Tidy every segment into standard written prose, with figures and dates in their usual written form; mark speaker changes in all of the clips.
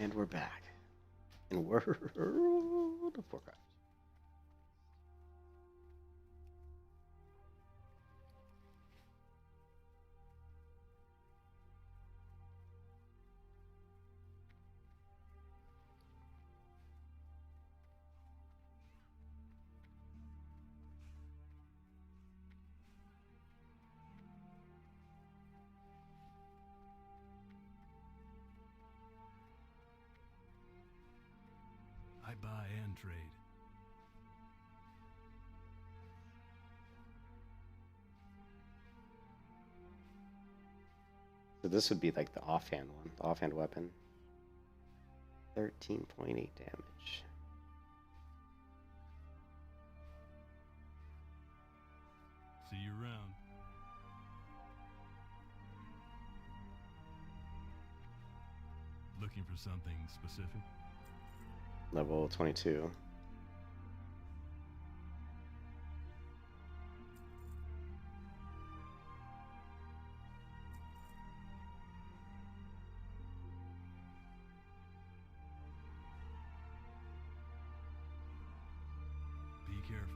Speaker 1: And we're back in World of Warcraft.
Speaker 2: I buy and trade.
Speaker 1: So this would be like the offhand one, the offhand weapon. 13.8 damage.
Speaker 2: See you around. Looking for something specific?
Speaker 1: Level 22.
Speaker 2: Be careful.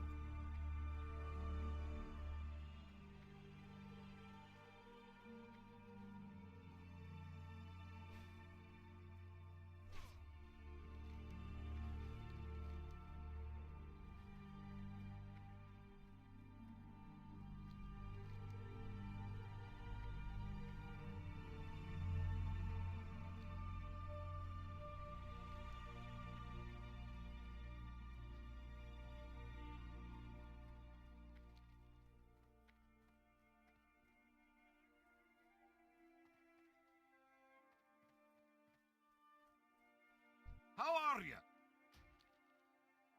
Speaker 3: How are you?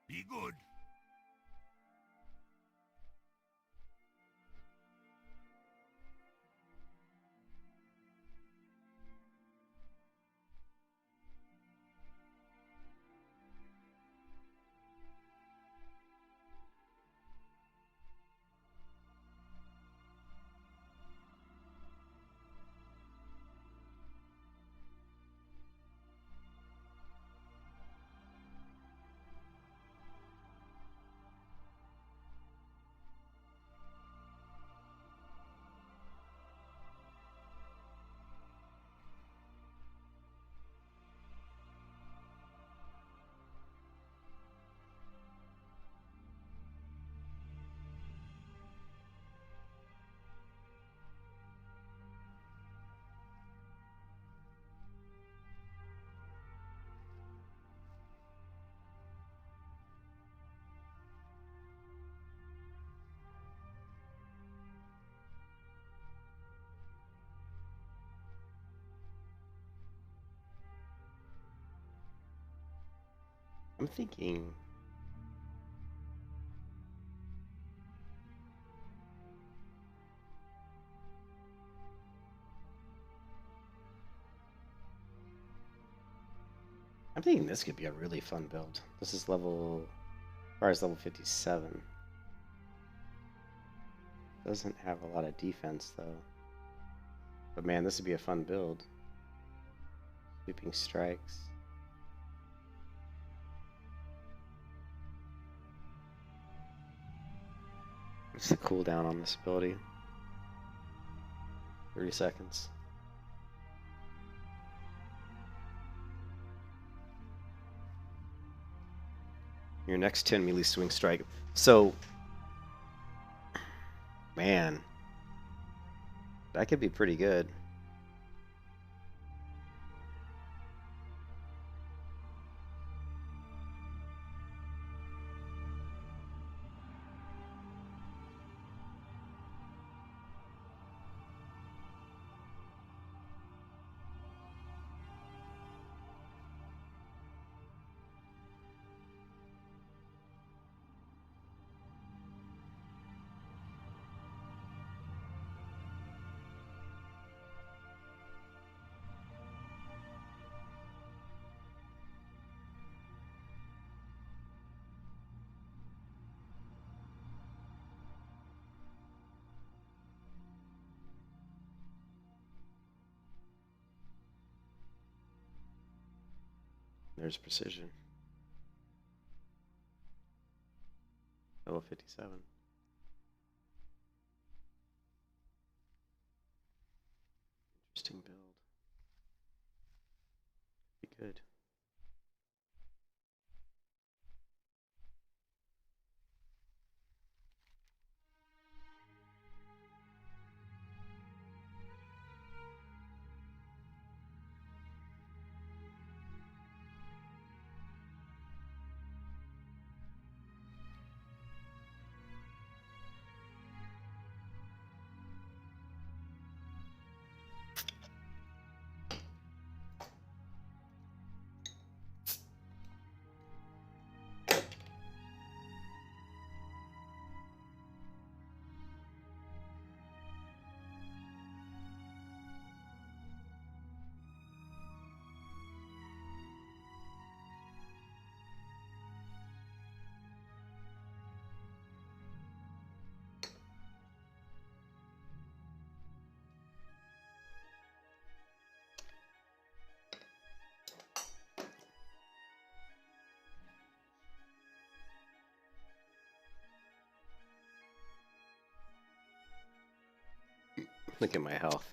Speaker 3: Be good.
Speaker 1: I'm thinking this could be a really fun build. This is level, as far as level 57. Doesn't have a lot of defense though. But man, this would be a fun build. Sweeping strikes. What's the cooldown on this ability? 30 seconds. Your next 10 melee swing strike. So, man, that could be pretty good. There's precision. Level 57. Interesting build. Be good. Look at my health.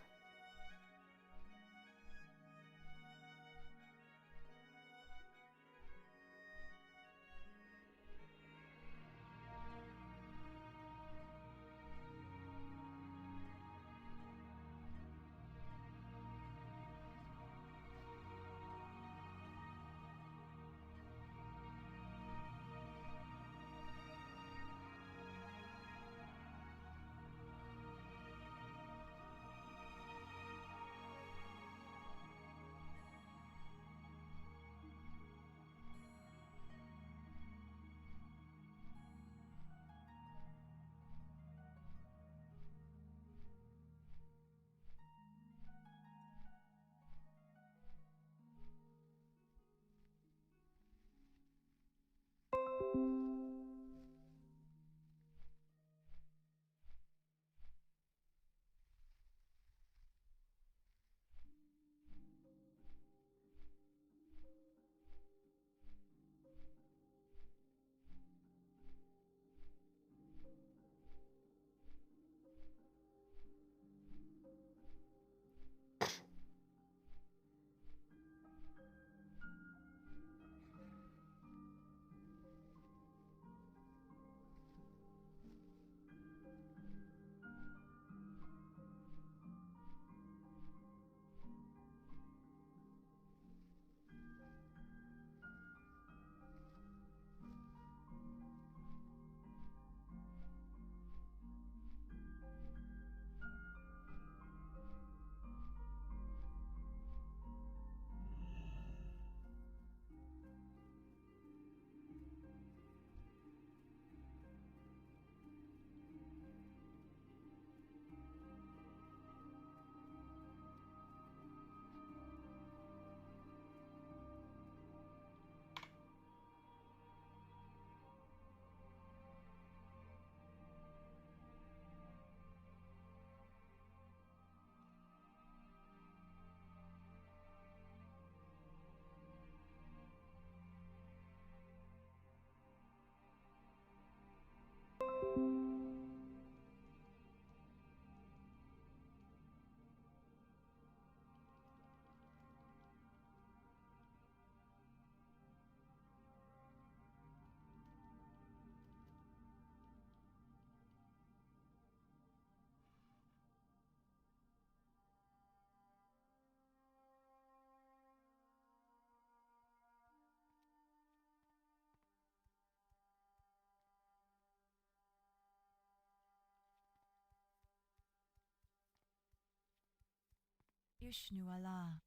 Speaker 4: يشنو ولا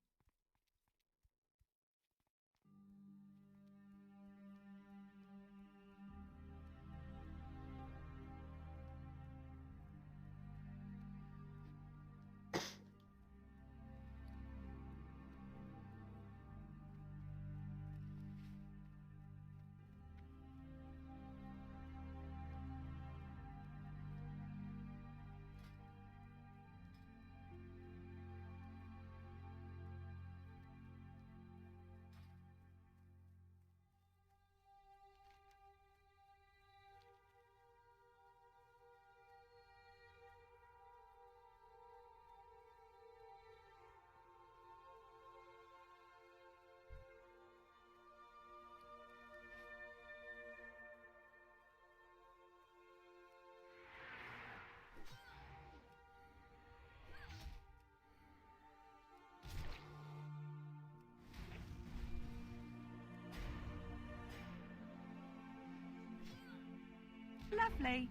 Speaker 4: Lovely.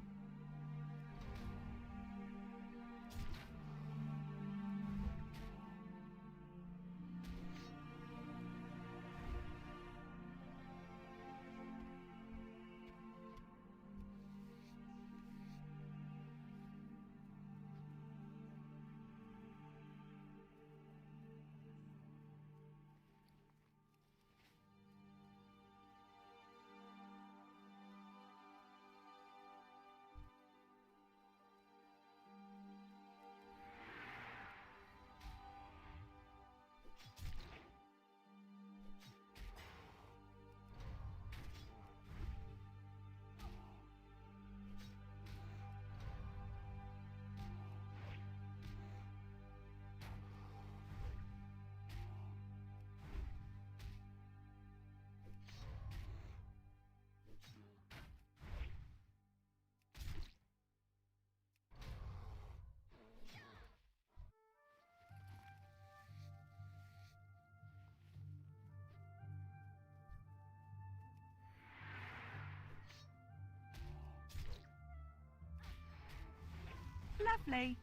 Speaker 4: Lovely.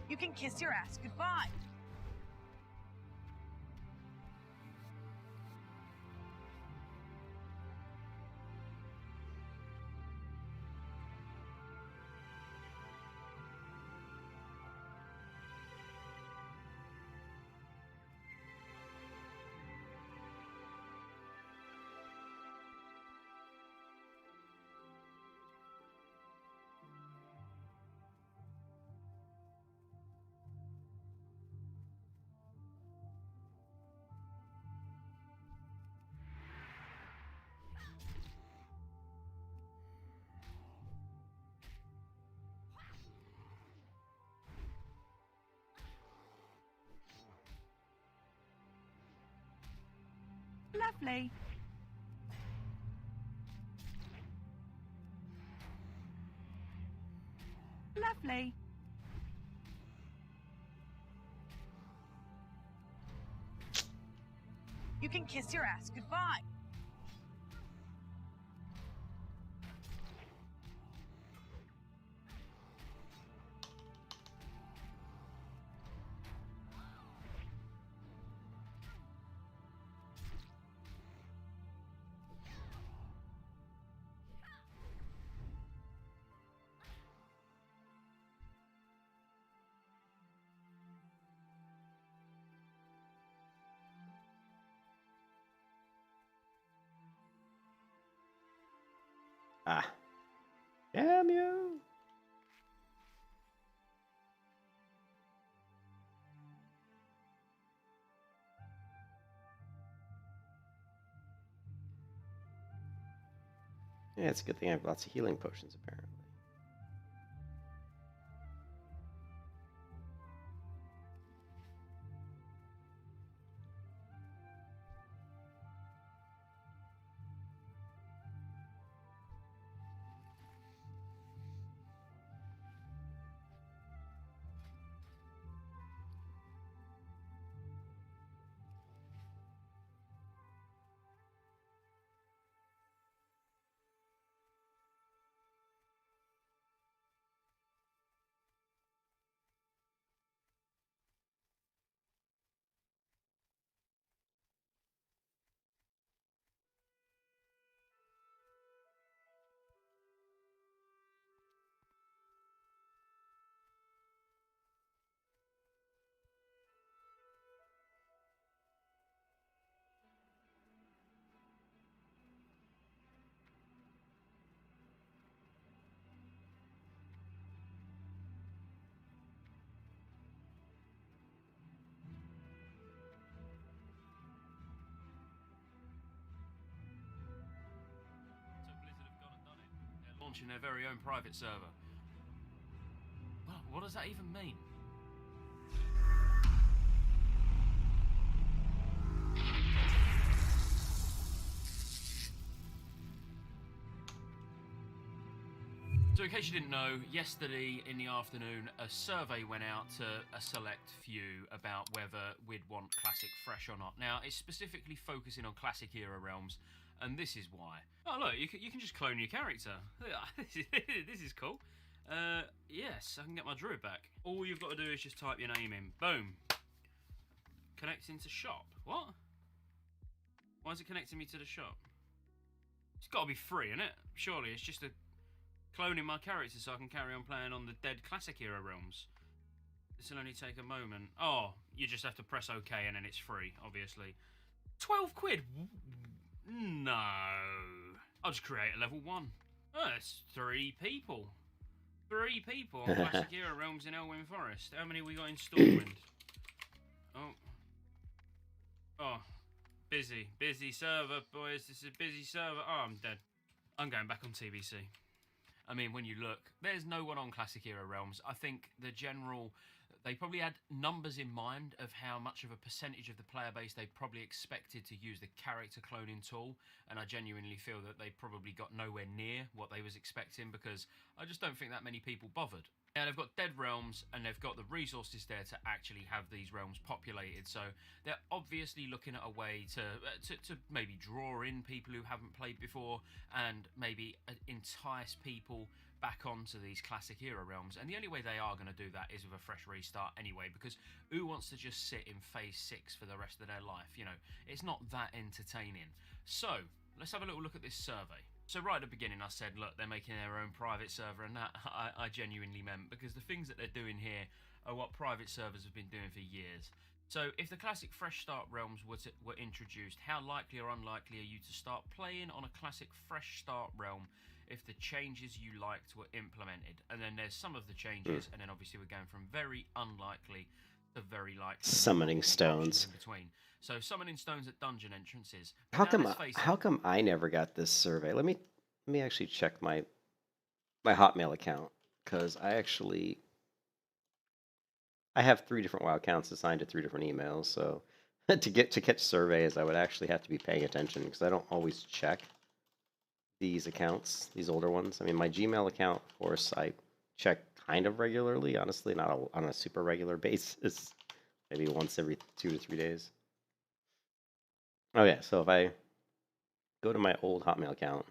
Speaker 4: You can kiss your ass goodbye. Lovely. Lovely. You can kiss your ass goodbye.
Speaker 1: Ah. Damn you. Yeah, it's a good thing I have lots of healing potions, apparently.
Speaker 5: Launching their very own private server. What does that even mean? So in case you didn't know, yesterday in the afternoon, a survey went out to a select few about whether we'd want Classic Fresh or not. Now, it's specifically focusing on Classic Era realms, and this is why. Oh, look, you can just clone your character. This is cool. Yes, I can get my druid back. All you've got to do is just type your name in. Boom. Connecting to shop. What? Why is it connecting me to the shop? It's got to be free, isn't it? Surely it's just a cloning my character so I can carry on playing on the dead Classic Era realms. This will only take a moment. Oh, you just have to press OK and then it's free, obviously. 12 quid? No. I'll just create a level 1. Oh, it's 3 people. 3 people on Classic Era realms in Elwyn Forest. How many we got in Stormwind? Oh, busy server, boys. This is a busy server. Oh, I'm dead. I'm going back on TBC. I mean, when you look, there's no one on Classic Era realms. I think the general, they probably had numbers in mind of how much of a percentage of the player base they probably expected to use the character cloning tool, and I genuinely feel that they probably got nowhere near what they was expecting, because I just don't think that many people bothered. Now, they've got dead realms, and they've got the resources there to actually have these realms populated, so they're obviously looking at a way to maybe draw in people who haven't played before, and maybe entice people back onto these Classic Era realms. And the only way they are going to do that is with a fresh restart anyway, because who wants to just sit in Phase 6 for the rest of their life? You know, it's not that entertaining. So, let's have a little look at this survey. So right at the beginning I said, look, they're making their own private server, and that I genuinely meant, because the things that they're doing here are what private servers have been doing for years. So if the Classic Fresh Start realms were introduced, how likely or unlikely are you to start playing on a Classic Fresh Start realm if the changes you liked were implemented? And then there's some of the changes, and then obviously we're going from very unlikely to very likely.
Speaker 1: Summoning stones.
Speaker 5: In between. So summoning stones at dungeon entrances.
Speaker 1: How come I never got this survey? Let me actually check my Hotmail account, because I have 3 different WoW accounts assigned to 3 different emails. So to catch surveys, I would actually have to be paying attention, because I don't always check these accounts, these older ones. I mean, my Gmail account, of course, I check kind of regularly. Honestly, not on a super regular basis. Maybe once every 2 to 3 days. Oh yeah, so if I go to my old Hotmail account,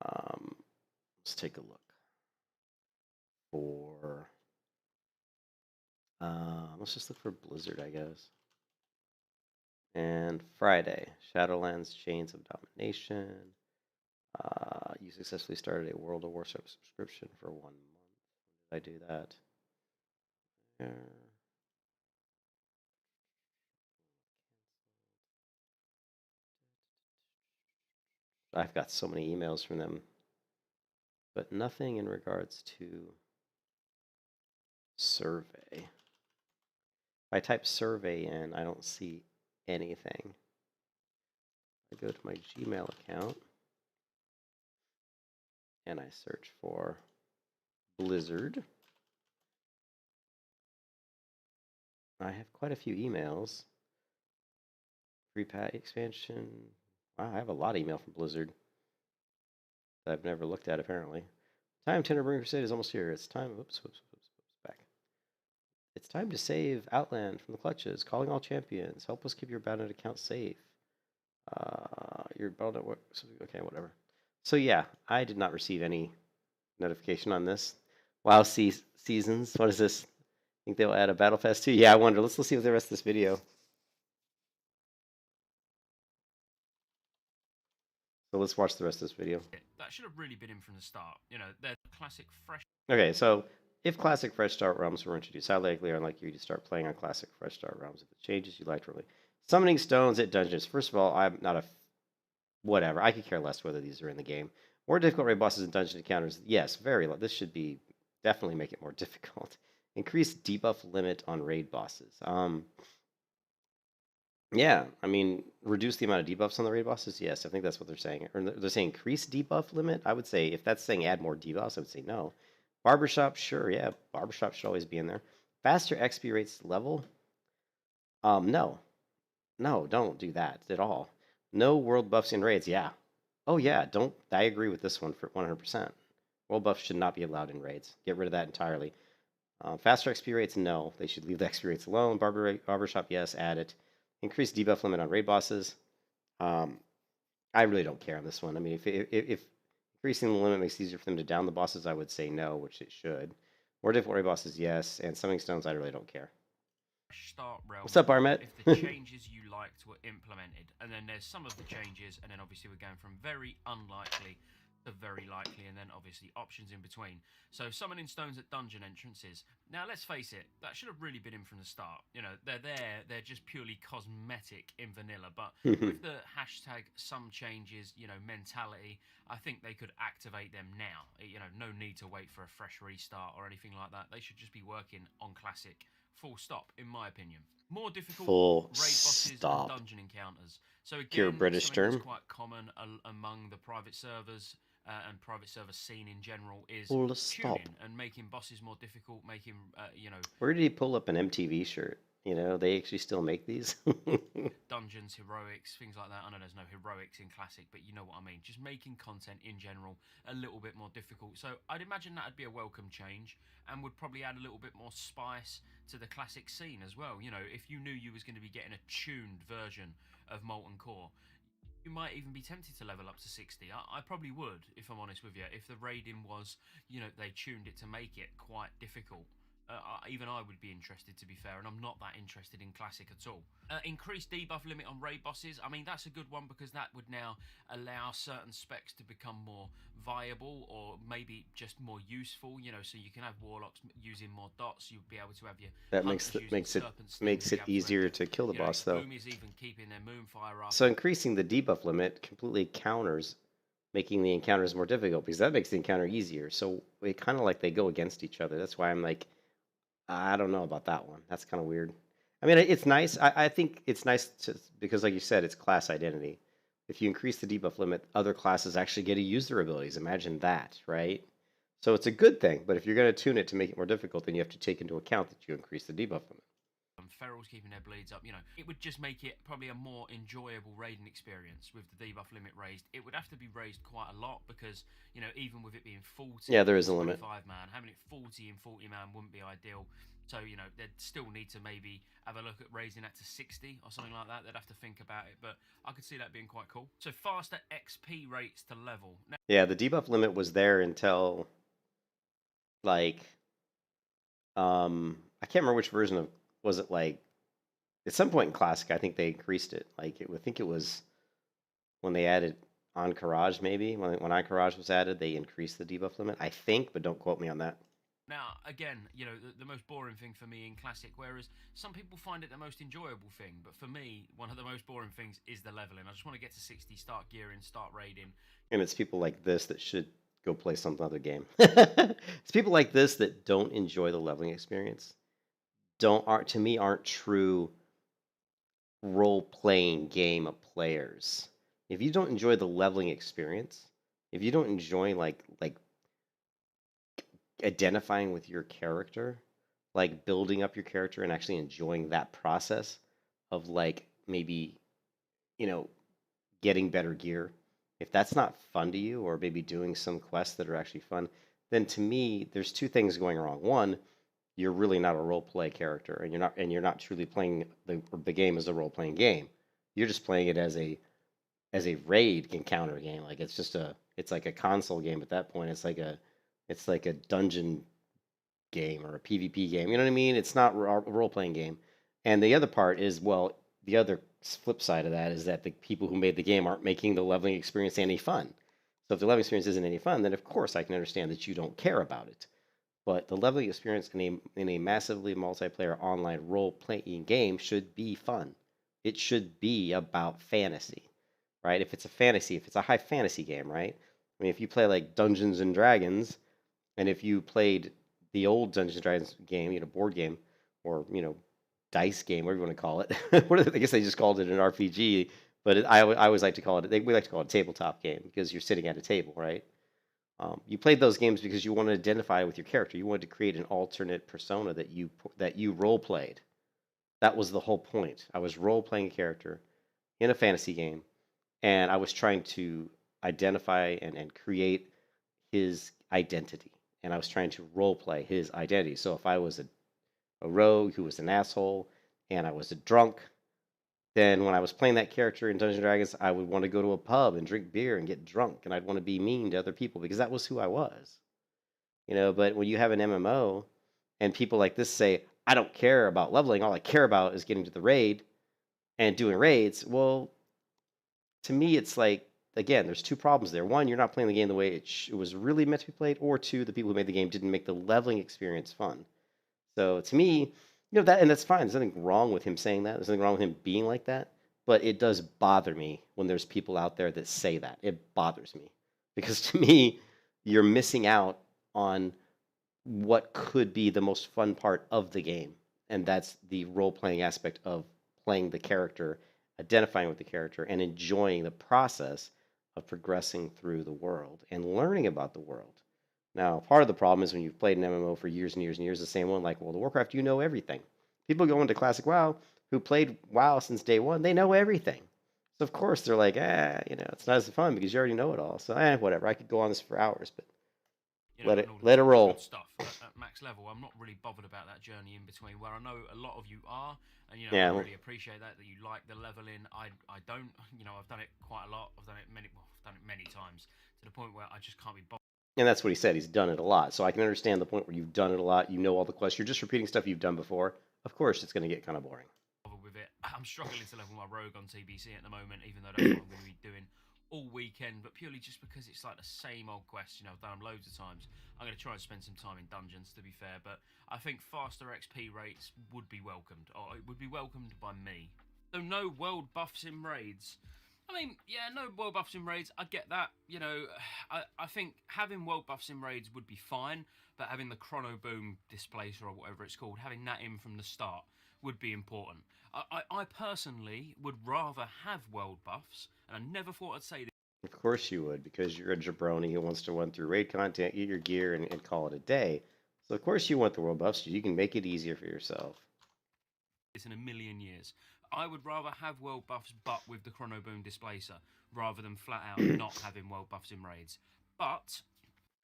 Speaker 1: let's take a look for, let's just look for Blizzard, I guess. And Friday, Shadowlands Chains of Domination. You successfully started a World of Warcraft subscription for 1 month. When did I do that? I've got so many emails from them, but nothing in regards to survey. If I type survey in, I don't see anything. I go to my Gmail account and I search for Blizzard. I have quite a few emails. Free pack expansion. Wow, I have a lot of email from Blizzard that I've never looked at, apparently. Time Tenderbringer Crusade is almost here. It's time. Whoops, back. It's time to save Outland from the clutches. Calling all champions. Help us keep your Battle.net account safe. Your Battle.net. Okay, whatever. So yeah, I did not receive any notification on this. WoW Seasons. What is this? Think they'll add a Battle Pass too? Yeah, I wonder. Let's see what the rest of this video. So let's watch the rest of this video.
Speaker 5: That should have really been in from the start. You know, they're Classic Fresh.
Speaker 1: Okay, so if Classic Fresh Start realms were introduced, how likely or unlikely to start playing on Classic Fresh Start realms if it changes you liked really? Summoning stones at dungeons. First of all, I'm not a whatever. I could care less whether these are in the game. More difficult raid bosses and dungeon encounters. Yes, very low. This should be definitely make it more difficult. Increase debuff limit on raid bosses. Yeah, I mean, reduce the amount of debuffs on the raid bosses. Yes, I think that's what they're saying. Or they're saying increase debuff limit. I would say if that's saying add more debuffs, I would say no. Barbershop, sure, yeah, barbershop should always be in there. Faster XP rates level. No, don't do that at all. No world buffs in raids. Yeah. Oh yeah, don't. I agree with this one for 100%. World buffs should not be allowed in raids. Get rid of that entirely. Faster XP rates, no. They should leave the XP rates alone. Barbershop, yes, add it. Increase debuff limit on raid bosses. I really don't care on this one. I mean, if increasing the limit makes it easier for them to down the bosses, I would say no, which it should. More difficult raid bosses, yes. And summoning stones, I really don't care.
Speaker 5: Start realm.
Speaker 1: What's up, Armet?
Speaker 5: If the changes you liked were implemented, and then there's some of the changes, and then obviously we're going from very unlikely to very likely, and then obviously options in between. So summoning stones at dungeon entrances. Now let's face it, that should have really been in from the start. You know, they're there, they're just purely cosmetic in vanilla, but with the hashtag some changes, you know, mentality, I think they could activate them now. You know, no need to wait for a fresh restart or anything like that. They should just be working on classic. Full stop, in my opinion. More difficult raid bosses and dungeon encounters. So again,
Speaker 1: Pure British
Speaker 5: something that's
Speaker 1: term.
Speaker 5: quite common among the private servers and private server scene in general is
Speaker 1: Full stop.
Speaker 5: tuning and making bosses more difficult, making you know,
Speaker 1: Where did he pull up an MTV shirt? You know, they actually still make these.
Speaker 5: dungeons, heroics, things like that. I know there's no heroics in Classic, but you know what I mean. Just making content in general a little bit more difficult. So I'd imagine that'd be a welcome change and would probably add a little bit more spice to the Classic scene as well. You know, if you knew you was going to be getting a tuned version of Molten Core, you might even be tempted to level up to 60. I probably would, if I'm honest with you, if the raiding was, you know, they tuned it to make it quite difficult. Even I would be interested, to be fair, and I'm not that interested in Classic at all. Increased debuff limit on raid bosses. I mean, that's a good one because that would now allow certain specs to become more viable or maybe just more useful. You know, so you can have warlocks using more dots. You'd be able to have your
Speaker 1: That makes it easier to kill the boss, though.
Speaker 5: Boomies even keeping their moonfire up.
Speaker 1: So increasing the debuff limit completely counters making the encounters more difficult because that makes the encounter easier. So it kind of like they go against each other. That's why I'm like, I don't know about that one. That's kind of weird. I mean, it's nice. I think it's nice because, like you said, it's class identity. If you increase the debuff limit, other classes actually get to use their abilities. Imagine that, right? So it's a good thing. But if you're going to tune it to make it more difficult, then you have to take into account that you increase the debuff limit.
Speaker 5: Ferals keeping their bleeds up, you know, it would just make it probably a more enjoyable raiding experience with the debuff limit raised. It would have to be raised quite a lot because, you know, even with it being 40,
Speaker 1: yeah, there is a limit.
Speaker 5: 25 man, having it 40 and 40 man wouldn't be ideal. So, you know, they'd still need to maybe have a look at raising that to 60 or something like that. They'd have to think about it, but I could see that being quite cool. So faster XP rates to level. Now,
Speaker 1: yeah, the debuff limit was there until, like, I can't remember which version of, was it like, at some point in Classic, I think they increased it. Like, I think it was when they added Encourage, maybe. When Encourage was added, they increased the debuff limit, I think, but don't quote me on that.
Speaker 5: now, again, you know, the most boring thing for me in Classic, whereas some people find it the most enjoyable thing, but for me, one of the most boring things is the leveling. I just want to get to 60, start gearing, start raiding.
Speaker 1: And it's people like this that should go play some other game. It's people like this that don't enjoy the leveling experience. To me, aren't true role-playing game of players. If you don't enjoy the leveling experience, if you don't enjoy like identifying with your character, like building up your character and actually enjoying that process of like maybe, you know, getting better gear, if that's not fun to you, or maybe doing some quests that are actually fun, then to me, there's two things going wrong. One, you're really not a role play character, and you're not truly playing the game as a role playing game. You're just playing it as a raid encounter game. Like it's like a console game at that point. It's like a dungeon game or a PvP game. You know what I mean? It's not a role playing game. And the other part is, well, the other flip side of that is that the people who made the game aren't making the leveling experience any fun. So if the leveling experience isn't any fun, then of course I can understand that you don't care about it. But the leveling experience in a massively multiplayer online role-playing game should be fun. It should be about fantasy, right? If it's a high fantasy game, right? I mean, if you play like Dungeons and Dragons, and if you played the old Dungeons and Dragons game, you know, board game, or, you know, dice game, whatever you want to call it. I guess they just called it an RPG, but I always like to call it, we like to call it a tabletop game because you're sitting at a table, right? You played those games because you wanted to identify with your character. You wanted to create an alternate persona that you role played. That was the whole point. I was role playing a character in a fantasy game, and I was trying to identify and create his identity, and I was trying to role play his identity. So if I was a rogue who was an asshole and I was a drunk, then when I was playing that character in Dungeons and Dragons, I would want to go to a pub and drink beer and get drunk, and I'd want to be mean to other people because that was who I was. But when you have an MMO and people like this say, I don't care about leveling, all I care about is getting to the raid and doing raids, well, to me, it's like, again, there's two problems there. One, you're not playing the game the way it was really meant to be played, or two, the people who made the game didn't make the leveling experience fun. So to me, and that's fine. There's nothing wrong with him saying that. There's nothing wrong with him being like that. But it does bother me when there's people out there that say that. It bothers me because to me, you're missing out on what could be the most fun part of the game, and that's the role-playing aspect of playing the character, identifying with the character, and enjoying the process of progressing through the world and learning about the world. Now, part of the problem is when you've played an MMO for years and years and years, the same one, like World of Warcraft, you know everything. People go into Classic WoW who played WoW since day one, they know everything. So, of course, they're like, it's not as fun because you already know it all. So, whatever. I could go on this for hours, but let it roll.
Speaker 5: Stuff at max level. I'm not really bothered about that journey in between, where I know a lot of you are, and I really appreciate that you like the leveling. I don't. I've done it quite a lot. I've done it many times to the point where I just can't be bothered.
Speaker 1: And that's what he said. He's done it a lot. So I can understand the point where you've done it a lot. You know all the quests. You're just repeating stuff you've done before. Of course, it's going to get kind of boring.
Speaker 5: With it, I'm struggling to level my rogue on TBC at the moment, even though that's what I'm going to be doing all weekend, but purely just because it's like the same old quest. I've done them loads of times. I'm going to try and spend some time in dungeons, to be fair, but I think faster XP rates would be welcomed, or it would be welcomed by me. So no world buffs in raids. I mean, yeah, no world buffs in raids. I get that. I think having world buffs in raids would be fine, but having the chrono boom displacer or whatever it's called, having that in from the start would be important. I personally would rather have world buffs, and I never thought I'd say this.
Speaker 1: Of course you would, because you're a jabroni who wants to run through raid content, get your gear, and call it a day. So of course you want the world buffs, so you can make it easier for yourself.
Speaker 5: In a million years, I would rather have world buffs, but with the chrono boom displacer, rather than flat out not having world buffs in raids.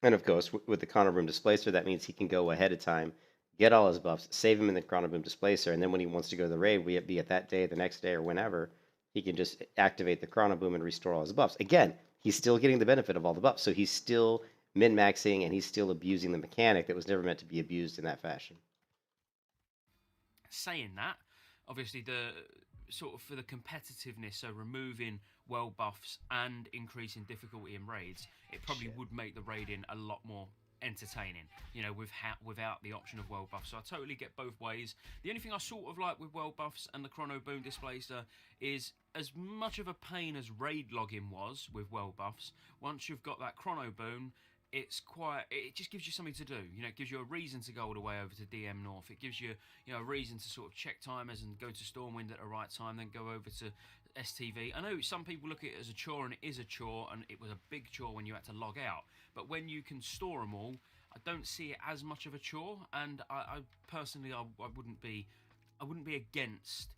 Speaker 5: And
Speaker 1: of course, with the chrono boom displacer, that means he can go ahead of time, get all his buffs, save him in the chrono boom displacer, and then when he wants to go to the raid, be it that day, the next day, or whenever, he can just activate the chrono boom and restore all his buffs. Again, he's still getting the benefit of all the buffs, so he's still min-maxing and he's still abusing the mechanic that was never meant to be abused in that fashion.
Speaker 5: Saying that, obviously the sort of for the competitiveness, so removing world buffs and increasing difficulty in raids, it probably would make the raiding a lot more entertaining, without the option of world buffs. So I totally get both ways. The only thing I sort of like with world buffs and the chrono boom displacer is, as much of a pain as raid logging was with world buffs, once you've got that chrono boom, it just gives you something to do. It gives you a reason to go all the way over to DM North. It gives you, a reason to sort of check timers and go to Stormwind at the right time, then go over to STV. I know some people look at it as a chore, and it is a chore, and it was a big chore when you had to log out. But when you can store them all, I don't see it as much of a chore. And I personally, I wouldn't be against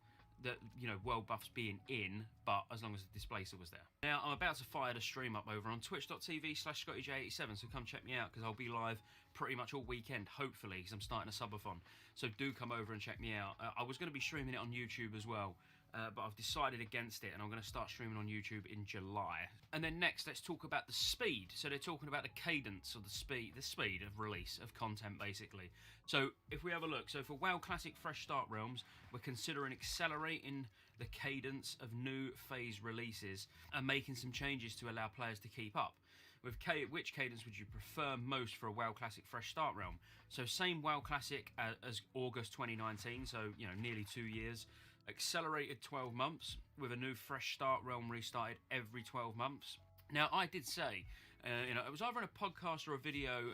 Speaker 5: that, world buffs being in, but as long as the displacer was there. Now, I'm about to fire the stream up over on twitch.tv/ScottyJ87, so come check me out, because I'll be live pretty much all weekend, hopefully, because I'm starting a subathon. So do come over and check me out. I was going to be streaming it on YouTube as well, but I've decided against it, and I'm going to start streaming on YouTube in July. And then next, let's talk about the speed. So they're talking about the cadence, or the speed of release of content, basically. So if we have a look, so for WoW Classic Fresh Start Realms, we're considering accelerating the cadence of new phase releases and making some changes to allow players to keep up. Which cadence would you prefer most for a WoW Classic Fresh Start Realm? So same WoW Classic as August 2019, so nearly 2 years. Accelerated 12 months with a new Fresh Start Realm restarted every 12 months. Now, I did say, it was either in a podcast or a video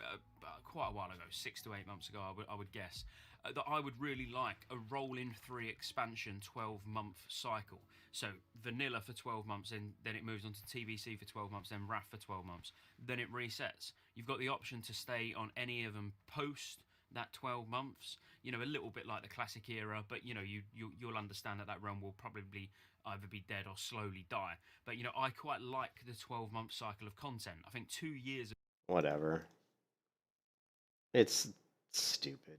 Speaker 5: quite a while ago, 6 to 8 months ago, I would guess, that I would really like a rolling 3 expansion 12-month cycle. So vanilla for 12 months, and then it moves on to TBC for 12 months, then RAF for 12 months. Then it resets. You've got the option to stay on any of them post that 12 months, a little bit like the classic era, but you'll understand that realm will probably either be dead or slowly die. But I quite like the 12-month cycle of content. I think 2 years.
Speaker 1: Whatever. It's stupid.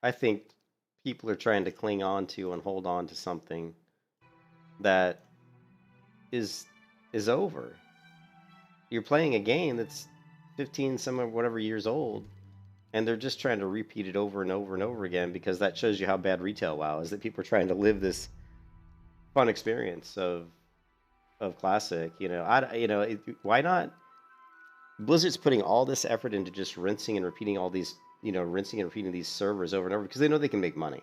Speaker 1: I think people are trying to cling on to and hold on to something that is over. You're playing a game that's 15 some of whatever years old, and they're just trying to repeat it over and over and over again because that shows you how bad retail WoW is, that people are trying to live this fun experience of classic. Why not? Blizzard's putting all this effort into just rinsing and repeating all these, rinsing and repeating these servers over and over because they know they can make money.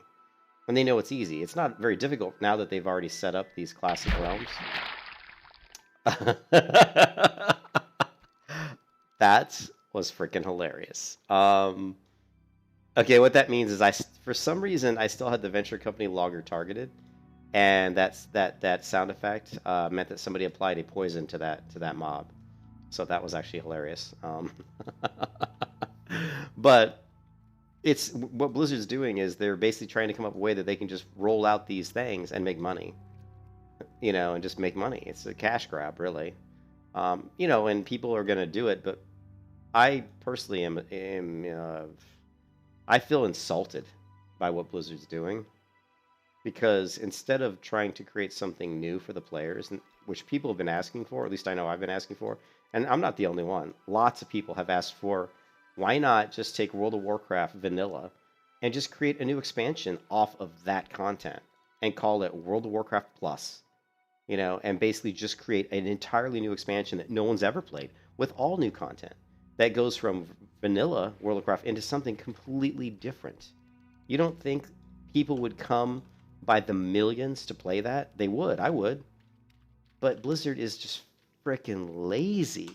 Speaker 1: And they know it's easy. It's not very difficult now that they've already set up these classic realms. That was freaking hilarious. Okay, what that means is for some reason, I still had the venture company logger targeted, and that sound effect meant that somebody applied a poison to that mob. So that was actually hilarious. But it's what Blizzard's doing is they're basically trying to come up with a way that they can just roll out these things and make money, and just make money. It's a cash grab, really. And people are going to do it, but I personally I feel insulted by what Blizzard's doing, because instead of trying to create something new for the players, which people have been asking for, at least I know I've been asking for, and I'm not the only one. Lots of people have asked for, why not just take World of Warcraft vanilla and just create a new expansion off of that content and call it World of Warcraft Plus, and basically just create an entirely new expansion that no one's ever played with all new content that goes from vanilla World of Warcraft into something completely different. You don't think people would come by the millions to play that? They would. I would. But Blizzard is just freaking lazy,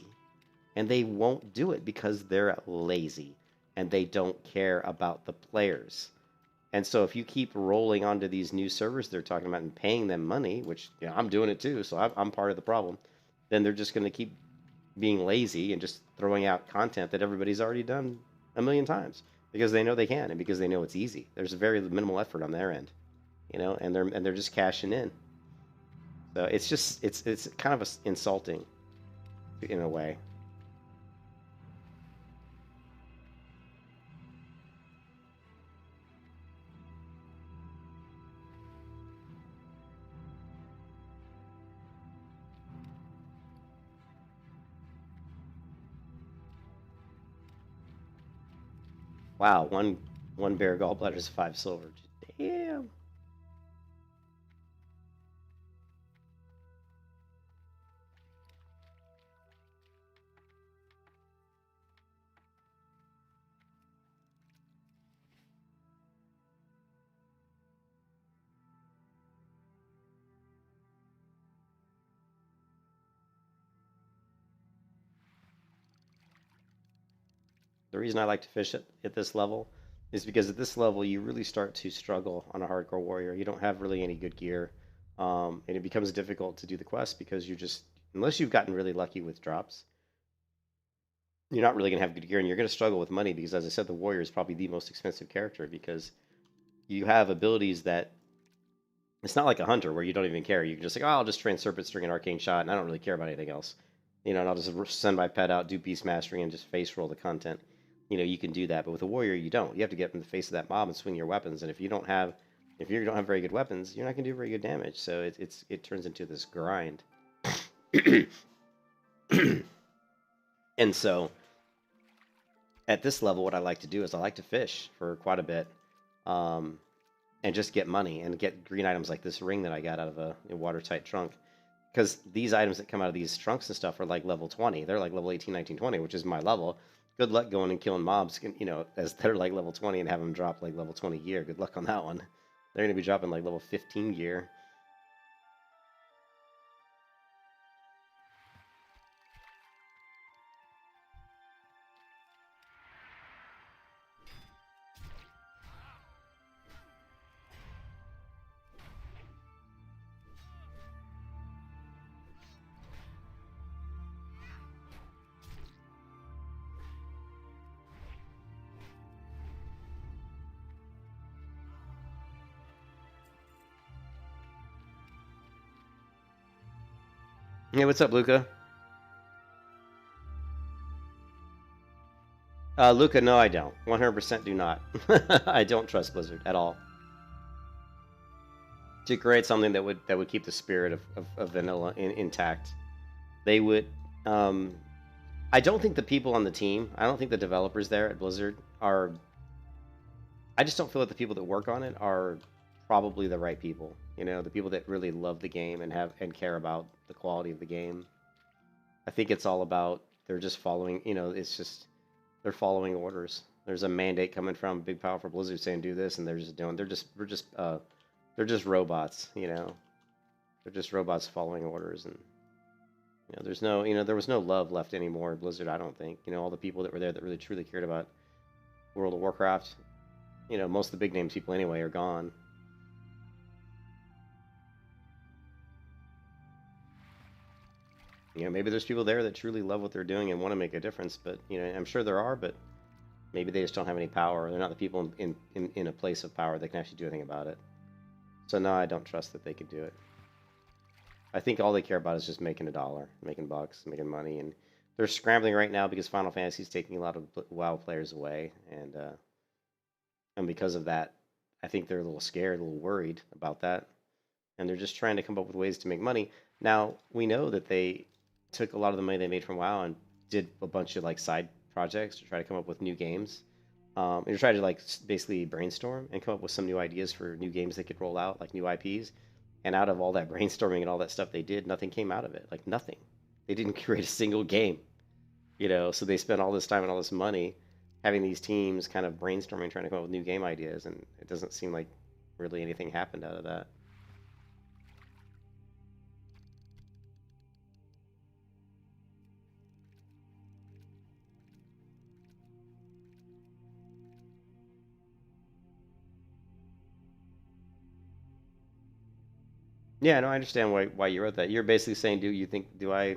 Speaker 1: and they won't do it because they're lazy and they don't care about the players. And so if you keep rolling onto these new servers they're talking about and paying them money, which I'm doing it too, so I'm part of the problem, then they're just going to keep being lazy and just throwing out content that everybody's already done a million times because they know they can and because they know it's easy. There's very minimal effort on their end, and they're just cashing in. So it's kind of insulting in a way. Wow, one bear gallbladder is 5 silver. Damn. The reason I like to fish at this level is because at this level you really start to struggle on a hardcore warrior. You don't have really any good gear, and it becomes difficult to do the quest because unless you've gotten really lucky with drops, you're not really going to have good gear, and you're going to struggle with money because, as I said, the warrior is probably the most expensive character because you have abilities that it's not like a hunter where you don't even care. You can just like, oh, I'll just train Serpent String and Arcane Shot, and I don't really care about anything else. And I'll just send my pet out, do Beast Mastery, and just face roll the content. You can do that, but with a warrior, you don't. You have to get in the face of that mob and swing your weapons. And if you don't have very good weapons, you're not going to do very good damage. So it turns into this grind. And so at this level, what I like to do is I like to fish for quite a bit, and just get money and get green items like this ring that I got out of a watertight trunk. Because these items that come out of these trunks and stuff are like level 20. They're like level 18, 19, 20, which is my level. Good luck going and killing mobs, as they're like level 20 and have them drop like level 20 gear. Good luck on that one. They're going to be dropping like level 15 gear. Hey, what's up, Luca? Luca, no, I don't. 100% do not. I don't trust Blizzard at all. To create something that would keep the spirit of vanilla intact, they would. I don't think the people on the team, I don't think the developers there at Blizzard are. I just don't feel that the people that work on it are probably the right people. You know, the people that really love the game and care about the quality of the game. I think it's all about they're just following. You know, it's just they're following orders. There's a mandate coming from big powerful Blizzard saying do this, and they're just doing. They're just robots. You know, they're just robots following orders, and you know, there's no. You know, there was no love left anymore at Blizzard. I don't think. You know, all the people that were there that really truly cared about World of Warcraft. You know, most of the big names people anyway are gone. You know, maybe there's people there that truly love what they're doing and want to make a difference, but you know, I'm sure there are, but maybe they just don't have any power. They're not the people in a place of power that can actually do anything about it. So no, I don't trust that they could do it. I think all they care about is just making a dollar, making bucks, making money, and they're scrambling right now because Final Fantasy is taking a lot of WoW players away, and because of that, I think they're a little scared, a little worried about that, and they're just trying to come up with ways to make money. Now we know that they took a lot of the money they made from WoW and did a bunch of like side projects to try to come up with new games. And try to like basically brainstorm and come up with some new ideas for new games they could roll out, like new IPs. And out of all that brainstorming and all that stuff they did, nothing came out of it. Like nothing. They didn't create a single game. You know, so they spent all this time and all this money having these teams kind of brainstorming, trying to come up with new game ideas, and it doesn't seem like really anything happened out of that. Yeah, no, I understand why you wrote that. You're basically saying, yeah,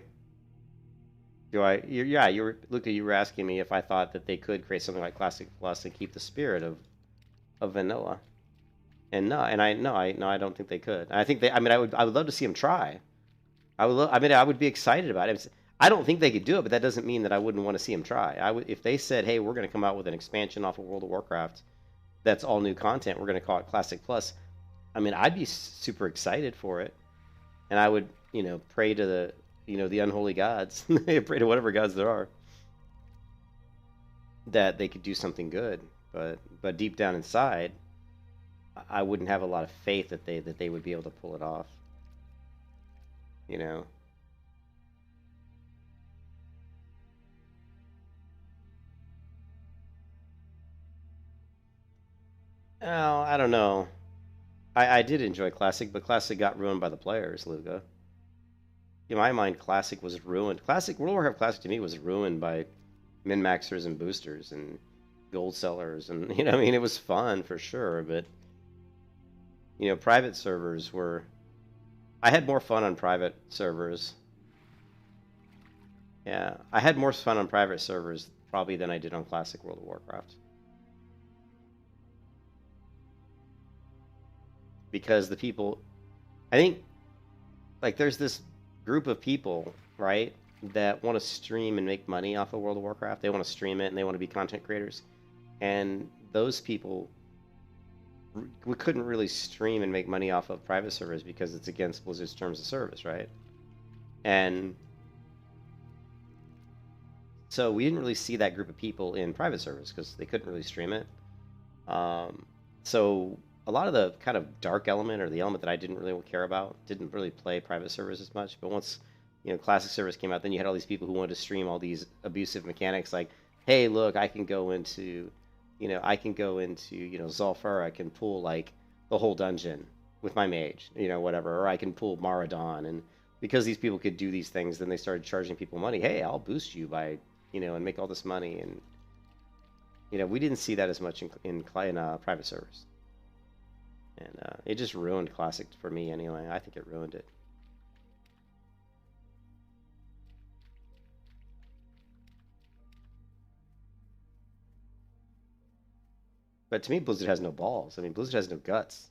Speaker 1: Luca, you were asking me if I thought that they could create something like Classic Plus and keep the spirit of vanilla. And no, and I no, I don't think they could. I think they. I mean, I would love to see them try. I mean, I would be excited about it. I don't think they could do it, but that doesn't mean that I wouldn't want to see them try. I would, if they said, "Hey, we're going to come out with an expansion off of World of Warcraft that's all new content. We're going to call it Classic Plus." I mean, I'd be super excited for it, and I would, you know, pray to the, you know, the unholy gods, pray to whatever gods there are, that they could do something good. But deep down inside, I wouldn't have a lot of faith that they would be able to pull it off. You know. Oh, I don't know. I did enjoy Classic, but Classic got ruined by the players, Luca. In my mind, Classic was ruined. World of Warcraft Classic to me was ruined by min-maxers and boosters and gold sellers, and you know, I mean, it was fun for sure, but you know, private servers were. I had more fun on private servers. Yeah, I had more fun on private servers probably than I did on Classic World of Warcraft. Because the people, I think, like there's this group of people, right, that want to stream and make money off of World of Warcraft. They want to stream it and they want to be content creators. And those people, we couldn't really stream and make money off of private servers because it's against Blizzard's terms of service, right? And so we didn't really see that group of people in private servers because they couldn't really stream it. So a lot of the kind of dark element, or the element that I didn't really care about, didn't really play private servers as much. But once, you know, classic servers came out, then you had all these people who wanted to stream all these abusive mechanics, like, hey, look, I can go into, you know, Zulfur, I can pull like the whole dungeon with my mage, you know, whatever, or I can pull Maradon. And because these people could do these things, then they started charging people money. Hey, I'll boost you by, you know, and make all this money. And you know, we didn't see that as much in private servers. And it just ruined Classic for me anyway. I think it ruined it. But to me, Blizzard has no balls. I mean, Blizzard has no guts.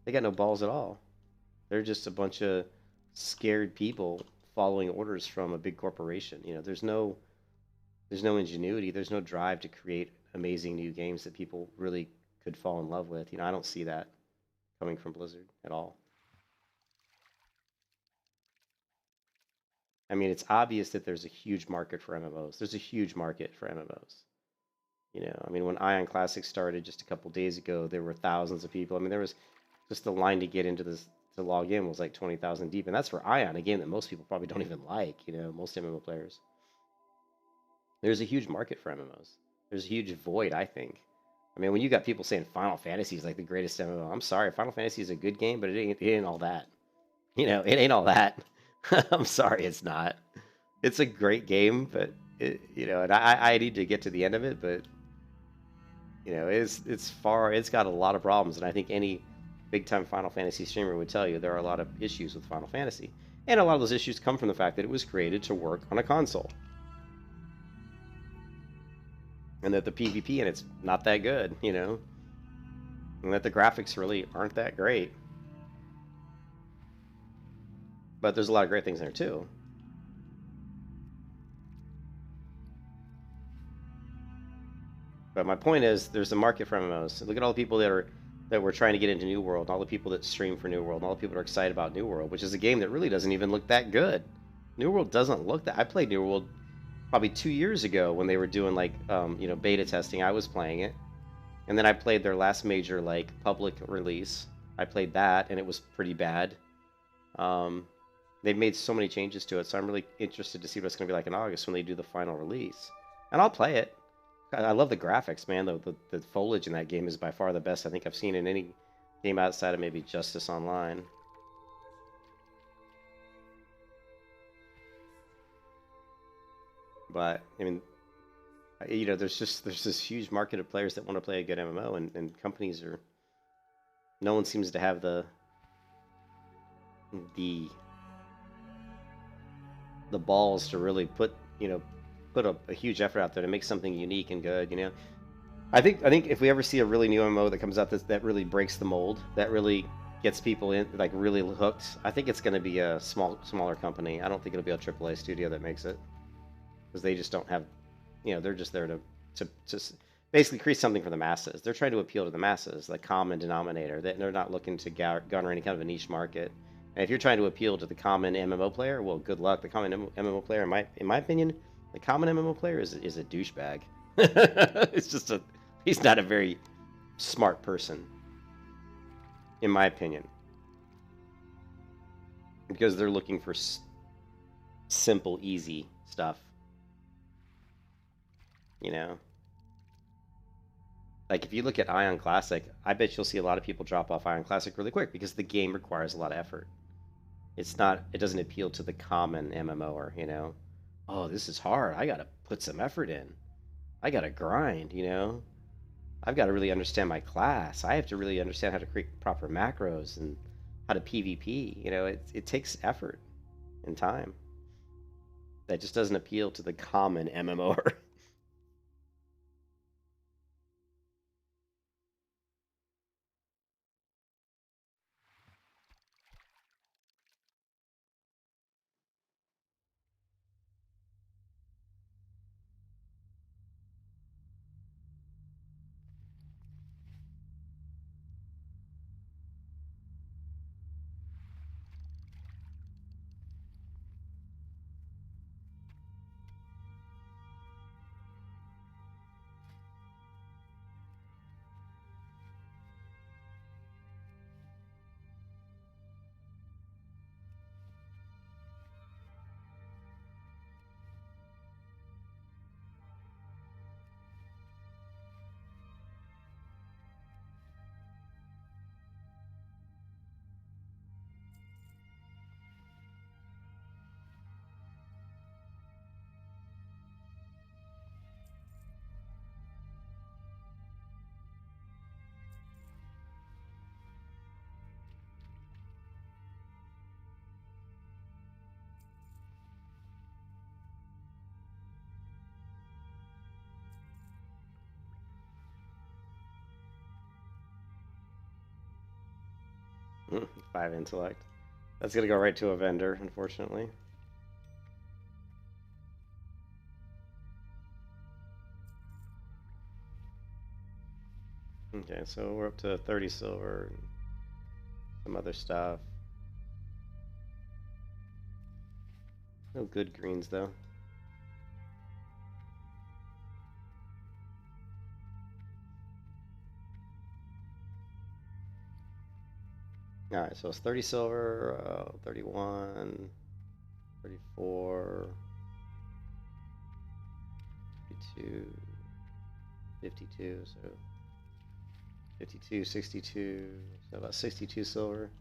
Speaker 1: They got no balls at all. They're just a bunch of scared people following orders from a big corporation. You know, there's no There's no ingenuity. There's no drive to create amazing new games that people really could fall in love with. I don't see that coming from Blizzard at all. I mean, it's obvious that there's a huge market for MMOs. There's a huge market for MMOs. I mean, when Ion Classic started just a couple days ago, there were thousands of people. I mean, there was just the line to get into this to log in was like 20,000 deep, and that's for Ion, a game that most people probably don't even like. Most MMO players. There's a huge market for MMOs. There's a huge void, I think. I mean, when you got people saying Final Fantasy is like the greatest MMO, I'm sorry, Final Fantasy is a good game, but it ain't all that. It ain't all that. I'm sorry, it's not. It's a great game, but and I need to get to the end of it, but it's got a lot of problems, and I think any big-time Final Fantasy streamer would tell you there are a lot of issues with Final Fantasy, and a lot of those issues come from the fact that it was created to work on a console, and that the PvP in it's not that good, and that the graphics really aren't that great. But there's a lot of great things there too. But my point is, there's a market for MMOs. Look at all the people that were trying to get into New World, all the people that stream for New World, and all the people that are excited about New World, which is a game that really doesn't even look that good. New World doesn't look that. I played New World probably 2 years ago when they were doing like beta testing. I was playing it, and then I played their last major like public release. I played that, and it was pretty bad. They've made so many changes to it, so I'm really interested to see what it's going to be like in August when they do the final release. And I'll play it. I love the graphics, man. The foliage in that game is by far the best I think I've seen in any game outside of maybe Justice Online. But I mean, there's this huge market of players that want to play a good MMO, and companies are. No one seems to have the balls to really put a huge effort out there to make something unique and good. I think if we ever see a really new MMO that comes out that really breaks the mold, that really gets people in, like really hooked, I think it's going to be a smaller company. I don't think it'll be a AAA studio that makes it, because they just don't have, they're just there to basically create something for the masses. They're trying to appeal to the masses, the common denominator. They're not looking to garner any kind of a niche market. And if you're trying to appeal to the common MMO player, well, good luck. The common MMO player, in my opinion, the common MMO player is a douchebag. He's not a very smart person, in my opinion, because they're looking for simple, easy stuff. Like if you look at Ion Classic, I bet you'll see a lot of people drop off Ion Classic really quick because the game requires a lot of effort. It doesn't appeal to the common MMOer, Oh, this is hard. I got to put some effort in. I got to grind, I've got to really understand my class. I have to really understand how to create proper macros and how to PvP. It takes effort and time. That just doesn't appeal to the common MMOer. Mm, 5 intellect. That's gonna go right to a vendor, unfortunately. Okay, so we're up to 30 silver. And some other stuff. No good greens though. Alright, so it's 30 silver, 31, 34, 52, 52, so 52, 62, so about 62 silver.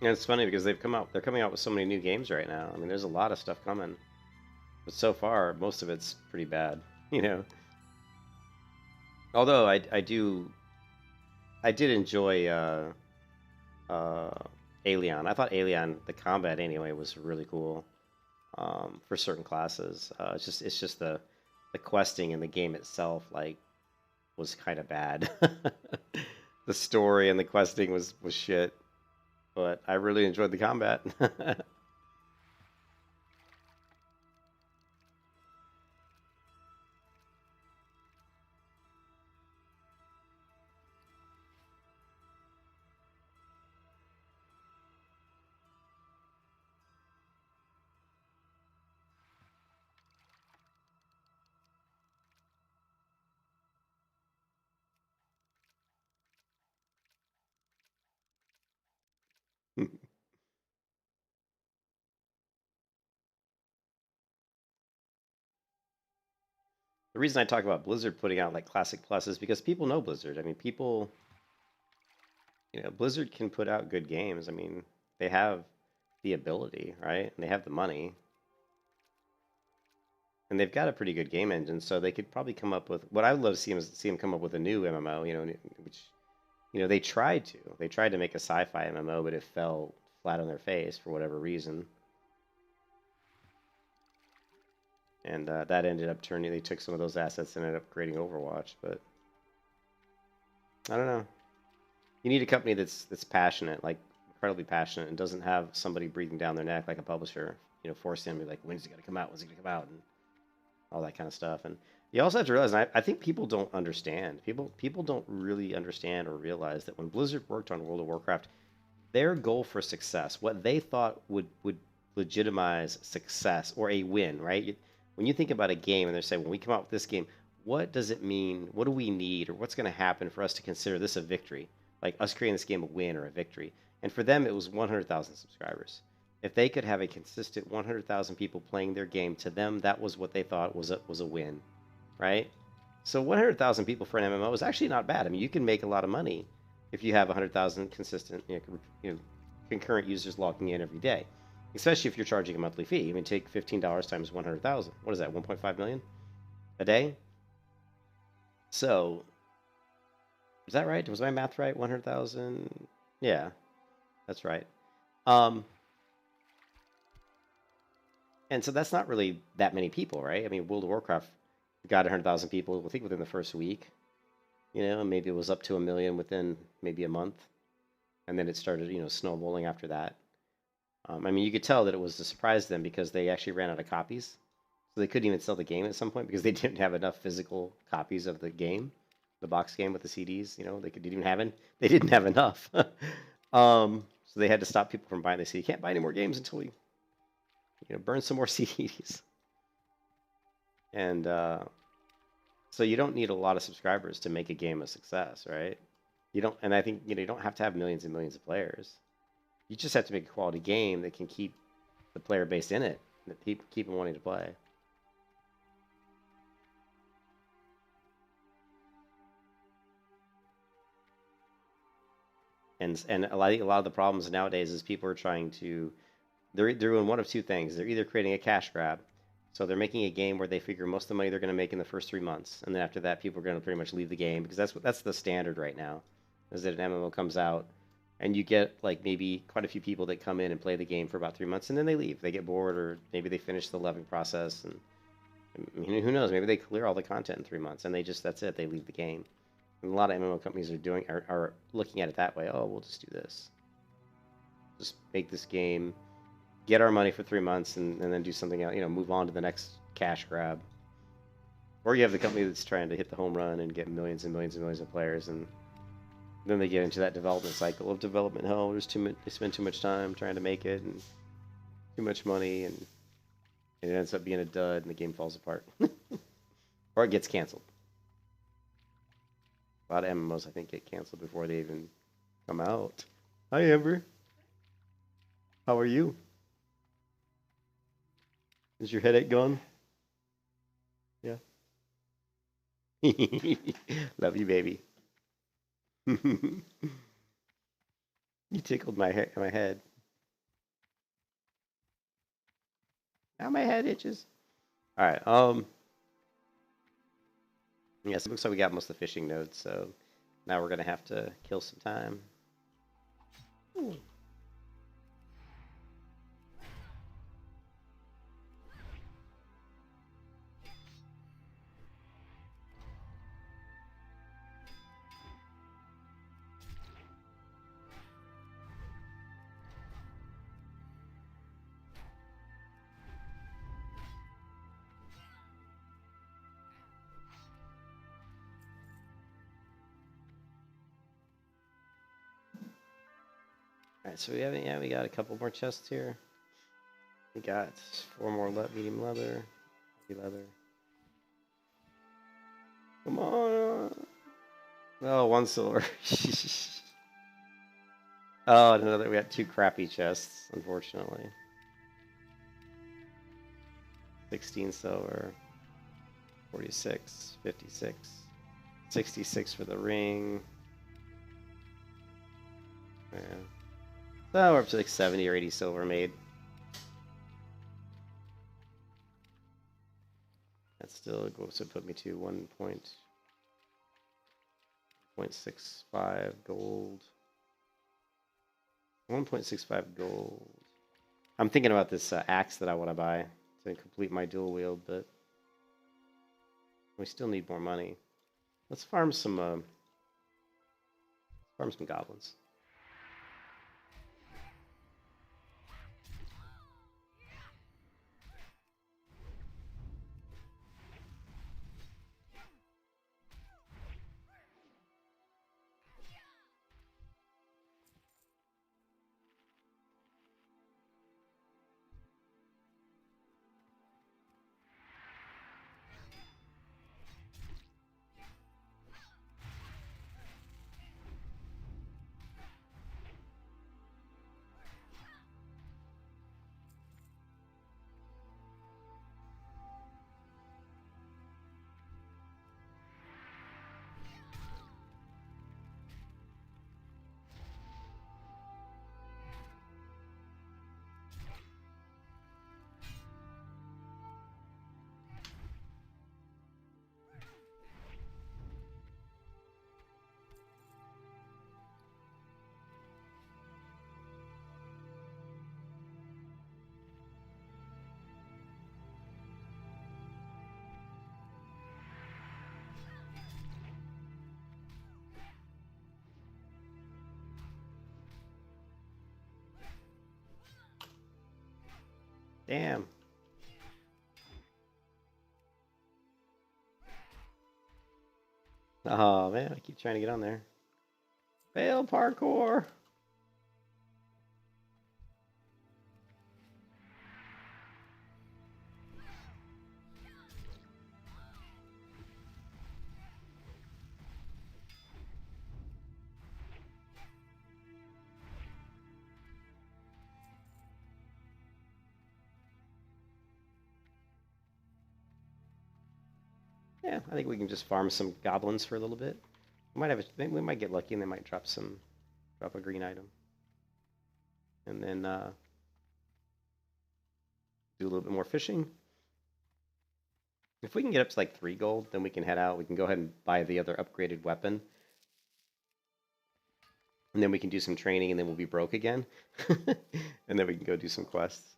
Speaker 1: And it's funny because they're coming out with so many new games right now. I mean, there's a lot of stuff coming. But so far, most of it's pretty bad, you know. Although I did enjoy Alien. I thought Alien, the combat anyway, was really cool for certain classes. It's just the questing in the game itself was kind of bad. The story and the questing was shit, but I really enjoyed the combat. The reason I talk about Blizzard putting out like Classic Plus is because people know Blizzard. I mean, people, Blizzard can put out good games. I mean, they have the ability, right? And they have the money. And they've got a pretty good game engine, so they could probably come up with what I would love to see them come up with a new MMO, which they tried to. They tried to make a sci-fi MMO, but it fell flat on their face for whatever reason. And that ended up they took some of those assets and ended up creating Overwatch, but I don't know. You need a company that's passionate, like incredibly passionate, and doesn't have somebody breathing down their neck like a publisher, forcing them to be like, when's it gonna come out? When's it gonna come out? And all that kind of stuff. And you also have to realize, and I think people don't understand. People don't really understand or realize that when Blizzard worked on World of Warcraft, their goal for success, what they thought would legitimize success or a win, right? When you think about a game and they're saying, when we come out with this game, what does it mean? What do we need? Or what's going to happen for us to consider this a victory? Like us creating this game a win or a victory. And for them, it was 100,000 subscribers. If they could have a consistent 100,000 people playing their game, to them, that was what they thought was a win, right? So 100,000 people for an MMO is actually not bad. I mean, you can make a lot of money if you have 100,000 consistent, concurrent users logging in every day, especially if you're charging a monthly fee. I mean, take $15 times 100,000. What is that? 1.5 million a day. So, is that right? Was my math right? 100,000. Yeah, that's right. And so that's not really that many people, right? I mean, World of Warcraft got 100,000 people, I think, within the first week. you know, and maybe it was up to 1 million within maybe a month, and then it started, you know, snowballing after that. I mean, you could tell that it was a surprise to them because they actually ran out of copies, so they couldn't even sell the game at some point because they didn't have enough physical copies of the game, the box game with the CDs. You know, they didn't have enough. So they had to stop people from buying. They said you can't buy any more games until we, you know, burn some more CDs. And so you don't need a lot of subscribers to make a game a success, right? You don't, and I think, you know, you don't have to have millions and millions of players. You just have to make a quality game that can keep the player base in it, that keep them wanting to play. And a lot of the problems nowadays is people are trying to, they're doing one of two things. They're either creating a cash grab, so they're making a game where they figure most of the money they're going to make in the first 3 months, and then after that, people are going to pretty much leave the game because that's the standard right now, is that an MMO comes out, and you get like maybe quite a few people that come in and play the game for about 3 months, and then they leave. They get bored, or maybe they finish the leveling process, and I mean, who knows? Maybe they clear all the content in 3 months, and that's it. They leave the game. And a lot of MMO companies are looking at it that way. Oh, we'll just do this. Just make this game, get our money for 3 months, and then do something else. You know, move on to the next cash grab. Or you have the company that's trying to hit the home run and get millions and millions and millions of players, and then they get into that development cycle of development hell. There's too much. They spend too much time trying to make it, and too much money, and it ends up being a dud, and the game falls apart, or it gets canceled. A lot of MMOs, I think, get canceled before they even come out. Hi, Amber. How are you? Is your headache gone? Yeah. Love you, baby. You tickled my head. Now my head itches. All right. Yes, it looks like we got most of the fishing nodes, so now we're gonna have to kill some time. Ooh. Alright, so we got a couple more chests here. We got 4 more medium leather, heavy leather. Come on! Oh, 1 silver. Oh, another. We got 2 crappy chests, unfortunately. 16 silver, 46, 56, 66 for the ring. Yeah. So we're up to like 70 or 80 silver made. That still goes to put me to 1.65 gold. 1.65 gold. I'm thinking about this axe that I want to buy to complete my dual wield, but we still need more money. Let's farm some goblins. Damn. Oh man, I keep trying to get on there. Fail parkour. Yeah, I think we can just farm some goblins for a little bit. We might have we might get lucky and they might drop a green item. And then do a little bit more fishing. If we can get up to like 3 gold, then we can head out. We can go ahead and buy the other upgraded weapon. And then we can do some training and then we'll be broke again. And then we can go do some quests.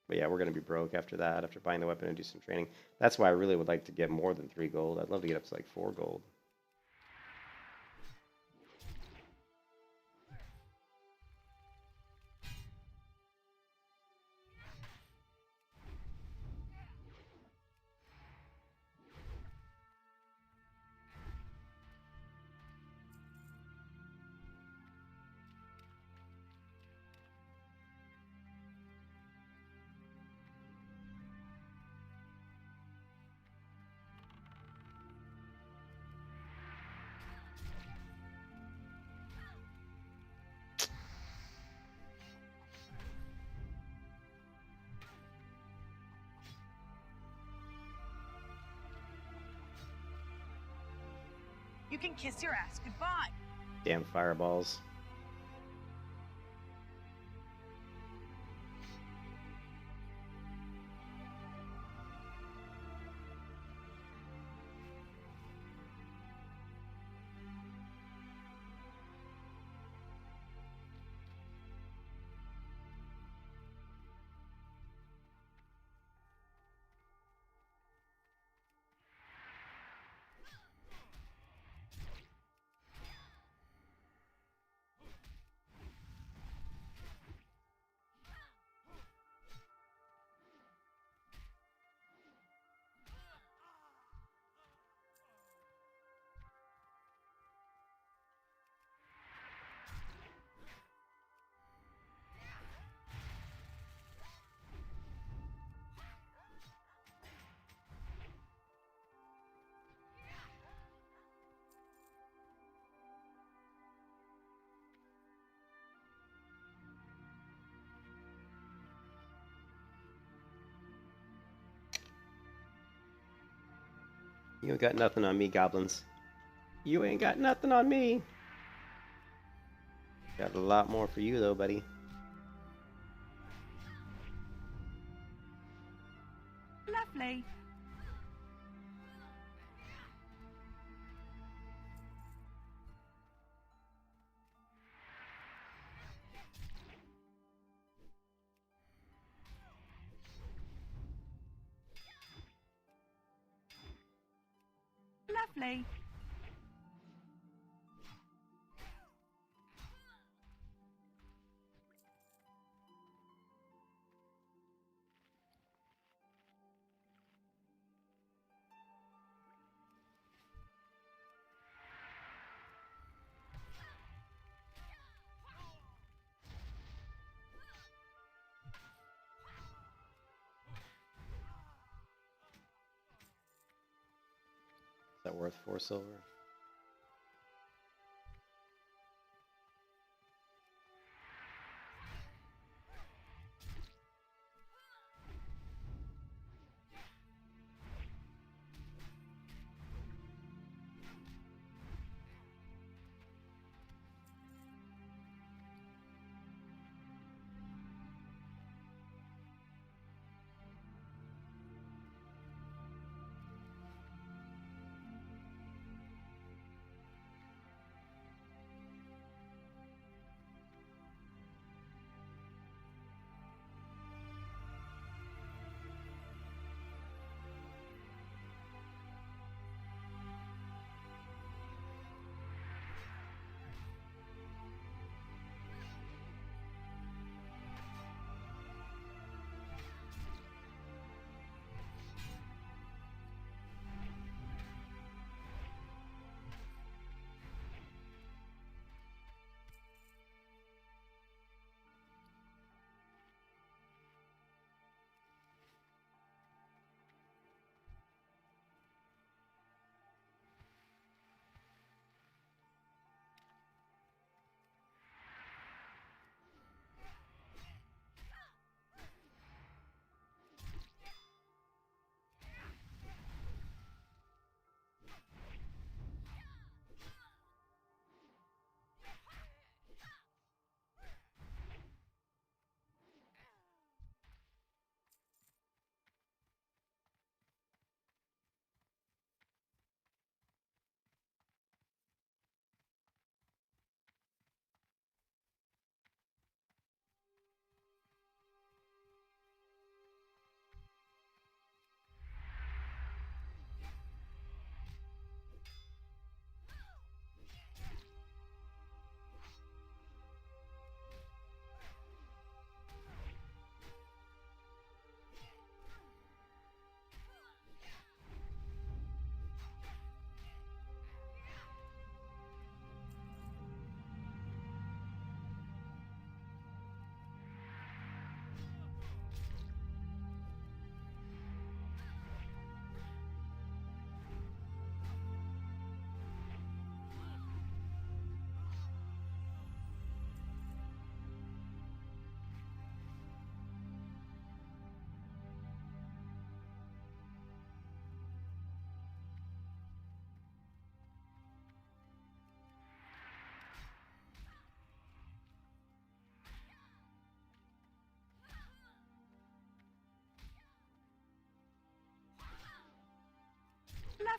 Speaker 1: But yeah, we're going to be broke after that, after buying the weapon and do some training. That's why I really would like to get more than 3 gold. I'd love to get up to like 4 gold.
Speaker 4: You can kiss your ass goodbye.
Speaker 1: Damn fireballs. You ain't got nothing on me, goblins. You ain't got nothing on me. Got a lot more for you, though, buddy.
Speaker 4: Lovely. Lovely.
Speaker 1: Is that worth 4 silver?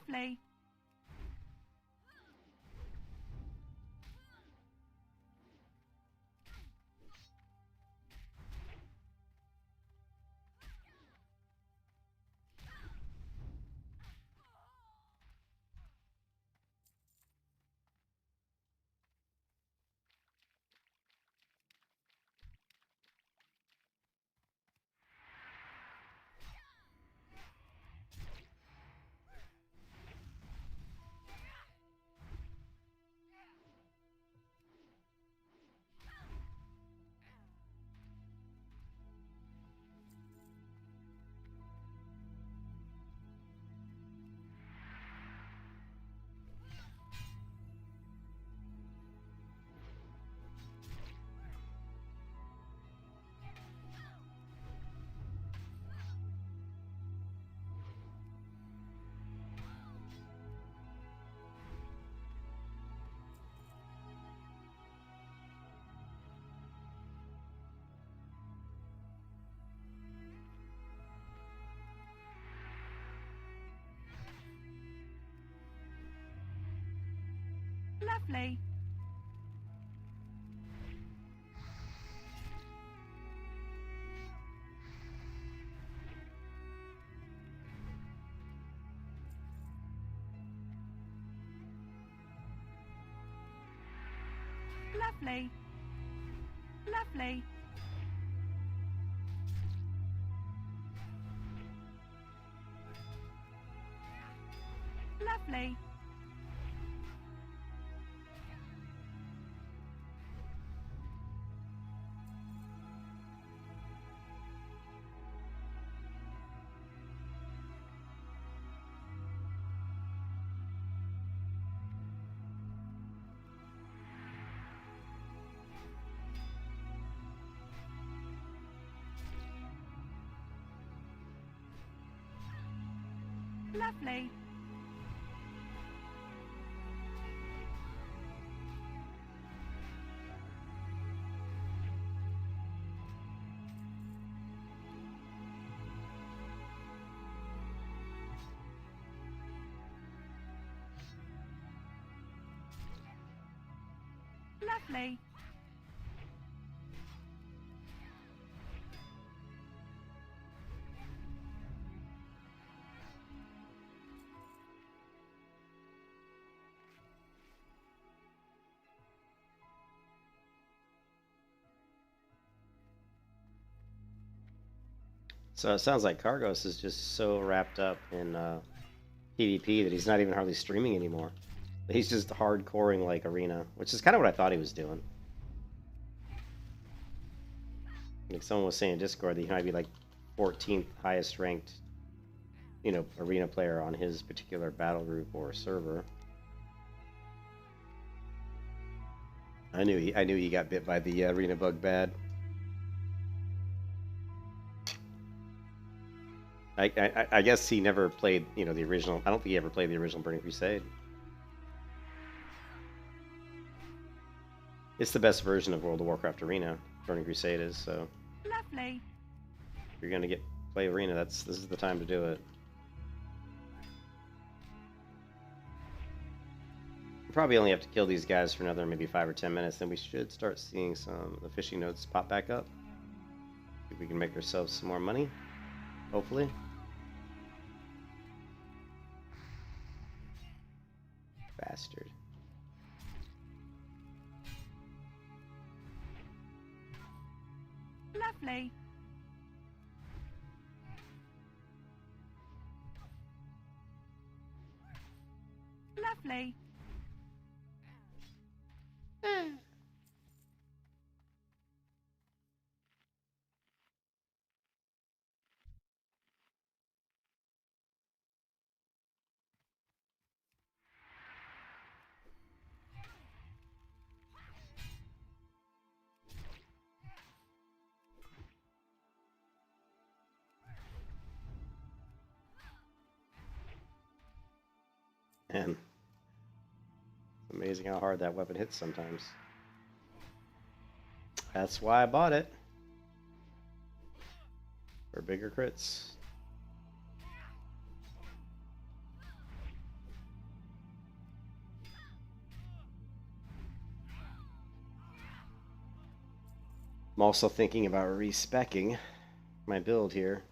Speaker 4: Lovely. Lovely. Lovely. Lovely. Lovely. Lovely. Lovely.
Speaker 1: So it sounds like Cargos is just so wrapped up in PvP that he's not even hardly streaming anymore. He's just hardcoring like Arena, which is kind of what I thought he was doing. Like someone was saying in Discord that he might be like 14th highest ranked, Arena player on his particular battle group or server. I knew he got bit by the Arena bug bad. I guess he never played, the original. I don't think he ever played the original Burning Crusade. It's the best version of World of Warcraft Arena. Burning Crusade is, so.
Speaker 4: Lovely.
Speaker 1: If you're gonna play Arena, this is the time to do it. Probably only have to kill these guys for another maybe 5 or 10 minutes, then we should start seeing some the fishing notes pop back up. If we can make ourselves some more money, hopefully. Bastard.
Speaker 4: Lovely. Lovely.
Speaker 1: Man, it's amazing how hard that weapon hits sometimes. That's why I bought it. For bigger crits. also thinking about respecking my build here,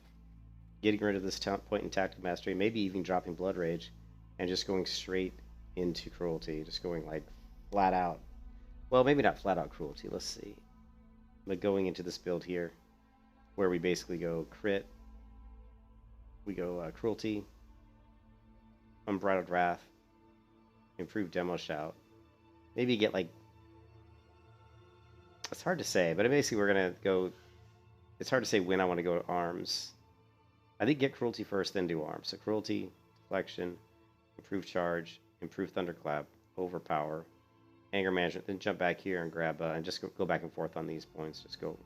Speaker 1: getting rid of this point in tactical mastery, maybe even dropping blood rage, and just going straight into cruelty, just going like flat out. Well, maybe not flat out cruelty. Let's see. But going into this build here, where we basically go crit, we go cruelty, unbridled wrath, improved demo shout. Maybe get like, it's hard to say, but basically we're gonna go. It's hard to say when I want to go to arms. I think get cruelty first, then do arms. So cruelty, deflection, improve charge, improve thunderclap, overpower, anger management. Then jump back here and grab and just go back and forth on these points. Just go,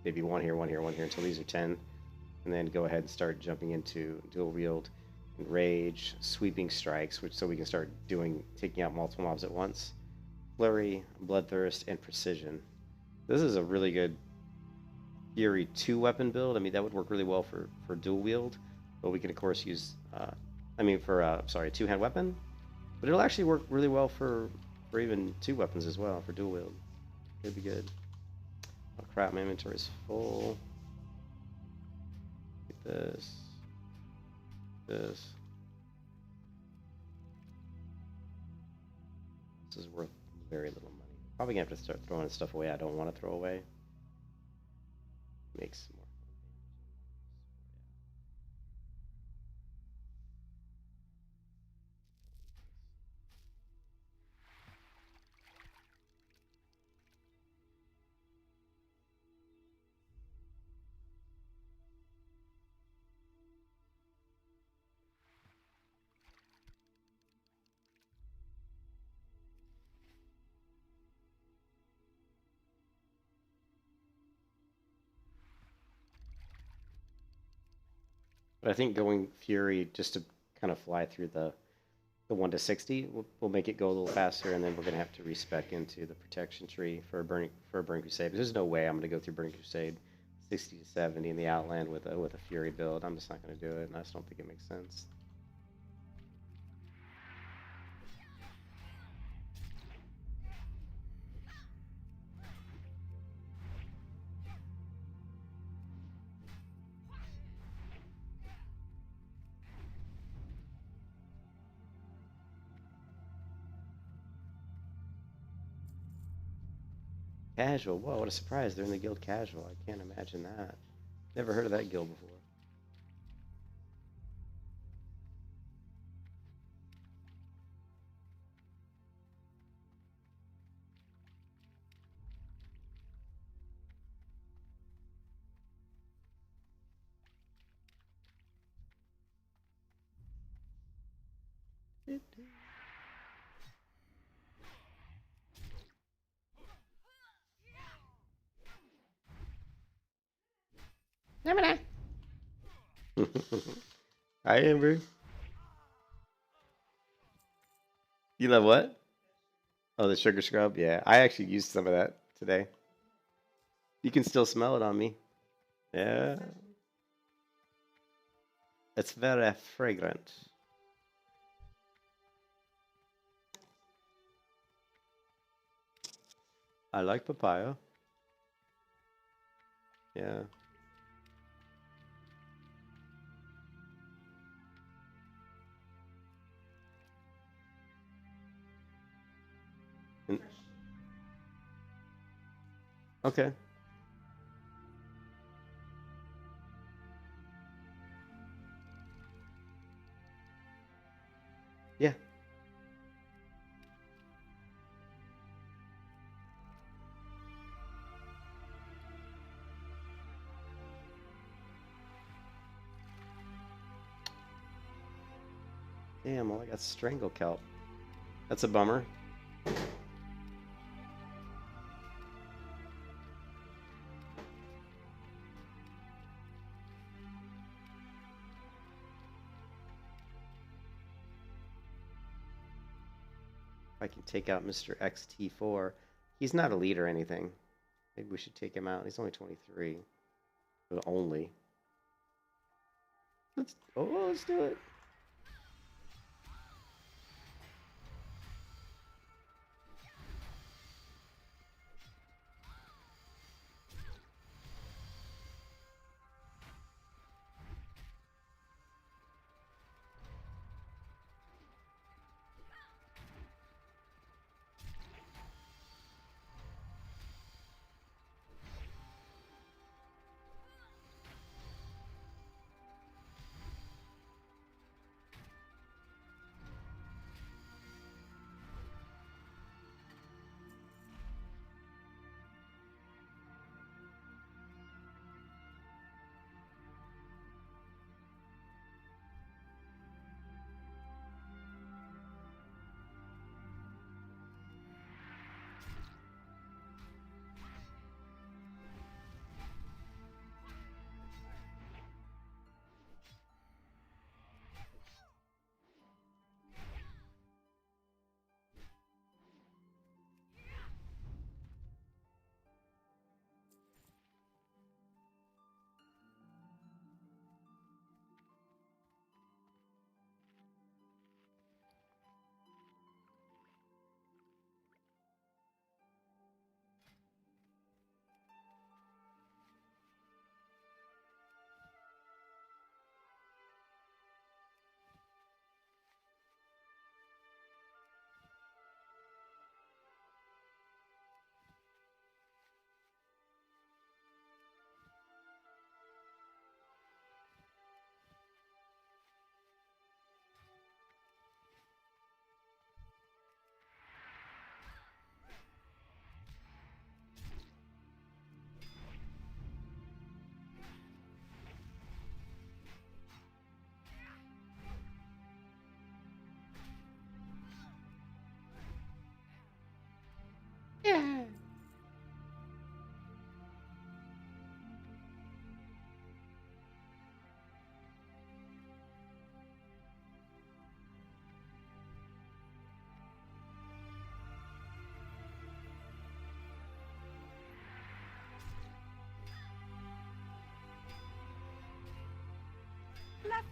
Speaker 1: maybe one here, one here, one here until these are 10, and then go ahead and start jumping into dual wield, and rage, sweeping strikes, which so we can start taking out multiple mobs at once. Flurry, bloodthirst, and precision. This is a really good Fury 2-weapon build. I mean, that would work really well for dual wield, but we can of course use, sorry, 2-hand weapon, but it'll actually work really well for even 2 weapons as well for dual wield. It'd be good. Oh crap, my inventory is full. Get this. This. This is worth very little money. Probably gonna have to start throwing stuff away I don't want to throw away. Makes more. But I think going Fury just to kind of fly through the 1 to 60 will make it go a little faster, and then we're gonna have to respec into the protection tree for a burning crusade. But there's no way I'm gonna go through burning crusade 60 to 70 in the outland with a Fury build. I'm just not gonna do it, and I just don't think it makes sense. Casual. Whoa, what a surprise. They're in the guild casual. I can't imagine that. Never heard of that guild before. Hi, Amber. You love what? Oh, the sugar scrub? Yeah, I actually used some of that today. You can still smell it on me. Yeah. It's very fragrant. I like papaya. Yeah. Okay. Yeah. Damn, all I got strangle kelp. That's a bummer. I can take out Mr. XT4. He's not elite or anything. Maybe we should take him out. He's only 23. But only. Let's do it.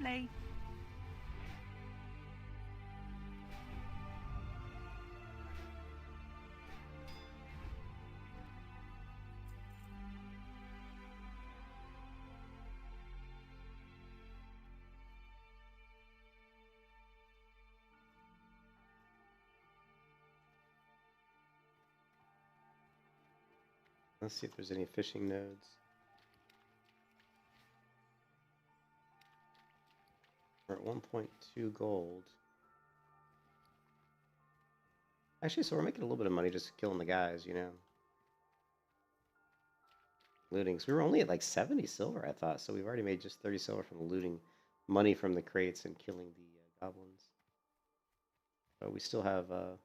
Speaker 4: Lovely.
Speaker 1: Let's see if there's any fishing nodes. We're at 1.2 gold. Actually, so we're making a little bit of money just killing the guys, you know. Looting. So we were only at like 70 silver, I thought. So we've already made just 30 silver from the looting money from the crates and killing the goblins. But we still have 11,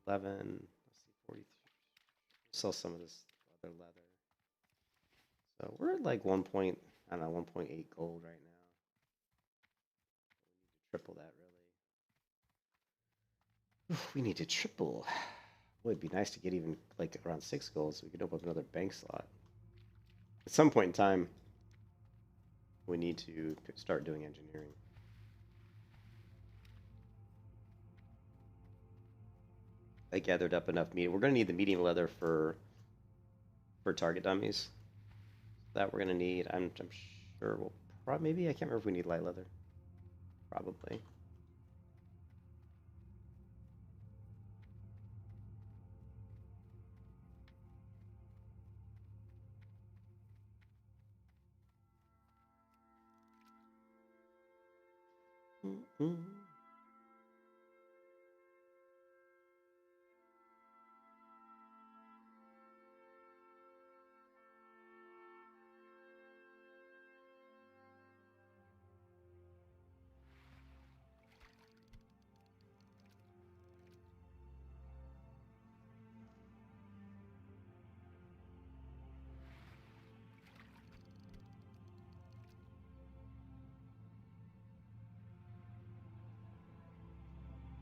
Speaker 1: let's see, 43. Sell some of this other leather. So we're at like 1 point, I don't know, 1.8 gold right now. We need to triple that, really. We need to triple. Boy, it'd be nice to get even like around 6 gold so we could open up another bank slot. At some point in time, we need to start doing engineering. I gathered up enough meat. We're going to need the medium leather for target dummies. That we're going to need. I'm sure we'll probably, maybe, I can't remember if we need light leather. Probably. Mm-hmm.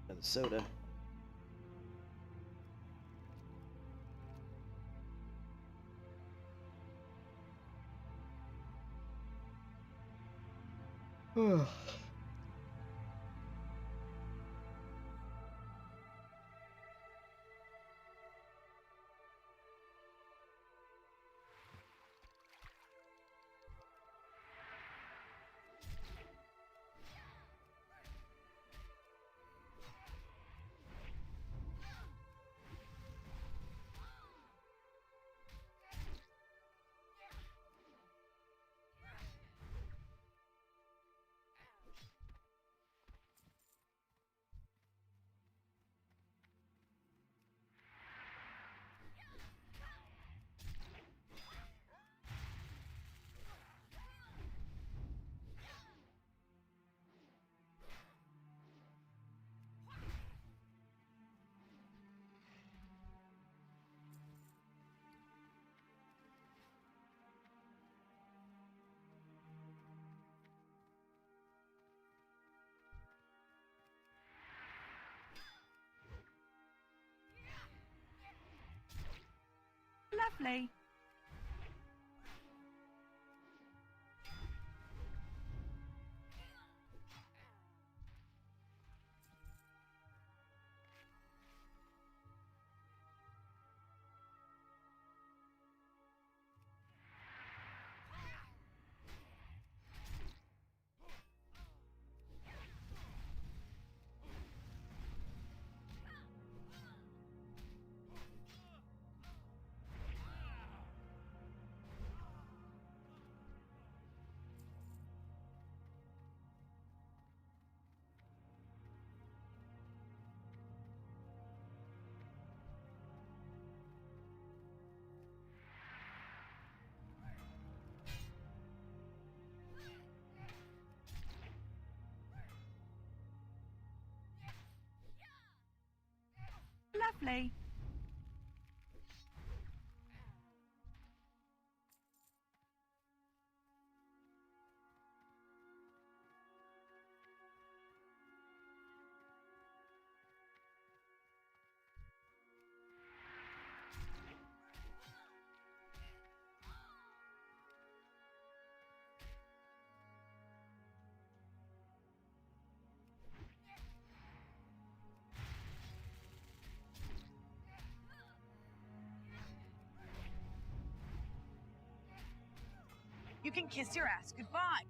Speaker 1: Another soda.
Speaker 4: Lovely. Lovely. You can kiss your ass goodbye.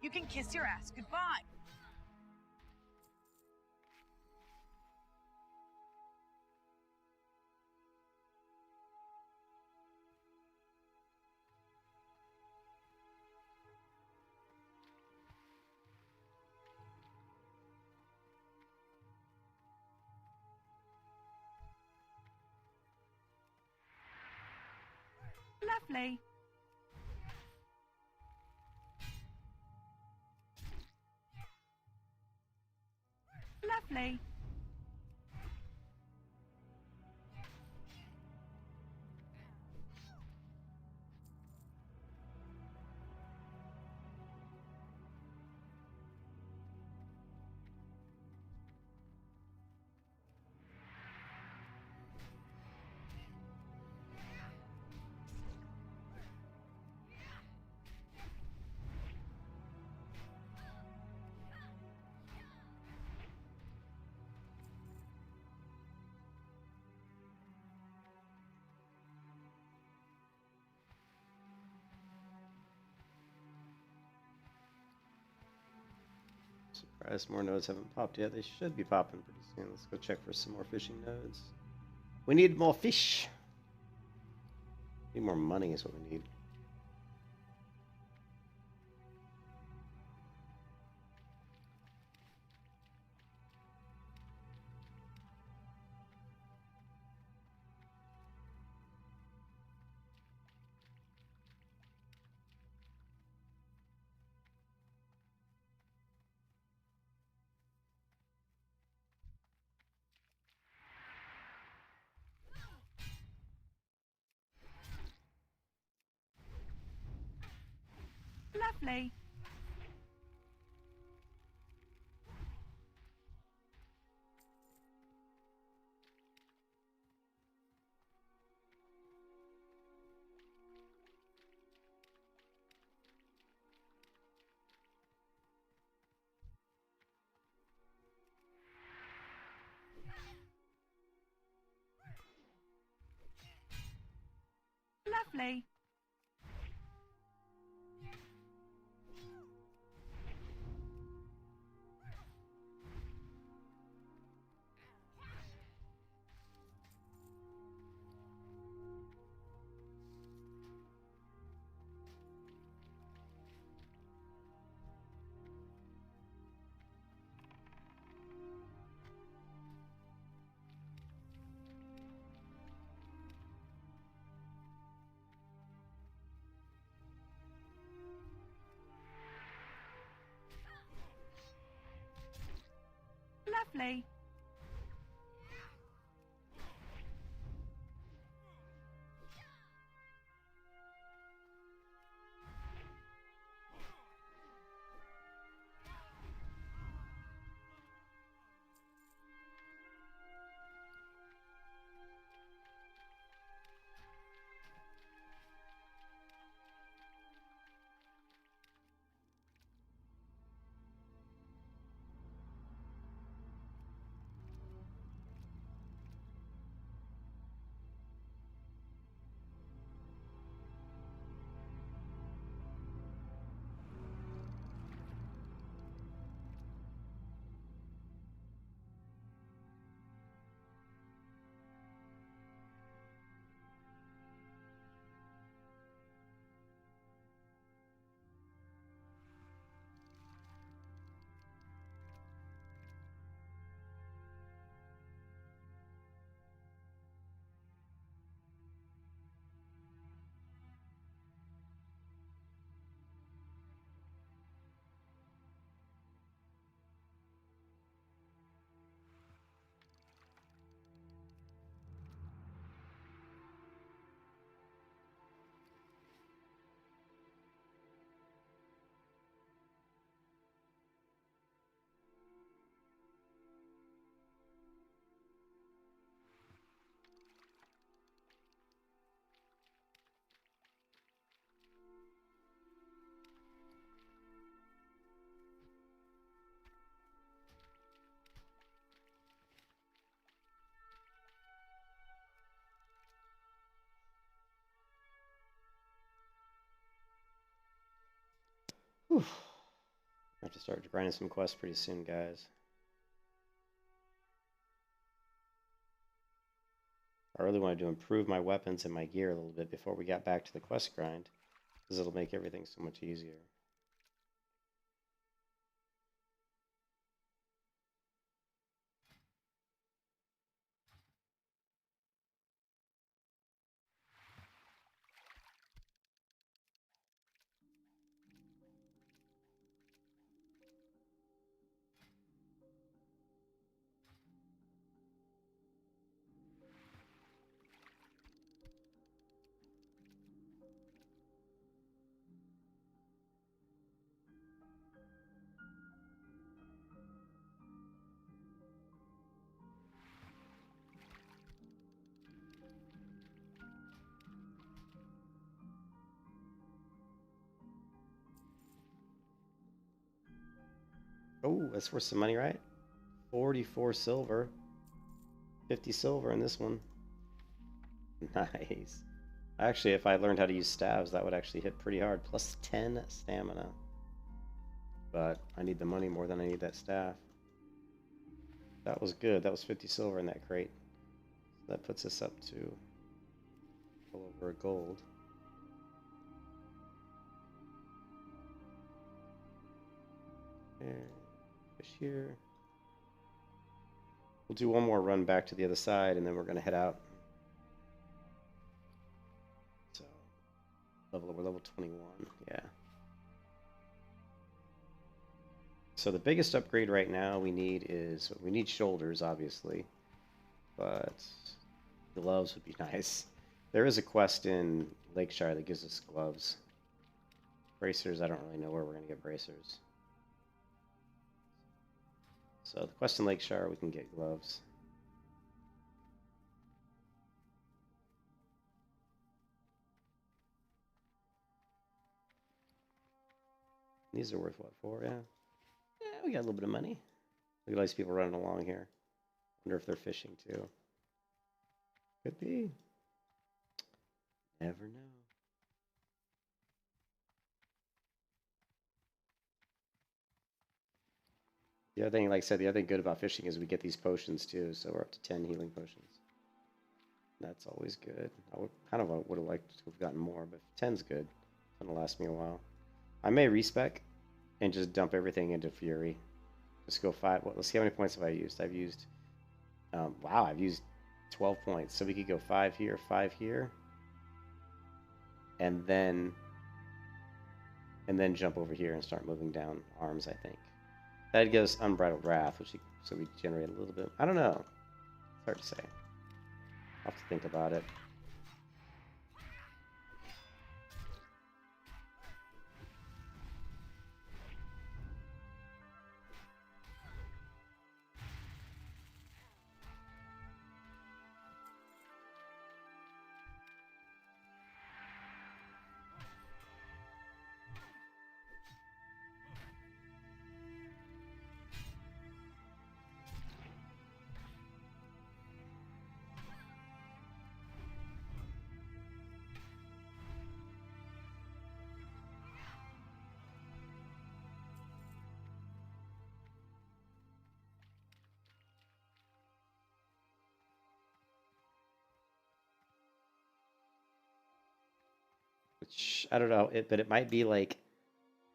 Speaker 4: You can kiss your ass goodbye. Lovely. Lovely.
Speaker 1: Surprised more nodes haven't popped yet. They should be popping pretty soon. Let's go check for some more fishing nodes. We need more fish. Need more money is what we need.
Speaker 4: Lovely. Lovely. Lovely.
Speaker 1: Whew. I have to start grinding some quests pretty soon, guys. I really wanted to improve my weapons and my gear a little bit before we got back to the quest grind, because it'll make everything so much easier. Oh, that's worth some money, right? 44 silver. 50 silver in this one. Nice. Actually, if I learned how to use staves, that would actually hit pretty hard. Plus 10 stamina. But I need the money more than I need that staff. That was good. That was 50 silver in that crate. So that puts us up to a little over a gold. There. Fish here. We'll do one more run back to the other side, and then we're going to head out. So, we're level 21. Yeah. So the biggest upgrade right now we need shoulders, obviously, but gloves would be nice. There is a quest in Lakeshire that gives us gloves. Bracers, I don't really know where we're going to get bracers. So the quest in Lakeshire, we can get gloves. These are worth what, 4? Yeah. Yeah, we got a little bit of money. Look at all these people running along here. Wonder if they're fishing too. Could be. Never know. The other thing, like I said, the other thing good about fishing is we get these potions too, so we're up to 10 healing potions. That's always good. I would have liked to have gotten more, but 10's good. It's gonna last me a while. I may respec and just dump everything into Fury. Just go 5. Well, let's see how many points have I used. I've used, wow, I've used 12 points. So we could go 5 here, 5 here, and then jump over here and start moving down arms. I think that gives Unbridled Wrath, so we generate a little bit. I don't know. It's hard to say. I'll have to think about it. Which, I don't know, but it might be like,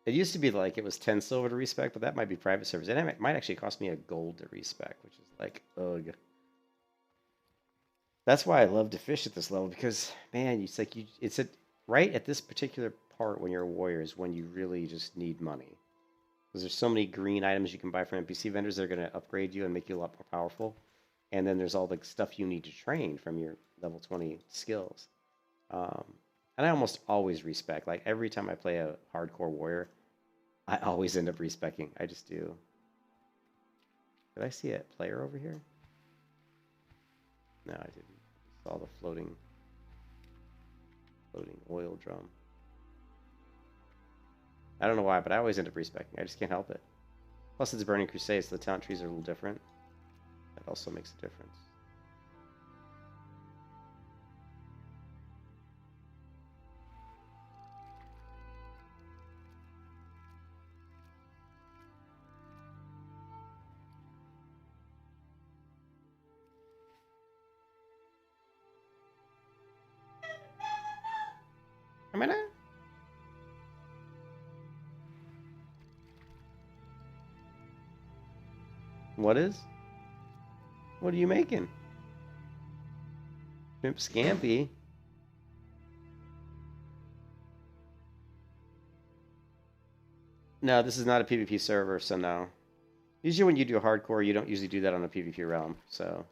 Speaker 1: it used to be like it was 10 silver to respec, but that might be private servers. And it might actually cost me a gold to respec, which is like, ugh. That's why I love to fish at this level, because, man, it's right at this particular part when you're a warrior is when you really just need money. Because there's so many green items you can buy from NPC vendors that are going to upgrade you and make you a lot more powerful. And then there's all the stuff you need to train from your level 20 skills. And I almost always respec. Like, every time I play a hardcore warrior, I always end up respecing. I just do. Did I see a player over here? No, I didn't. I saw the floating oil drum. I don't know why, but I always end up respecing. I just can't help it. Plus, it's Burning Crusade, so the talent trees are a little different. That also makes a difference. mean, what is? What are you making? Pimp Scampi. No, this is not a PvP server, so no. Usually when you do hardcore, you don't usually do that on a PvP realm, so.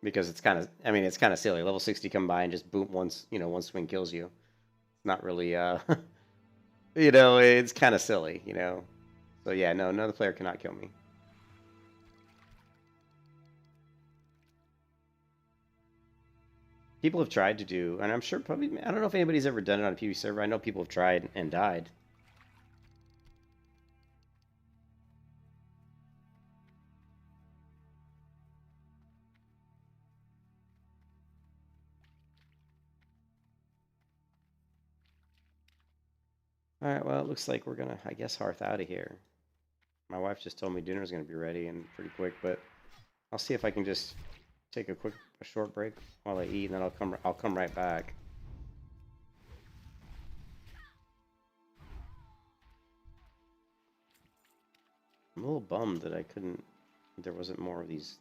Speaker 1: Because it's kind of, I mean, it's kind of silly. Level 60 come by and just boom, once, one swing kills you. It's not really, it's kind of silly, So yeah, no, another player cannot kill me. People have tried to do, and I'm sure probably, I don't know if anybody's ever done it on a PvP server. I know people have tried and died. Alright, well, it looks like we're gonna, I guess, hearth out of here. My wife just told me dinner's gonna be ready and pretty quick, but I'll see if I can just take a short break while I eat, and then I'll come right back. I'm a little bummed that there wasn't more of these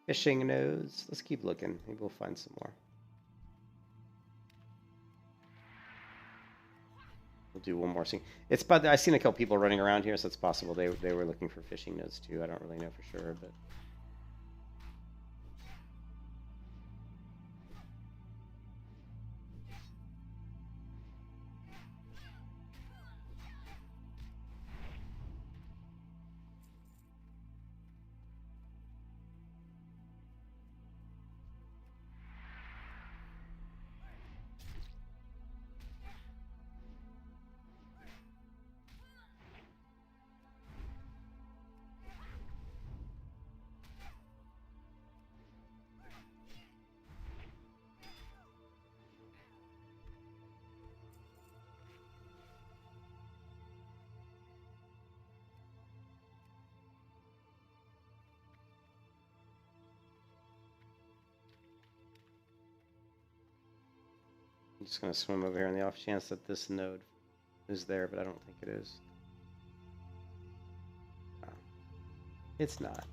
Speaker 1: fishing nodes. Let's keep looking. Maybe we'll find some more. We'll do one more thing. I've seen a couple people running around here, so it's possible they were looking for fishing nodes too. I don't really know for sure, but. I'm just going to swim over here on the off chance that this node is there, but I don't think it is. No, it's not.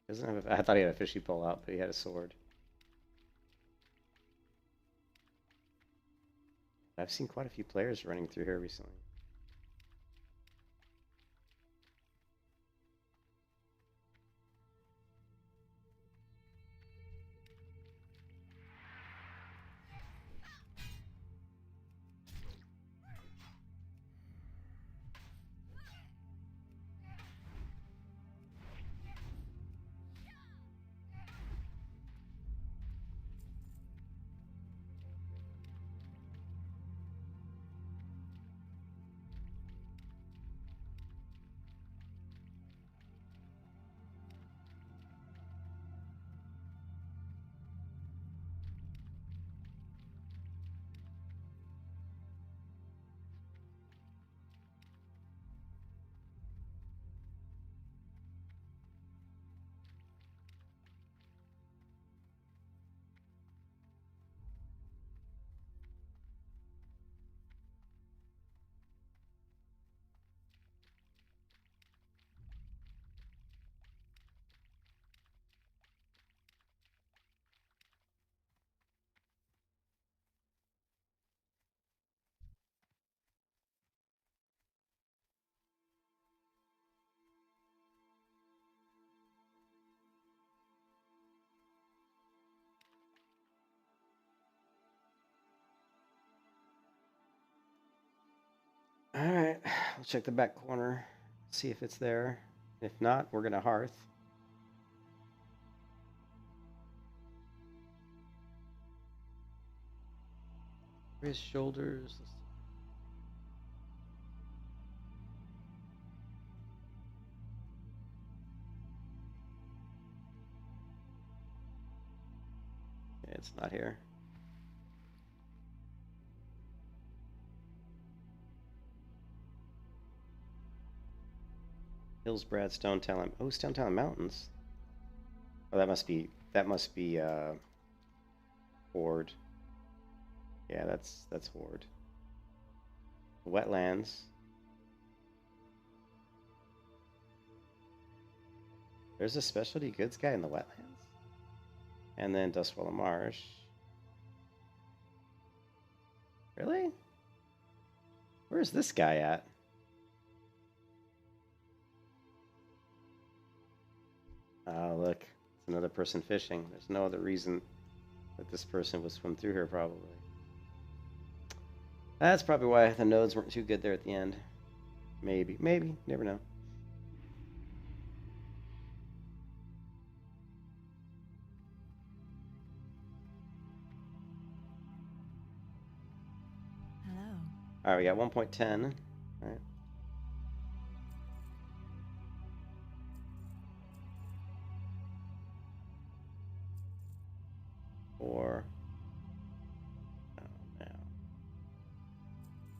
Speaker 1: Doesn't have I thought he had a fishy pole out, but he had a sword. I've seen quite a few players running through here recently. All right, we'll check the back corner, see if it's there. If not, we're gonna hearth. Where's shoulders? Yeah, it's not here. Hillsbrad, Stone Talon. Oh, Stone Talon Mountains. Oh, that must be Horde. Yeah, that's Horde. Wetlands. There's a specialty goods guy in the wetlands. And then Dustwallow Marsh. Really? Where's this guy at? Oh, look. It's another person fishing. There's no other reason that this person would swim through here, probably. That's probably why the nodes weren't too good there at the end. Maybe. Maybe. Never know.
Speaker 6: Hello.
Speaker 1: Alright, we got 1.10. Alright. Or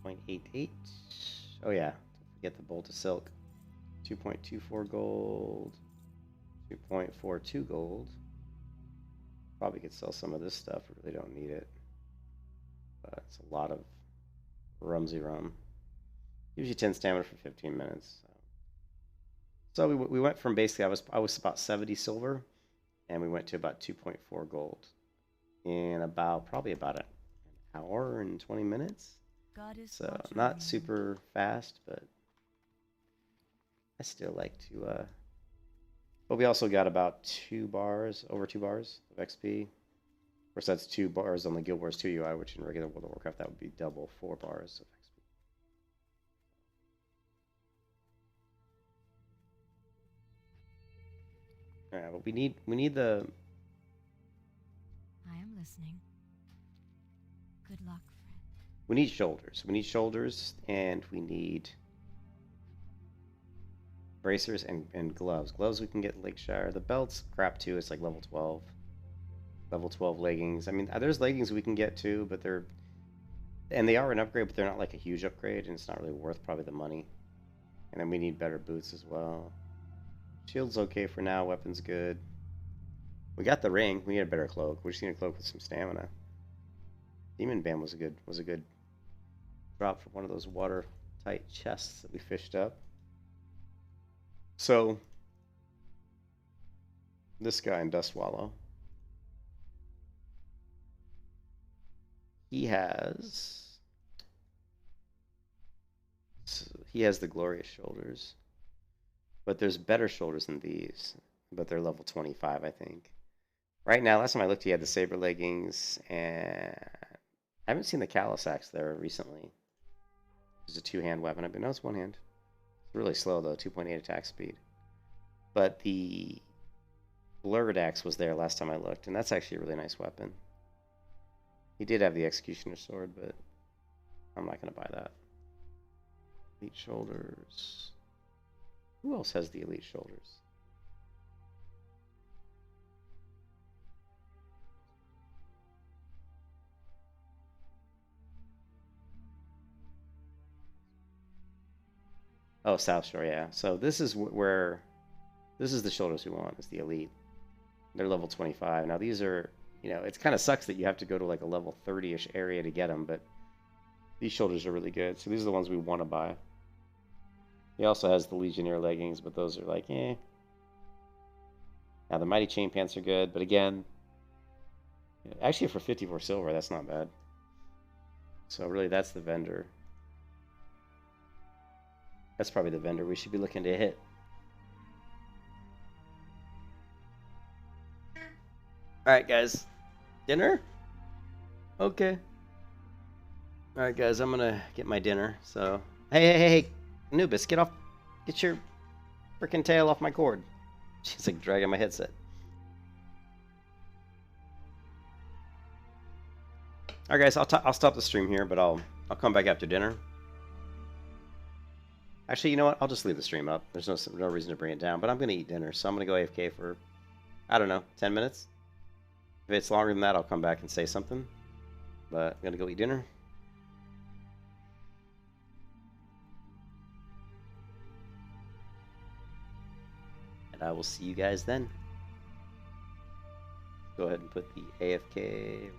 Speaker 1: 0.88. Oh yeah, don't forget the bolt of silk. 2.24 gold. 2.42 gold. Probably could sell some of this stuff. We really don't need it. But it's a lot of rumsy rum. Usually 10 stamina for 15 minutes. So we went from basically I was about 70 silver, and we went to about 2.4 gold in probably about an hour and 20 minutes.
Speaker 6: God is
Speaker 1: So
Speaker 6: watching
Speaker 1: not
Speaker 6: you.
Speaker 1: super fast, but I still like to. But we also got about over 2 bars of XP. Of course, that's 2 bars on the Guild Wars 2 UI, which in regular World of Warcraft that would be double 4 bars of XP. All right, well we need the.
Speaker 6: I am listening. Good luck, friend.
Speaker 1: We need shoulders. We need shoulders, and we need bracers and gloves. Gloves we can get in Lakeshire. The belts, crap too. It's like level 12. Level 12 leggings. I mean, there's leggings we can get too, but they are an upgrade, but they're not like a huge upgrade, and it's not really worth probably the money. And then we need better boots as well. Shield's okay for now. Weapon's good. We got the ring. We need a better cloak. We just need a cloak with some stamina. Demon Bam was a good drop from one of those watertight chests that we fished up. So this guy in Dustwallow, he has the glorious shoulders, but there's better shoulders than these, but they're level 25, I think. Right now, last time I looked, he had the saber leggings, and I haven't seen the callus axe there recently. It's a 2-hand weapon. No, it's 1 hand. It's really slow though, 2.8 attack speed. But the blurred axe was there last time I looked, and that's actually a really nice weapon. He did have the executioner sword, but I'm not going to buy that. Elite shoulders. Who else has the elite shoulders? Oh, South Shore, yeah. So this is this is the shoulders we want, is the elite. They're level 25. Now these are, it kind of sucks that you have to go to like a level 30-ish area to get them, but these shoulders are really good. So these are the ones we want to buy. He also has the Legionnaire leggings, but those are like, eh. Now the Mighty Chain Pants are good, but again, actually for 54 silver, that's not bad. So really that's the vendor. That's probably the vendor we should be looking to hit. Alright, guys. Dinner? Okay. Alright, guys, I'm gonna get my dinner. So, Hey, Anubis, get off. Get your freaking tail off my cord. She's like dragging my headset. All right, guys, I'll stop the stream here, but I'll come back after dinner. Actually, you know what? I'll just leave the stream up. There's no reason to bring it down, but I'm gonna eat dinner, so I'm gonna go AFK for, I don't know, 10 minutes. If it's longer than that, I'll come back and say something. But I'm gonna go eat dinner. And I will see you guys then. Go ahead and put the AFK.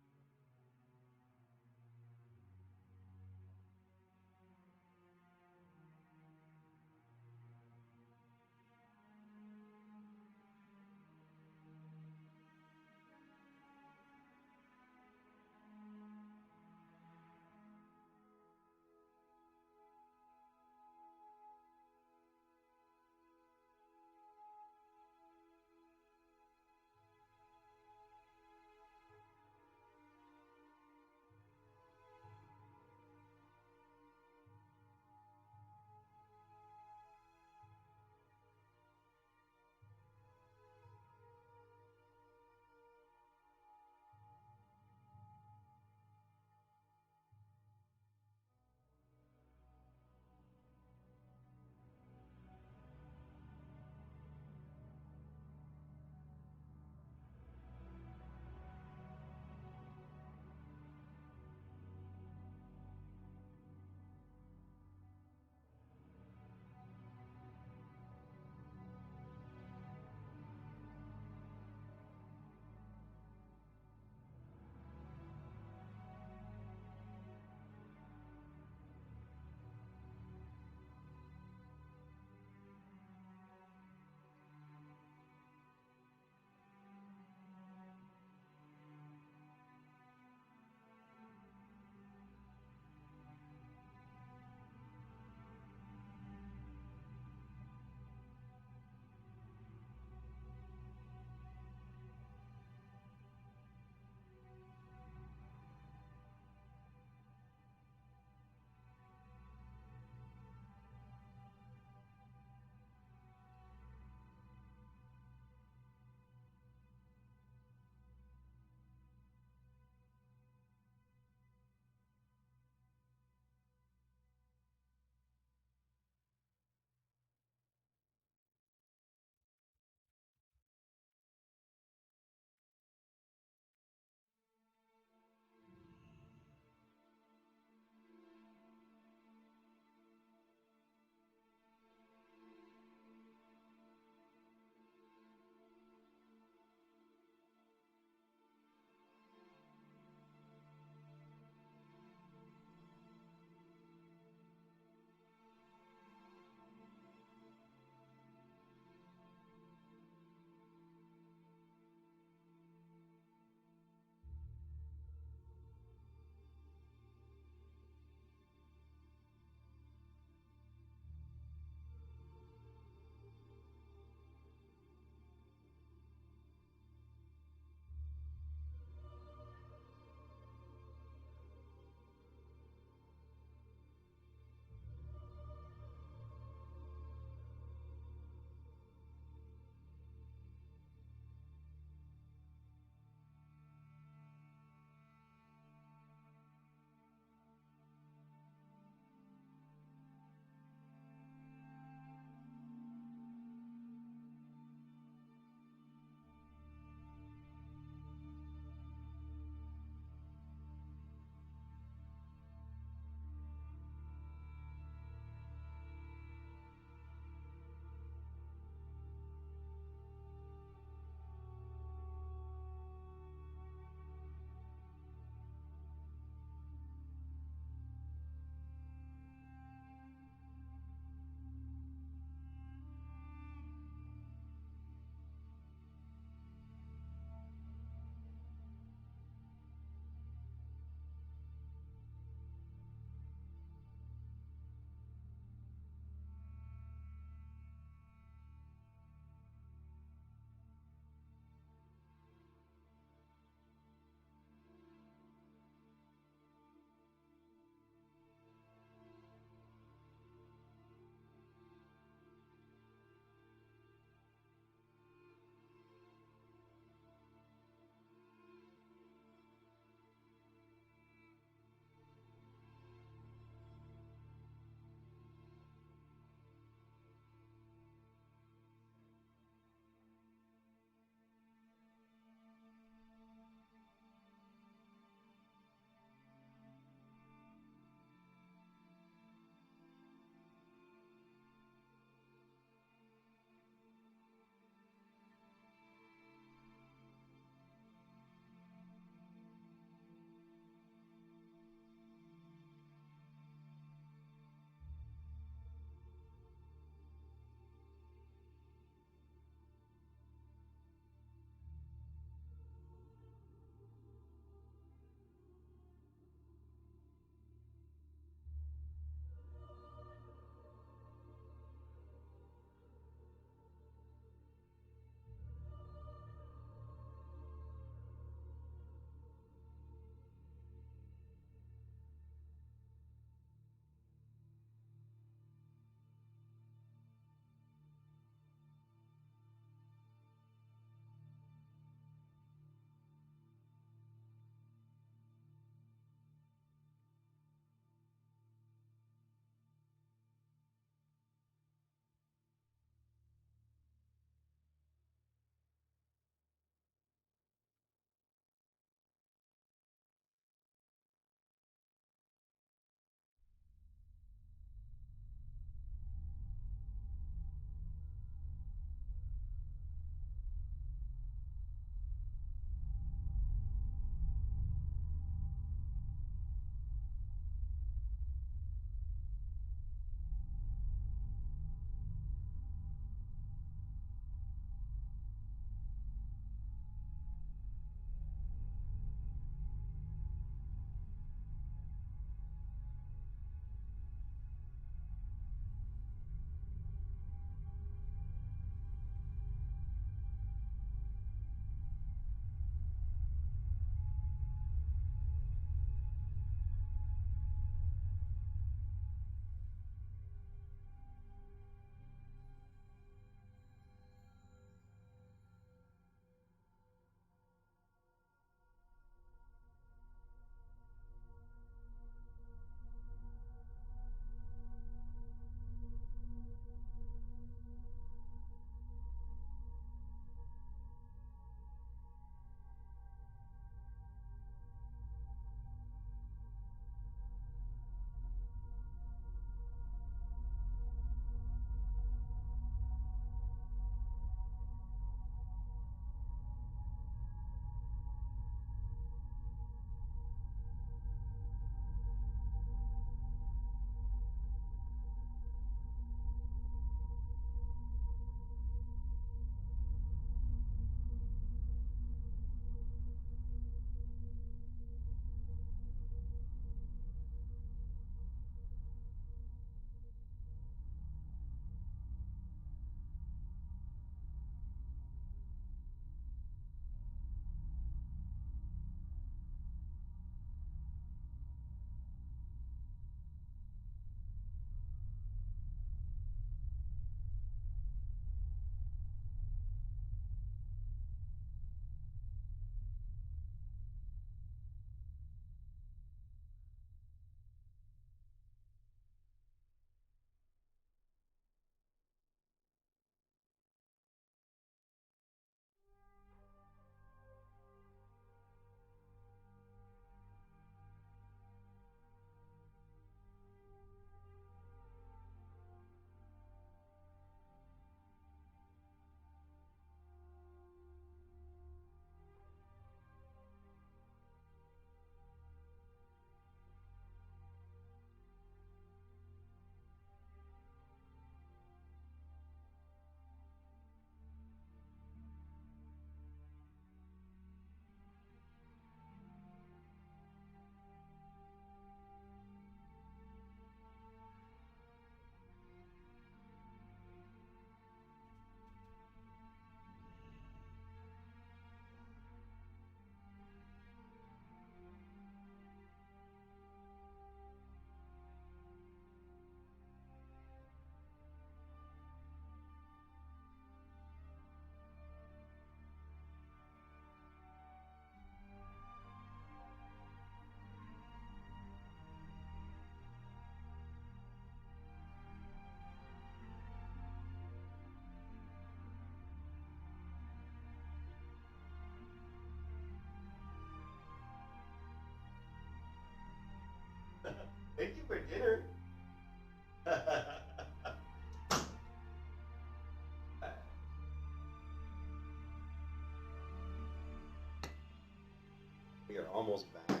Speaker 1: We are almost back.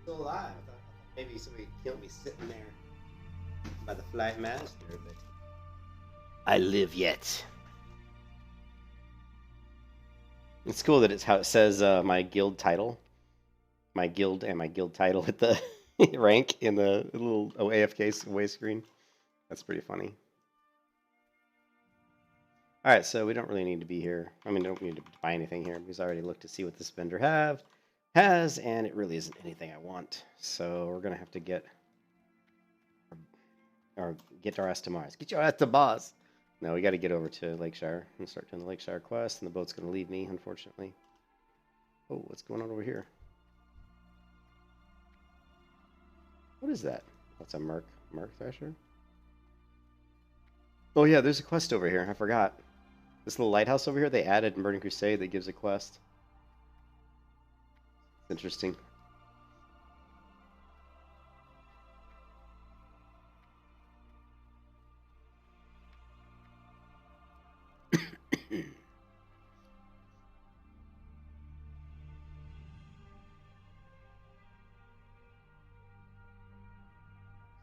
Speaker 1: Still alive. I thought maybe somebody killed me sitting there by the flight master, but I live yet. It's cool that it's how it says my guild title. My guild and my guild title at the rank in the little AFK away screen. That's pretty funny. Alright, so we don't really need to be here. I mean, don't need to buy anything here because I already looked to see what this vendor has, and it really isn't anything I want. So we're going to have to get our ass to Mars. Get your ass to Mars! No, we got to get over to Lakeshire and start doing the Lakeshire quest, and the boat's going to leave me, unfortunately. Oh, what's going on over here? What is that? That's a Merc Thresher? Oh yeah, there's a quest over here. I forgot. This little lighthouse over here they added in Burning Crusade that gives a quest. It's interesting.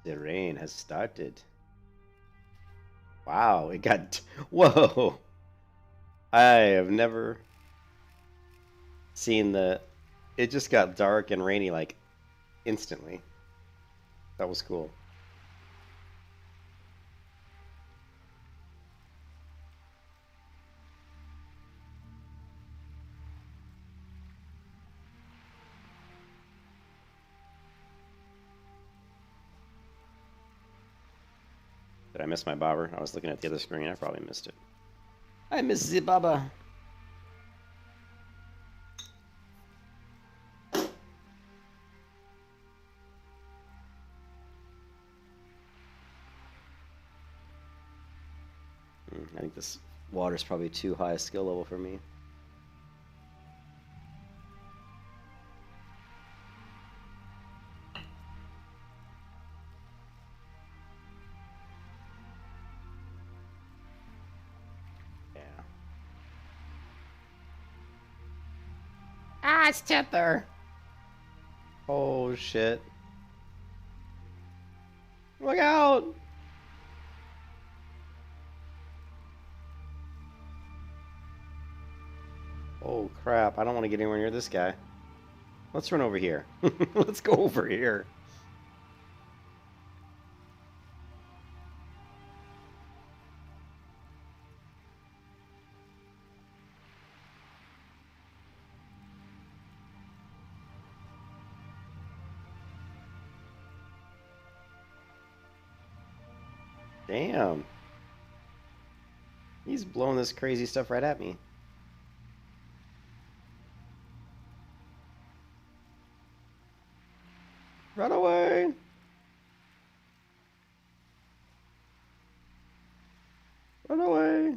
Speaker 1: The rain has started. Wow, it got... Whoa! I have never seen the... It just got dark and rainy, like, instantly. That was cool. Did I miss my bobber? I was looking at the other screen. I probably missed it. I missed the baba. I think this water's probably too high a skill level for me. Yeah. Ah, it's Tether! Oh, shit. Look out! Oh, crap. I don't want to get anywhere near this guy. Let's run over here. Let's go over here. Damn. He's blowing this crazy stuff right at me. Run away! Run away!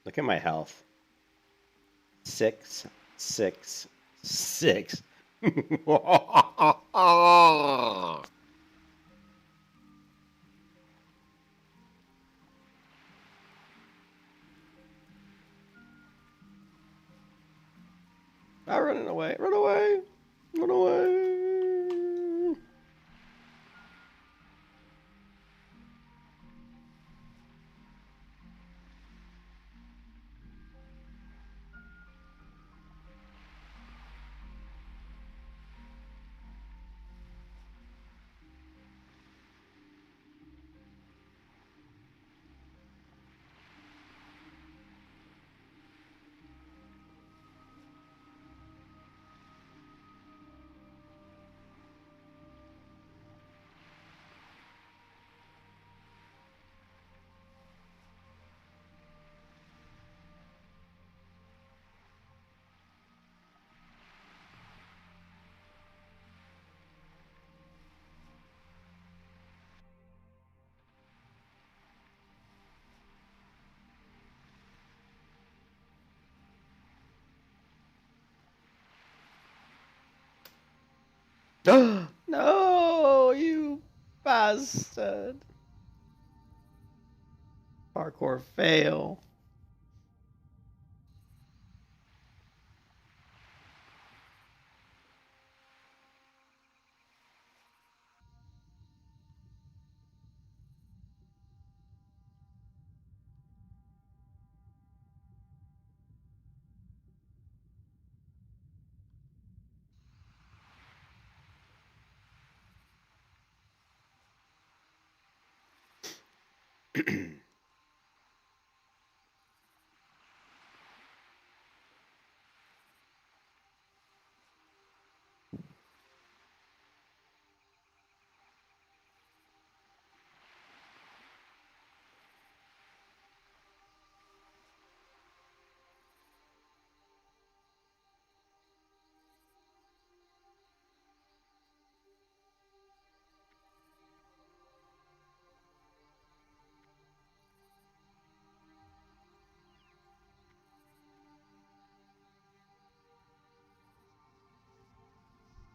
Speaker 1: Look at my health. 6, 6, 6. I'm running away. Run away. Run away. No, you bastard. Parkour fail.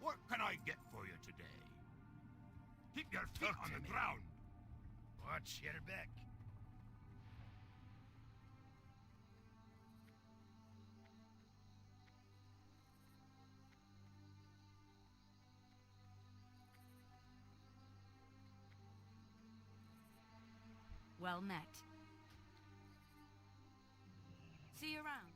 Speaker 3: What can I get for you today? Keep your feet on the ground. Watch your back.
Speaker 6: Well met. See you around.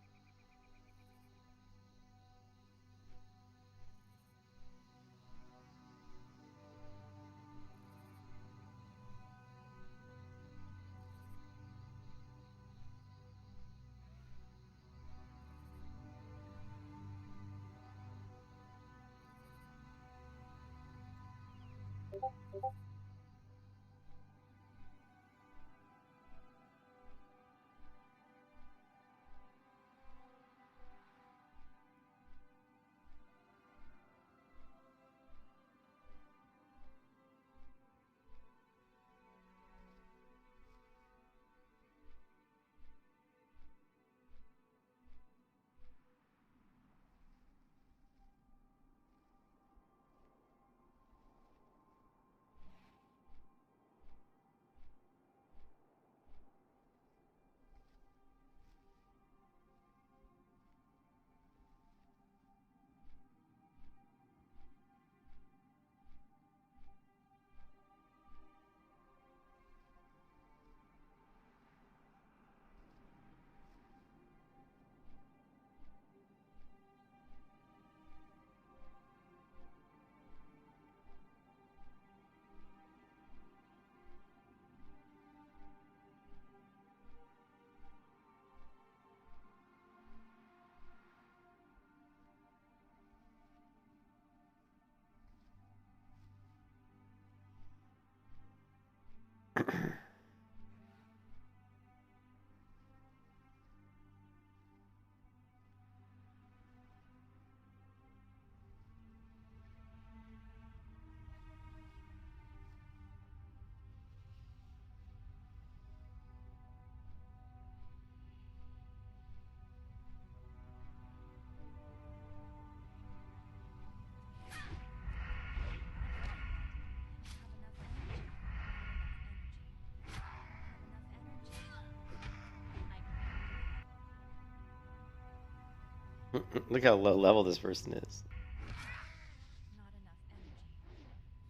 Speaker 1: Look how low level this person is.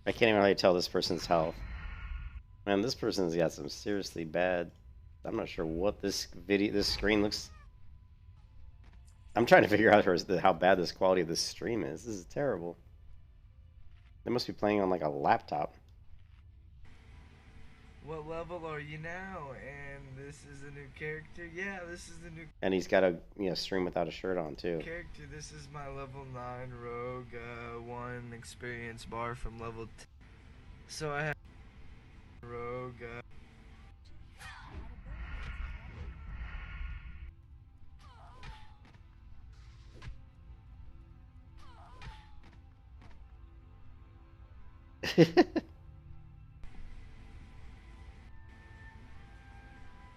Speaker 1: I can't even really tell this person's health. Man, this person's got some seriously bad. I'm not sure what this screen looks. I'm trying to figure out how bad this quality of this stream is. This is terrible. They must be playing on like a laptop.
Speaker 7: What level are you now? And this is a new character? Yeah, this is the new
Speaker 1: And he's got a stream without a shirt on too.
Speaker 7: character. This is my level 9 rogue, 1 experience bar from level 10. So I have rogue,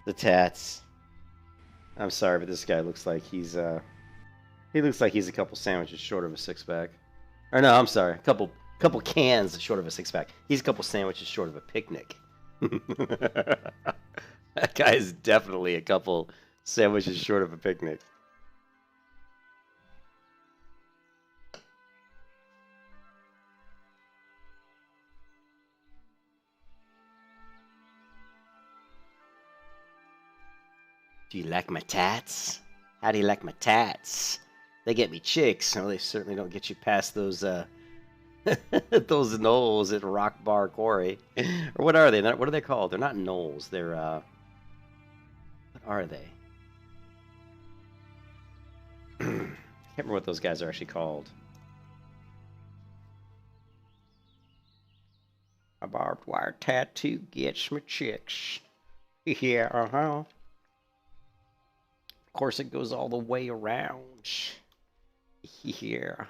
Speaker 1: The tats. I'm sorry, but this guy looks like he's he looks like he's a couple sandwiches short of a six-pack. Or no, I'm sorry, a couple Couple cans short of a six-pack. He's a couple sandwiches short of a picnic. That guy is definitely a couple sandwiches short of a picnic. Do you like my tats? How do you like my tats? They get me chicks. No, they certainly don't get you past those those knolls at Rock Bar Quarry. Or what are they? What are they called? They're not knolls. They're what are they? I can't remember what those guys are actually called. A barbed wire tattoo gets me chicks. Yeah, uh-huh. Of course, it goes all the way around. Yeah.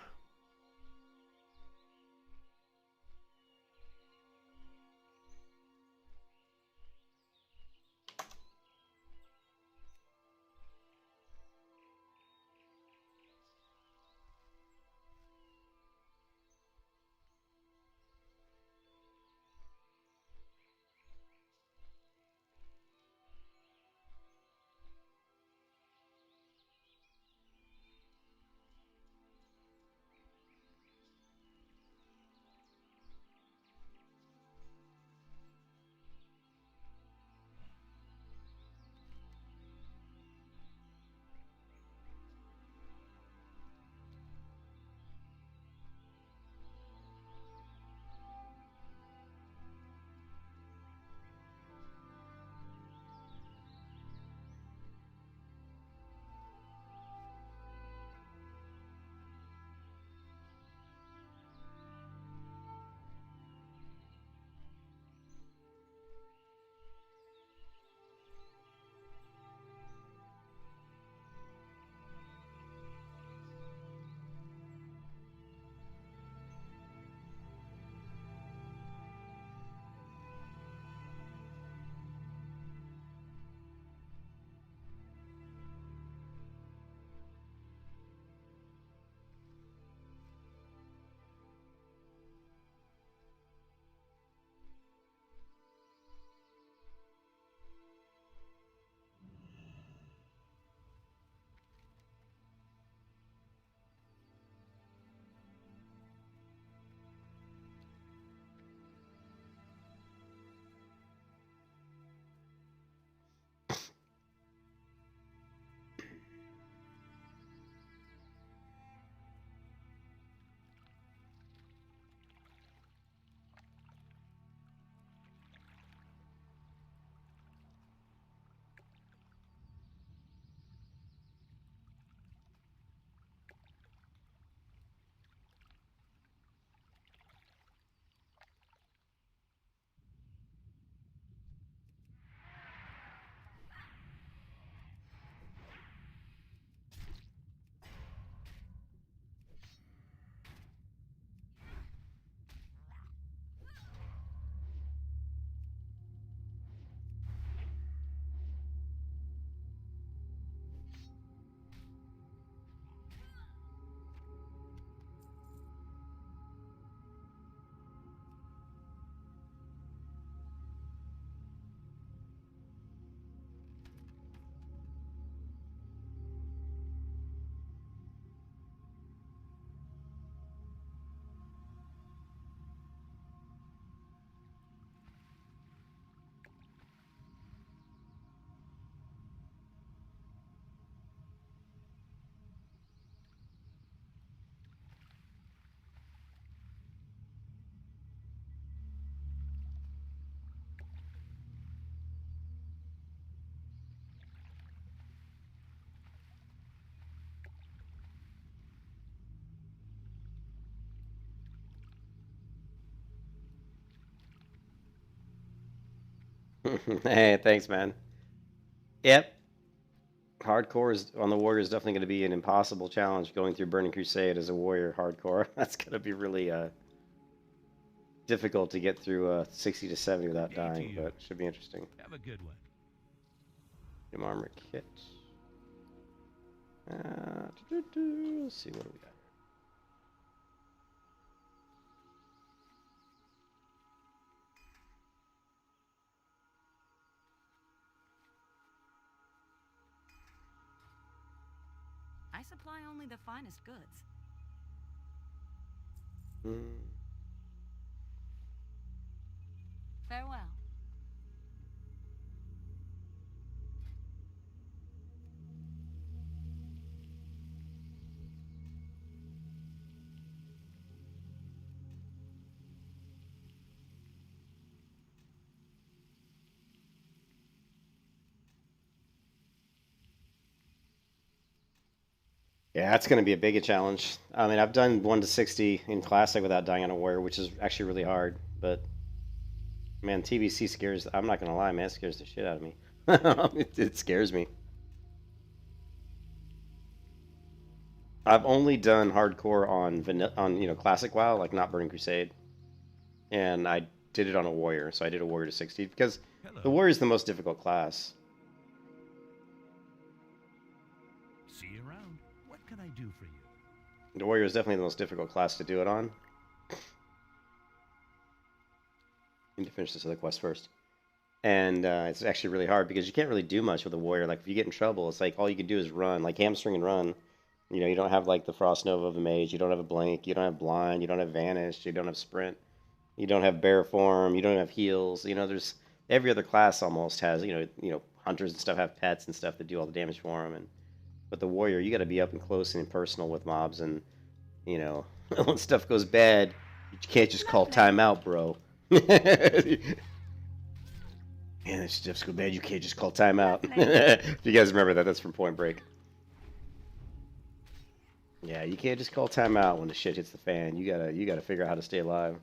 Speaker 1: Hey, thanks, man. Yep. Hardcore is on the warrior is definitely going to be an impossible challenge going through Burning Crusade as a warrior hardcore. That's going to be really difficult to get through 60 to 70 without dying, but should be interesting.
Speaker 2: Have a good one.
Speaker 1: New armor kit. Let's see, what do we got
Speaker 6: supply only the finest goods. Farewell.
Speaker 1: Yeah, that's going to be a big challenge. I mean, I've done 1 to 60 in Classic without dying on a warrior, which is actually really hard. But, man, TBC scares... I'm not going to lie, man. It scares the shit out of me. It scares me. I've only done hardcore on Classic WoW, like not Burning Crusade. And I did it on a warrior, so I did a warrior to 60. Because the warrior is the most difficult class.
Speaker 8: See you around. What can I do for you?
Speaker 1: The warrior is definitely the most difficult class to do it on. I need to finish this other quest first. And it's actually really hard because you can't really do much with a warrior. Like, if you get in trouble, it's like all you can do is run. Like, hamstring and run. You know, you don't have, like, the Frost Nova of a mage. You don't have a blink. You don't have blind. You don't have vanish. You don't have sprint. You don't have bear form. You don't have heals. You know, there's... Every other class almost has, you know, hunters and stuff have pets and stuff that do all the damage for them. But the warrior, you got to be up and close and personal with mobs. And, you know, when stuff goes bad, you can't just call timeout, bro. Man, if stuff's go bad, you can't just call timeout. If you guys remember that, that's from Point Break. Yeah, you can't just call timeout when the shit hits the fan. You gotta figure out how to stay alive.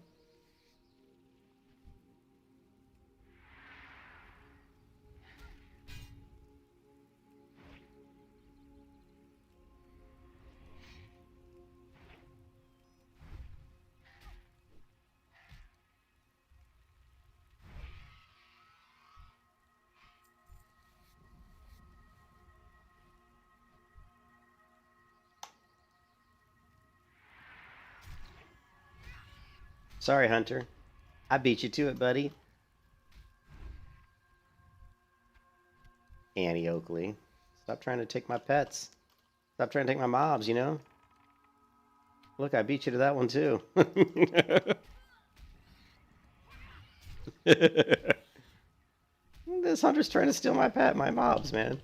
Speaker 1: Sorry, Hunter. I beat you to it, buddy. Annie Oakley. Stop trying to take my pets. Stop trying to take my mobs, you know? Look, I beat you to that one, too. This hunter's trying to steal my mobs, man.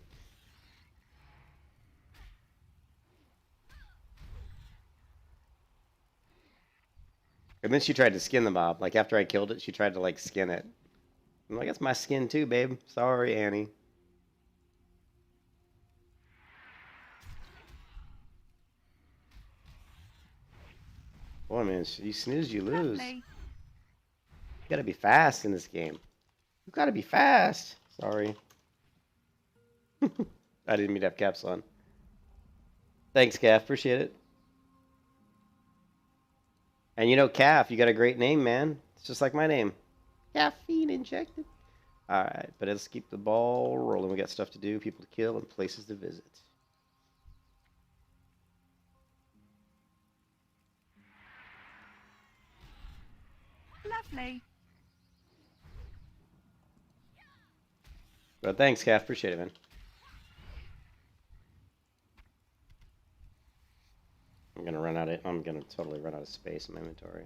Speaker 1: And then she tried to skin the mob. Like, after I killed it, she tried to, like, skin it. I'm like, that's my skin too, babe. Sorry, Annie. Boy, man, you snooze, you lose.
Speaker 4: Lovely.
Speaker 1: You gotta be fast in this game. You gotta be fast. Sorry. I didn't mean to have caps on. Thanks, Calf. Appreciate it. And you know, Calf, you got a great name, man. It's just like my name. Caffeine injected. Alright, but let's keep the ball rolling. We got stuff to do, people to kill, and places to visit.
Speaker 4: Lovely.
Speaker 1: Well, thanks, Calf. Appreciate it, man. I'm gonna totally run out of space in my inventory.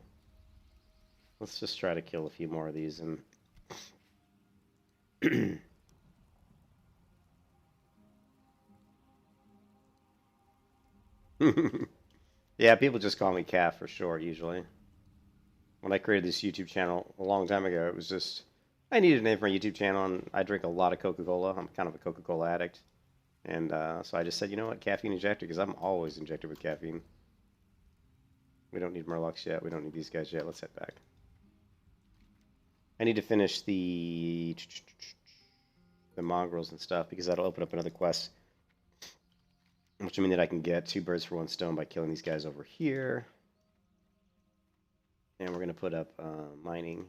Speaker 1: Let's just try to kill a few more of these and yeah, people just call me Calf for short usually. When I created this YouTube channel a long time ago, it was just I needed a name for my YouTube channel, and I drink a lot of Coca-Cola. I'm kind of a Coca-Cola addict, and so I just said, you know what, caffeine injector, because I'm always injected with caffeine. We don't need Murlocs yet. We don't need these guys yet. Let's head back. I need to finish the mongrels and stuff, because that'll open up another quest, which will mean that I can get 2 birds for 1 stone by killing these guys over here. And we're going to put up mining.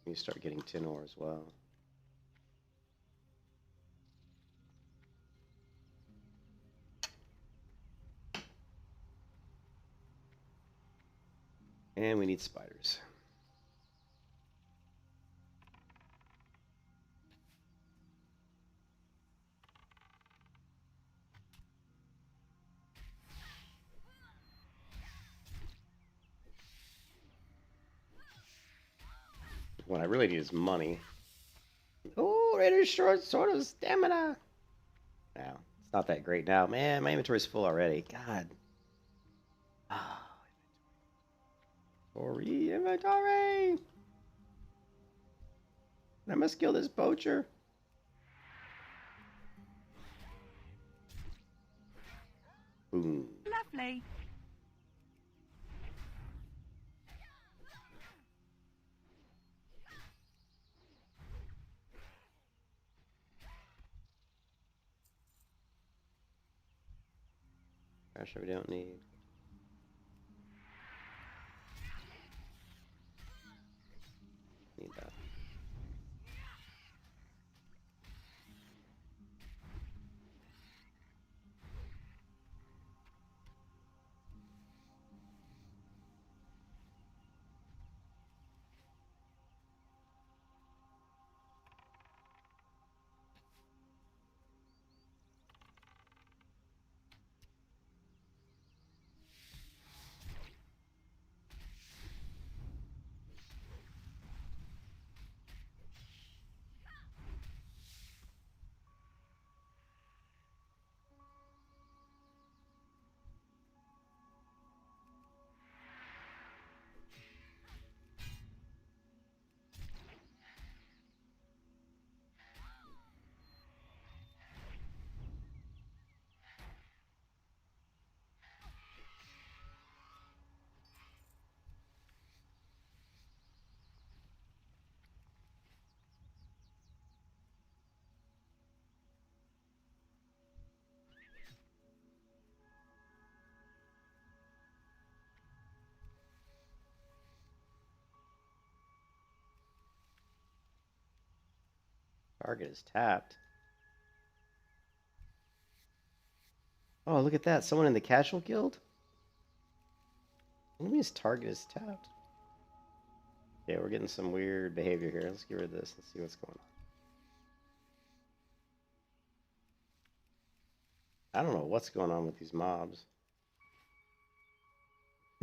Speaker 1: We start getting tin ore as well. And we need spiders. What I really need is money. Oh, Raider's short sort of stamina. Now, it's not that great now. Man, my inventory's full already. God. Oh, inventory. I must kill this poacher. Boom.
Speaker 4: Lovely.
Speaker 1: Pressure we don't need. Need that. Target is tapped. Oh, look at that. Someone in the casual guild? What do you mean his target is tapped? Yeah, we're getting some weird behavior here. Let's get rid of this and see what's going on. I don't know what's going on with these mobs.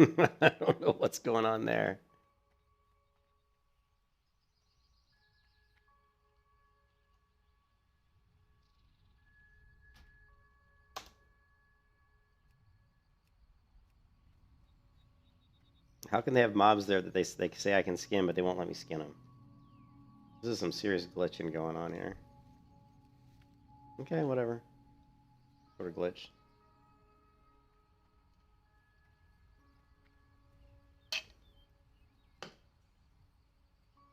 Speaker 1: I don't know what's going on there. How can they have mobs there that they say I can skin, but they won't let me skin them? This is some serious glitching going on here. Okay, whatever. Sort of glitch.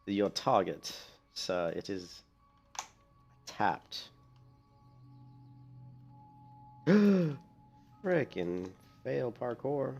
Speaker 1: Your target. So it is tapped. Frickin' fail parkour.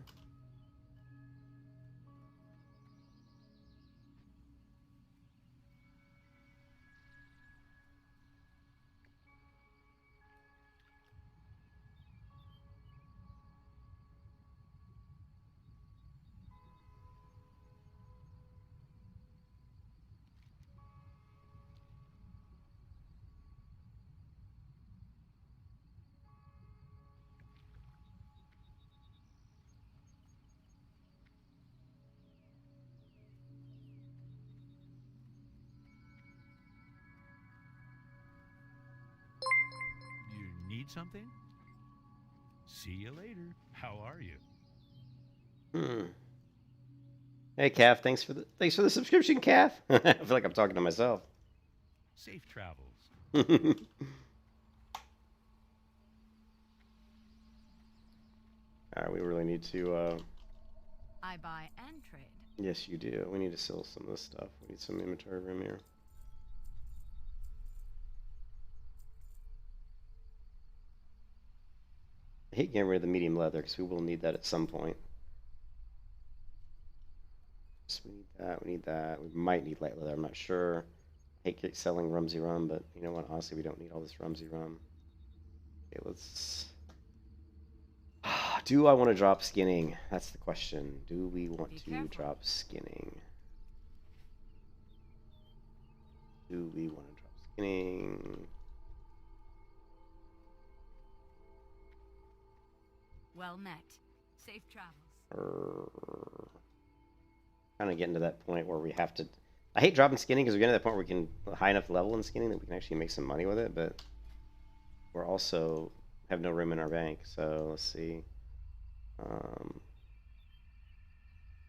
Speaker 8: You need something? See you later. How are you?
Speaker 1: Hey, Calf. Thanks for the subscription, Calf. I feel like I'm talking to myself.
Speaker 8: Safe travels.
Speaker 1: Alright, we really need to,
Speaker 6: I buy and trade.
Speaker 1: yes, you do. We need to sell some of this stuff. We need some inventory room here. I hate getting rid of the medium leather because we will need that at some point. So we need that. We need that. We might need light leather. I'm not sure. I hate selling Rumsey Rum, but you know what? Honestly, we don't need all this Rumsey Rum. Okay, let's... Do I want to drop skinning? That's the question. Do we want to drop skinning? Do we want to drop skinning?
Speaker 6: Well met. Safe travels.
Speaker 1: Kind of getting to that point where we have to I hate dropping skinning because we're getting to that point where we can high enough level in skinning that we can actually make some money with it, but we're also have no room in our bank. So let's see.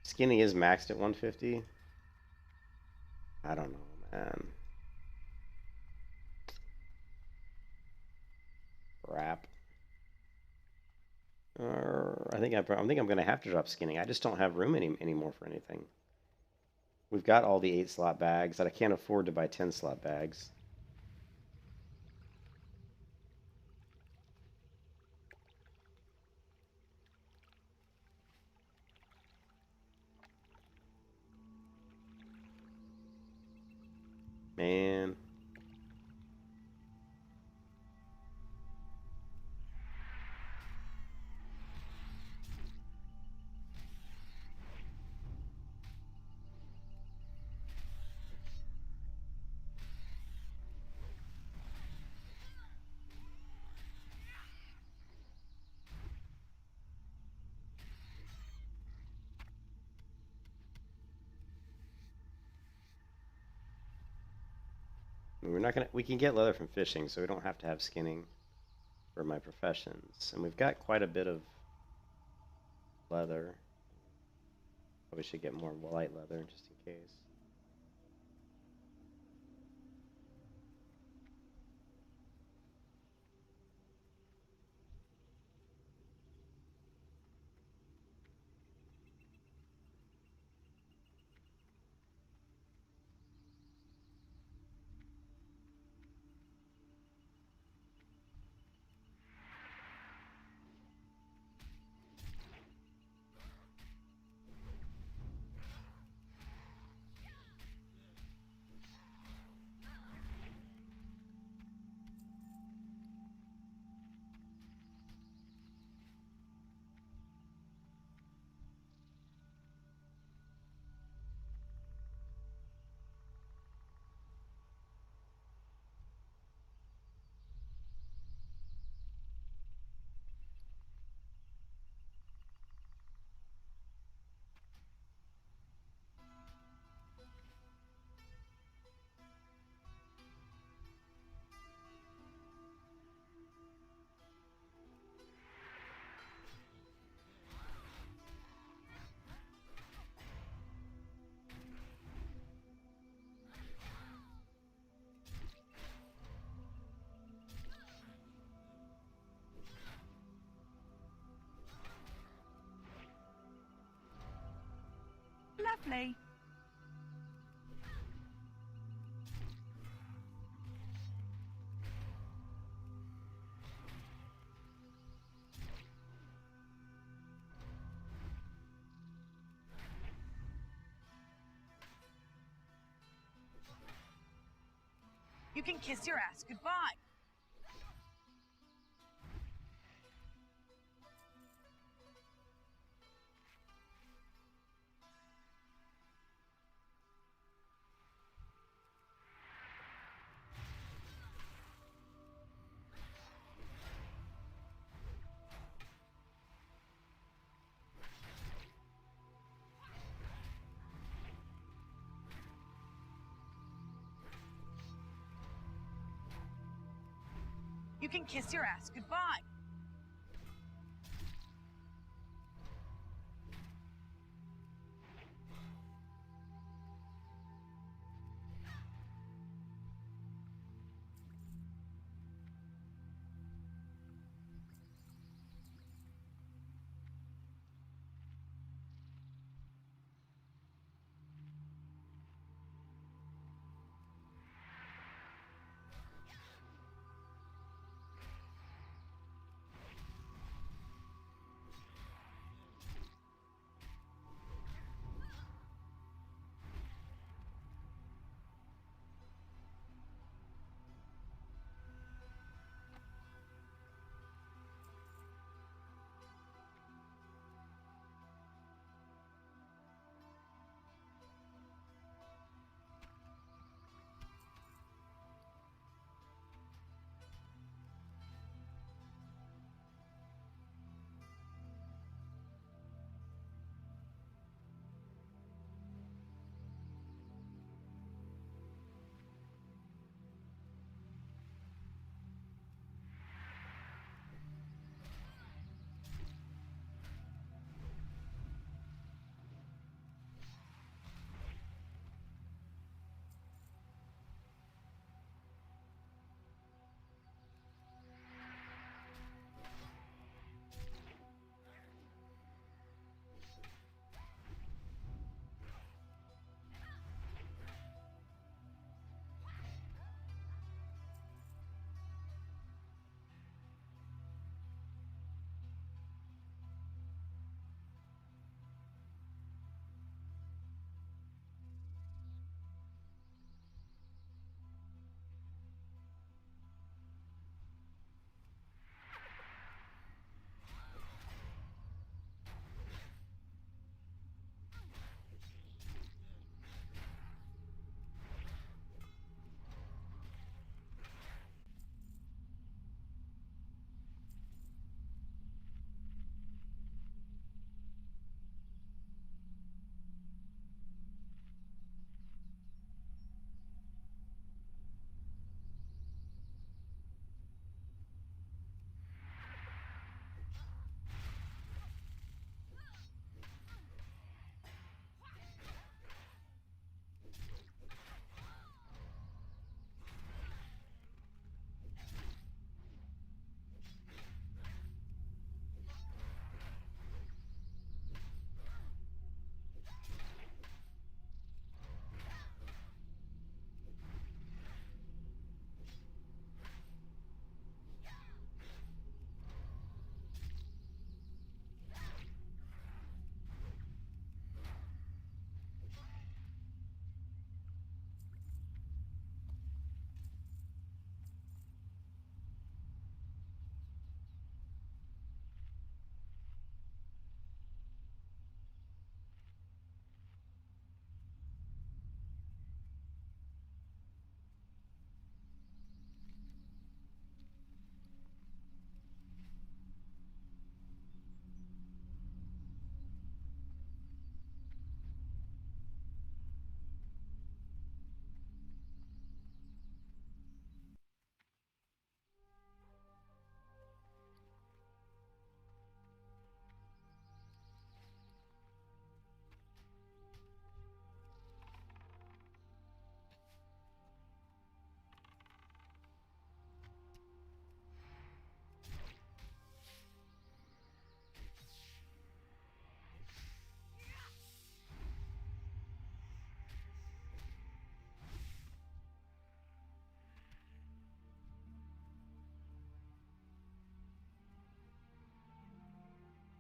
Speaker 1: Skinning is maxed at 150. I don't know, man. Crap. I think I'm gonna have to drop skinning. I just don't have room anymore for anything. We've got all the 8-slot bags that I can't afford to buy 10-slot bags. Man. We're not gonna. We can get leather from fishing, so we don't have to have skinning for my professions. And we've got quite a bit of leather. Probably should get more light leather just in case.
Speaker 4: Lovely. You can kiss your ass goodbye. You can kiss your ass goodbye.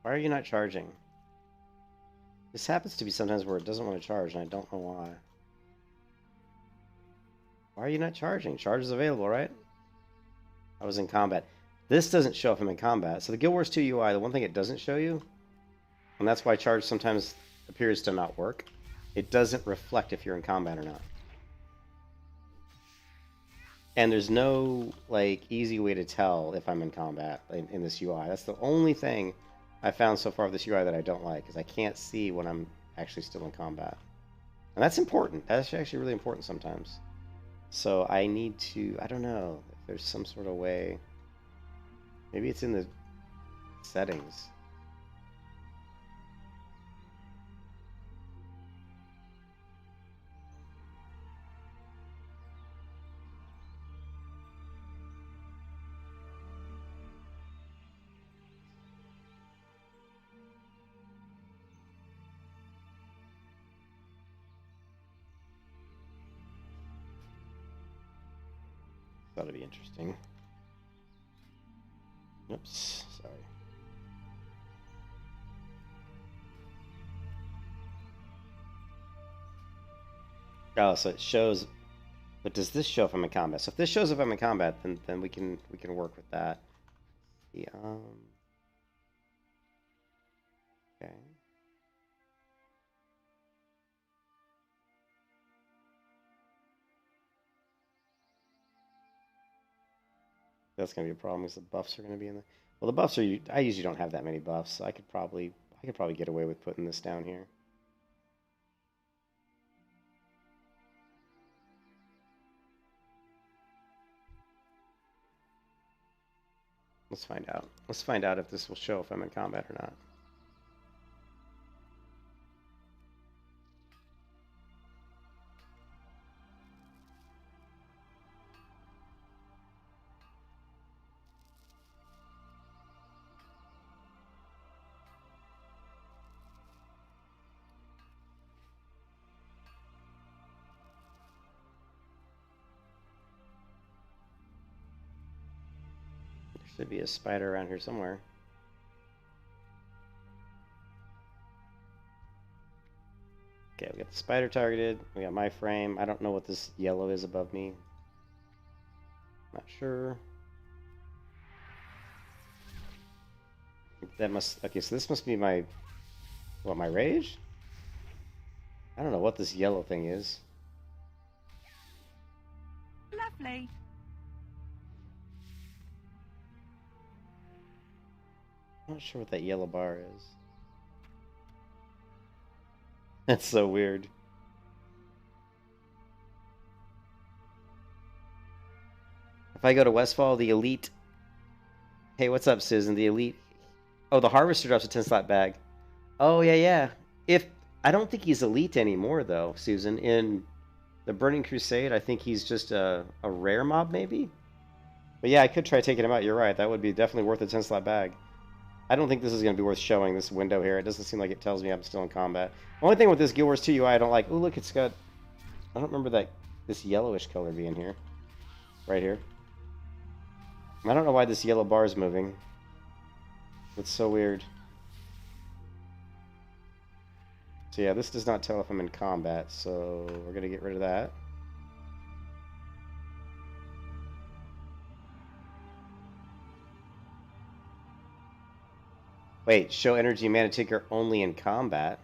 Speaker 1: Why are you not charging? This happens to be sometimes where it doesn't want to charge, and I don't know why. Why are you not charging? Charge is available, right? I was in combat. This doesn't show if I'm in combat. So the Guild Wars 2 UI, the one thing it doesn't show you, and that's why charge sometimes appears to not work, it doesn't reflect if you're in combat or not. And there's no like easy way to tell if I'm in combat in this UI. That's the only thing I found so far of this UI that I don't like, is I can't see when I'm actually still in combat. And that's important. That's actually really important sometimes. So I need to, I don't know if there's some sort of way. Maybe it's in the settings. That'll be interesting. Oops, sorry. Oh, so it shows, but does this show if I'm in combat? So if this shows if I'm in combat, then we can work with that. Yeah. Okay. That's gonna be a problem because the buffs are gonna be in the. Well, the buffs are. I usually don't have that many buffs, so I could probably get away with putting this down here. Let's find out. Let's find out if this will show if I'm in combat or not. Should be a spider around here somewhere. Okay, we got the spider targeted. We got my frame. I don't know what this yellow is above me. Not sure. That must... Okay, so this must be my... What, my rage? I don't know what this yellow thing is.
Speaker 4: Lovely.
Speaker 1: I'm not sure what that yellow bar is. That's so weird. If I go to Westfall, the elite... Hey, what's up, Susan? The elite... Oh, the harvester drops a 10-slot bag. Oh, yeah, yeah. If... I don't think he's elite anymore, though, Susan. In the Burning Crusade, I think he's just a rare mob, maybe? But yeah, I could try taking him out. You're right. That would be definitely worth a 10-slot bag. I don't think this is going to be worth showing, this window here. It doesn't seem like it tells me I'm still in combat. Only thing with this Guild Wars 2 UI I don't like... Oh, look, it's got... I don't remember that this yellowish color being here. Right here. I don't know why this yellow bar is moving. It's so weird. So yeah, this does not tell if I'm in combat, so we're going to get rid of that. Wait, show energy mana taker only in combat.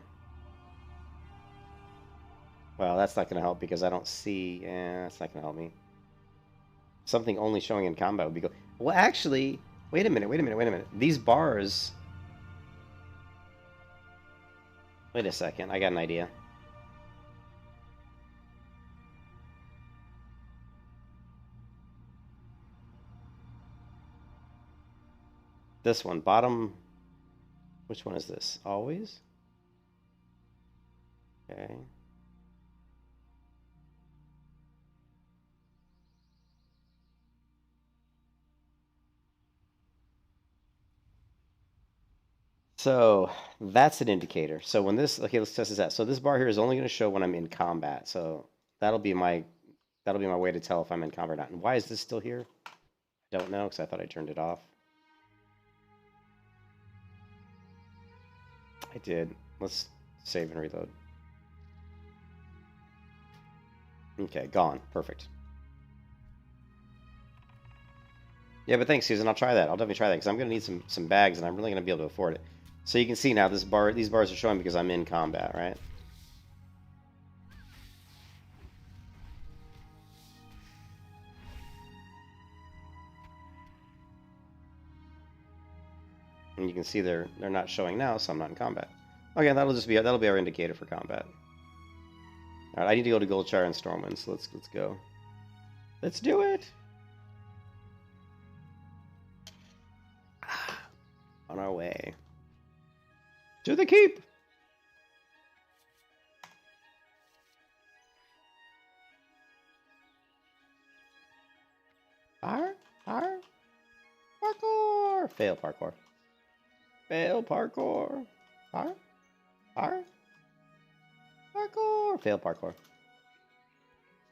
Speaker 1: Well, that's not going to help because I don't see... that's not going to help me. Something only showing in combat would be good. Well, actually... Wait a minute. These bars... Wait a second, I got an idea. This one, bottom... Which one is this? Always? Okay. So that's an indicator. So when this, okay, let's test this out. So this bar here is only going to show when I'm in combat. So that'll be my way to tell if I'm in combat or not. And why is this still here? I don't know because I thought I turned it off. I did. Let's save and reload. Okay, gone. Perfect. Yeah, but thanks, Susan. I'll try that. I'll definitely try that because I'm going to need some bags, and I'm really going to be able to afford it. So you can see now these bars are showing because I'm in combat, right? And you can see they're not showing now, so I'm not in combat. Okay, that'll be our indicator for combat. All right, I need to go to Goldshire and Stormwind, so let's go. Let's do it. On our way to the keep. Parkour. Fail parkour. Fail parkour. Parkour. Fail parkour.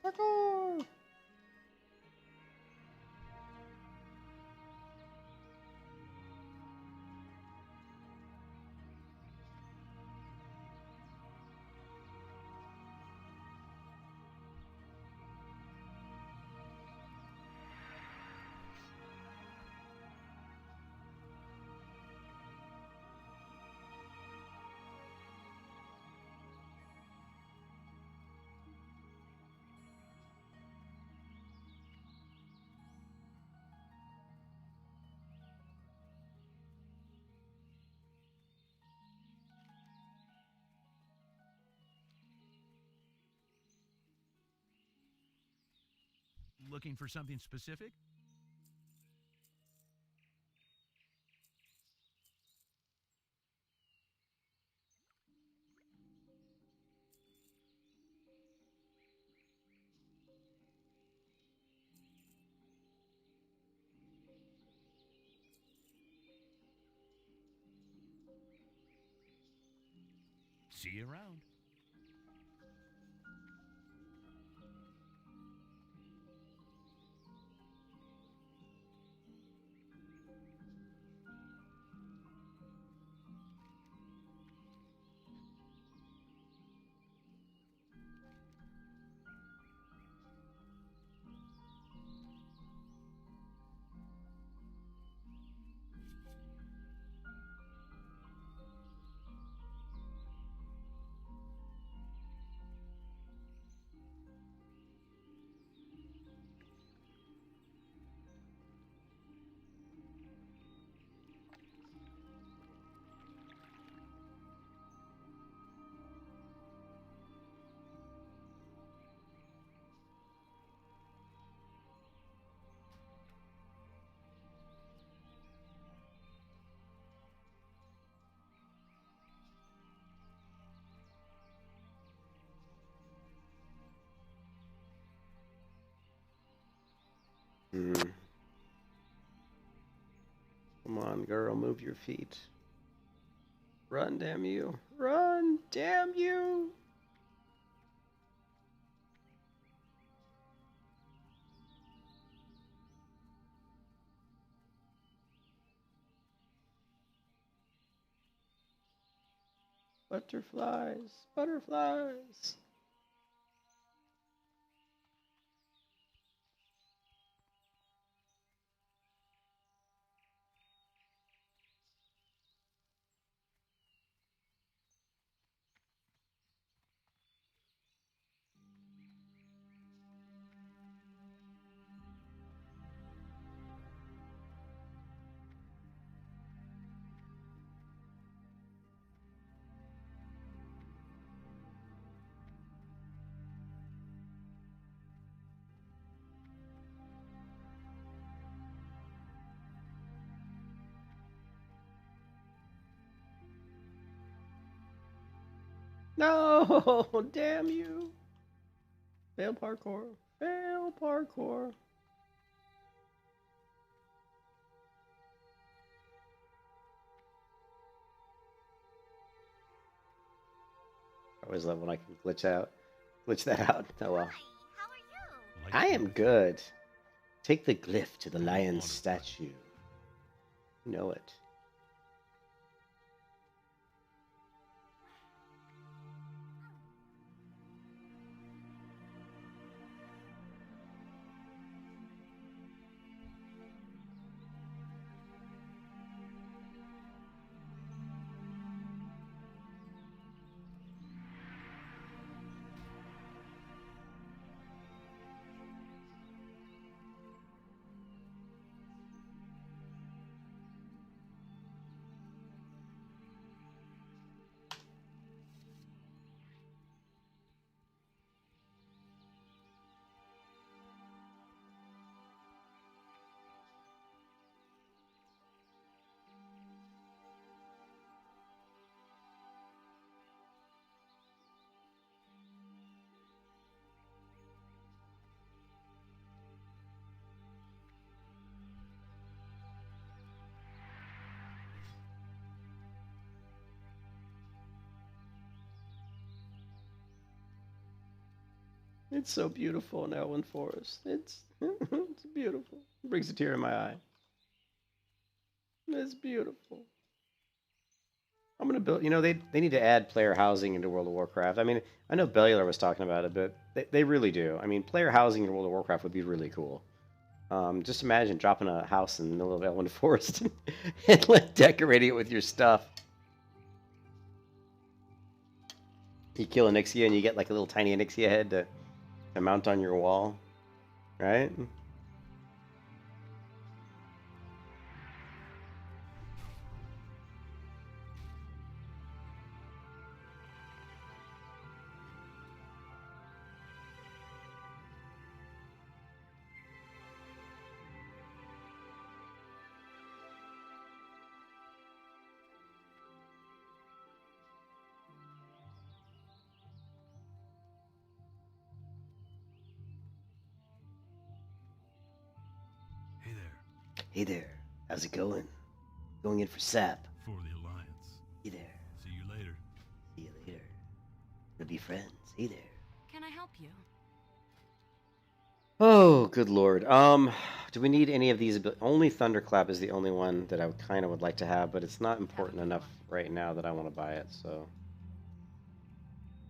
Speaker 1: Parkour.
Speaker 8: Looking for something specific? See you around.
Speaker 1: Come on, girl, move your feet. Run, damn you. Run, damn you. Butterflies, butterflies. No, damn you. Fail parkour. Fail parkour. I always love when I can glitch that out. Oh well.
Speaker 8: Like
Speaker 1: I am good. Take the glyph to the lion's statue. You know it. It's so beautiful in Elwyn Forest. It's it's beautiful. It brings a tear in my eye. It's beautiful. I'm gonna build. You know, they need to add player housing into World of Warcraft. I mean, I know Bellular was talking about it, but they really do. I mean, player housing in World of Warcraft would be really cool. Just imagine dropping a house in the middle of Elwyn Forest and like decorating it with your stuff. You kill an Ixia and you get like a little tiny Ixia head to mount on your wall, right?
Speaker 2: Hey there.
Speaker 1: Hey there, how's it going? Going in for sap.
Speaker 2: For the Alliance.
Speaker 1: Hey there,
Speaker 2: See you later.
Speaker 1: see you later. Gonna be friends. Hey there.
Speaker 6: Can I help you?
Speaker 1: Oh, good lord. Do we need any of these? Only Thunderclap is the only one that I kind of would like to have, but it's not important enough right now that I want to buy it, so...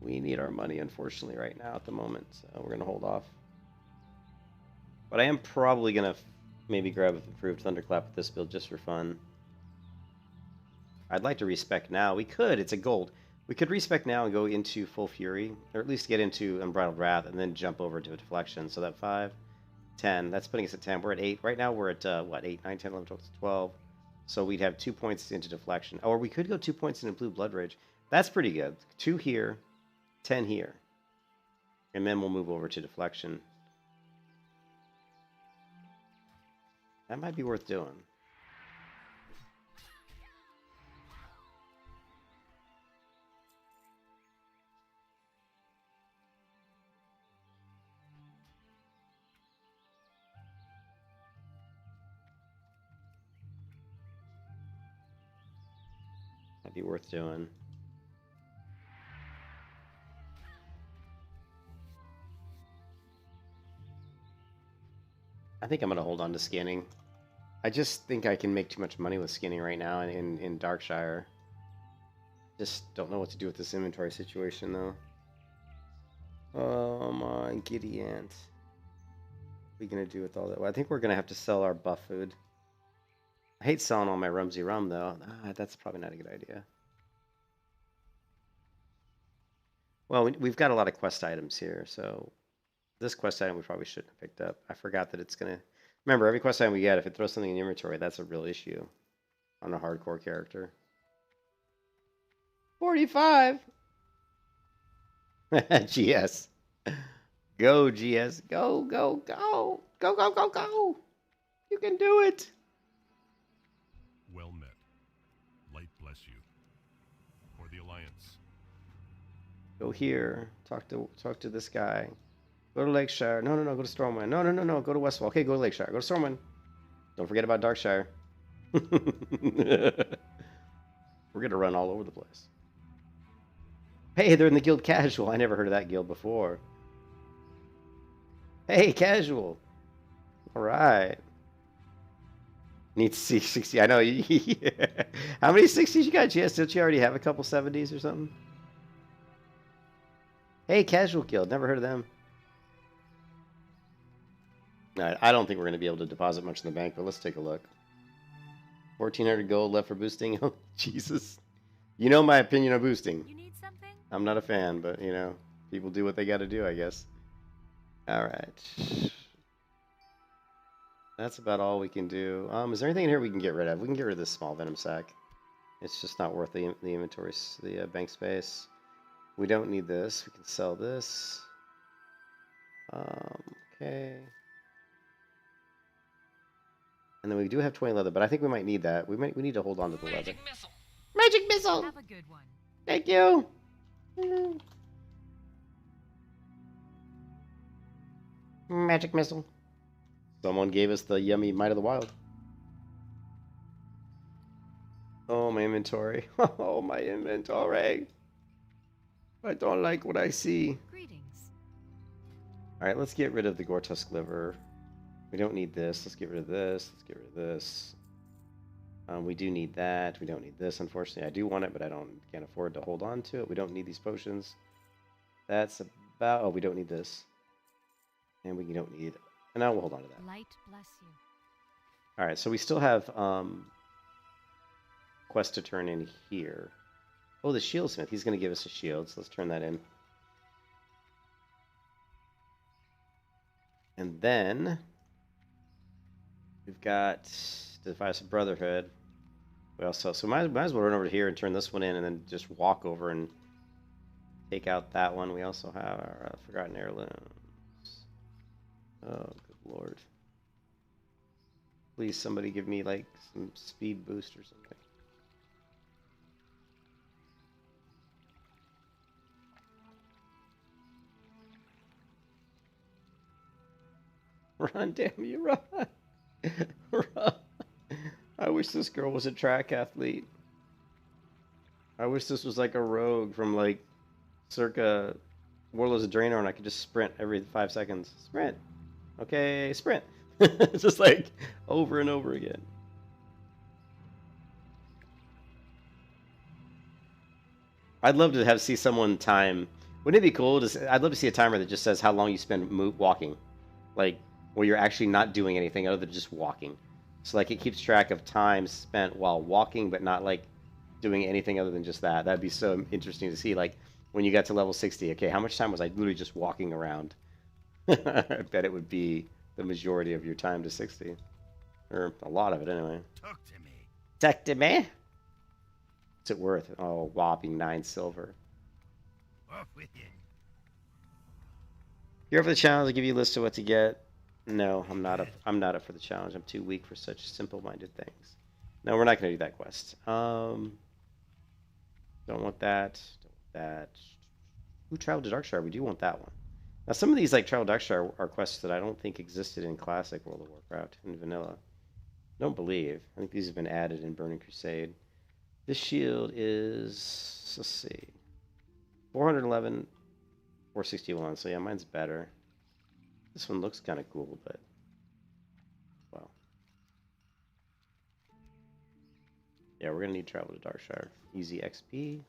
Speaker 1: We need our money, unfortunately, right now at the moment, so we're going to hold off. But I am probably going to maybe grab an improved Thunderclap with this build just for fun. I'd like to respec now. We could. It's a gold. We could respec now and go into Full Fury, or at least get into Unbridled Wrath, and then jump over to a Deflection. So that 5, 10, that's putting us at 10. We're at 8. Right now we're at, what, 8, 9, 10, 11, 12. So we'd have 2 points into Deflection. Or we could go 2 points into Blue Blood Rage. That's pretty good. 2 here, 10 here. And then we'll move over to Deflection. That might be worth doing. That'd be worth doing. I think I'm going to hold on to skinning. I just think I can make too much money with skinning right now in Darkshire. Just don't know what to do with this inventory situation, though. Oh my giddy aunt. What are we going to do with all that? Well, I think we're going to have to sell our buff food. I hate selling all my Rumsey rum, though. That's probably not a good idea. Well, we've got a lot of quest items here, so this quest item we probably shouldn't have picked up. I forgot that it's going to... Remember, every quest item we get, if it throws something in the inventory, that's a real issue on a hardcore character. 45! GS. Go, GS. Go, go, go! Go, go, go, go! You can do it!
Speaker 2: Well met. Light bless you. For the Alliance.
Speaker 1: Go here. Talk to this guy. Go to Lakeshire. No, go to Stormwind. No. Go to Westwall. Okay, go to Lakeshire. Go to Stormwind. Don't forget about Darkshire. We're gonna run all over the place. Hey, they're in the guild Casual. I never heard of that guild before. Hey, Casual. All right. Need to see 60. I know. How many 60s you got? Yes, don't you already have a couple 70s or something? Hey, Casual Guild. Never heard of them. Alright, I don't think we're going to be able to deposit much in the bank, but let's take a look. 1,400 gold left for boosting. Oh, Jesus. You know my opinion on boosting.
Speaker 6: You need something?
Speaker 1: I'm not a fan, but, you know, people do what they got to do, I guess. Alright. That's about all we can do. Is there anything in here we can get rid of? We can get rid of this small venom sac. It's just not worth the inventory, the bank space. We don't need this. We can sell this. Okay. And then we do have 20 leather, but I think we might need that. We need to hold on to the leather.
Speaker 6: Missile.
Speaker 1: Magic missile!
Speaker 6: Have a good one.
Speaker 1: Thank you! Magic missile. Someone gave us the yummy Might of the Wild. Oh, my inventory. Oh, my inventory. I don't like what I see.
Speaker 6: Greetings.
Speaker 1: Alright, let's get rid of the Gortusk liver. We don't need this. Let's get rid of this. Let's get rid of this. We do need that. We don't need this, unfortunately. I do want it, but can't afford to hold on to it. We don't need these potions. That's about... Oh, we don't need this. And we don't need... And now we'll hold on to that.
Speaker 6: Light bless you.
Speaker 1: Alright, so we still have quest to turn in here. Oh, the shieldsmith. He's going to give us a shield, so let's turn that in. And then we've got Device of Brotherhood. We also, so might as well run over here and turn this one in, and then just walk over and take out that one. We also have our Forgotten Heirlooms. Oh, good lord! Please, somebody give me like some speed boost or something. Run, damn you, run! Run! I wish this girl was a track athlete. I wish this was like a rogue from like circa Warlords of Draenor and I could just sprint every 5 seconds. Sprint! Okay, sprint! Just like over and over again. I'd love to see someone time. Wouldn't it be cool? I'd love to see a timer that just says how long you spend walking. Like, where you're actually not doing anything other than just walking. So like it keeps track of time spent while walking, but not like doing anything other than just that. That'd be so interesting to see. Like when you got to level 60, okay, how much time was I literally just walking around? I bet it would be the majority of your time to 60. Or a lot of it anyway.
Speaker 3: Talk to me.
Speaker 1: Talk to me? What's it worth? Oh, whopping 9 silver.
Speaker 3: Off with you.
Speaker 1: Here for the challenge, I'll give you a list of what to get. No, I'm not up for the challenge. I'm too weak for such simple-minded things. No, we're not going to do that quest. Don't want that. Don't want that. Ooh, Travel to Darkshire. We do want that one. Now, some of these, like Travel to Darkshire, are quests that I don't think existed in Classic World of Warcraft in Vanilla. Don't believe. I think these have been added in Burning Crusade. This shield is, let's see, 411, 461. So yeah, mine's better. This one looks kind of cool, but well. Yeah, we're gonna need Travel to Darkshire. Easy XP.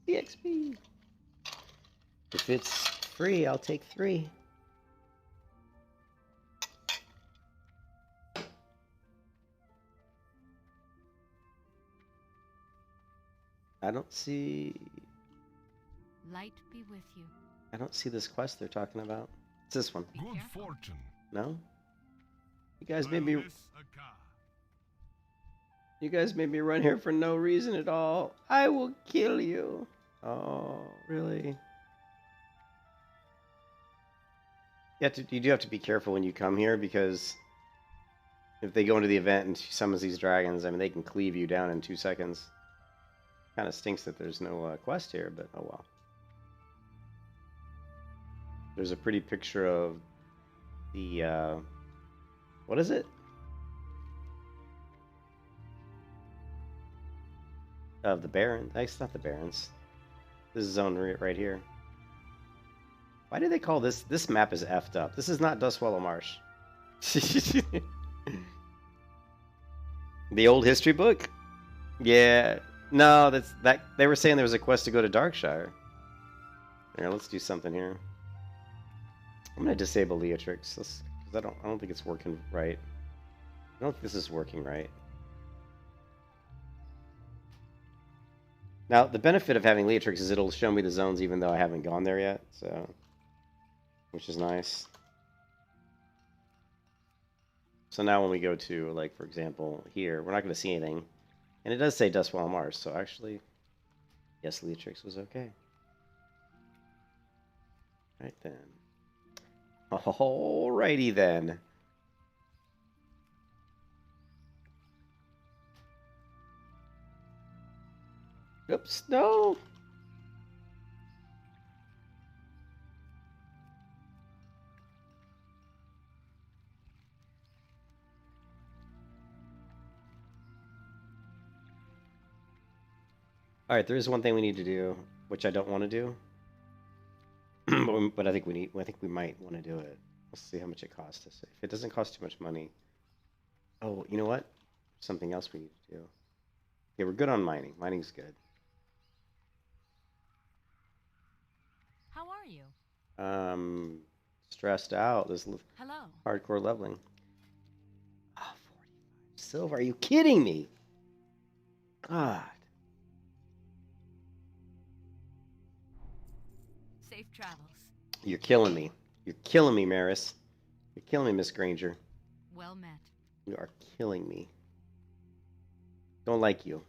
Speaker 1: EXP. If it's free, I'll take 3. I don't see...
Speaker 6: Light be with you.
Speaker 1: I don't see this quest they're talking about. It's this one.
Speaker 6: Be
Speaker 2: Good
Speaker 6: careful.
Speaker 2: fortune.
Speaker 1: No? You guys made me...
Speaker 2: Wellness Aka.
Speaker 1: You guys made me run here for no reason at all. I will kill you. Oh, really? You do have to be careful when you come here, because if they go into the event and she summons these dragons, I mean, they can cleave you down in 2 seconds. Kind of stinks that there's no quest here, but oh well. There's a pretty picture of the, what is it? Of the Barons. It's not the Barons. This is zone right here. Why do they call this? This map is effed up. This is not Dustwallow Marsh. The old history book? Yeah. No, that they were saying there was a quest to go to Darkshire. Here, let's do something here. I'm gonna disable Leotrix, because I don't think it's working right. I don't think this is working right. Now, the benefit of having Leotrix is it'll show me the zones even though I haven't gone there yet, so which is nice. So now when we go to, like, for example, here, we're not going to see anything. And it does say Dustwallow Marsh, so actually, yes, Leotrix was okay. Right then. Alrighty then. Oops, no! Alright, there is one thing we need to do, which I don't want to do. but I think we need. I think we might want to do it. Let's see how much it costs us. If it doesn't cost too much money. Oh, you know what? Something else we need to do. Okay, we're good on mining. Mining's good.
Speaker 6: How are you?
Speaker 1: Stressed out.
Speaker 6: Hello.
Speaker 1: Hardcore leveling. Ah, 45 silver. Are you kidding me? God.
Speaker 6: Safe travels.
Speaker 1: You're killing me. You're killing me, Maris. You're killing me, Miss Granger.
Speaker 6: Well met.
Speaker 1: You are killing me. Don't like you.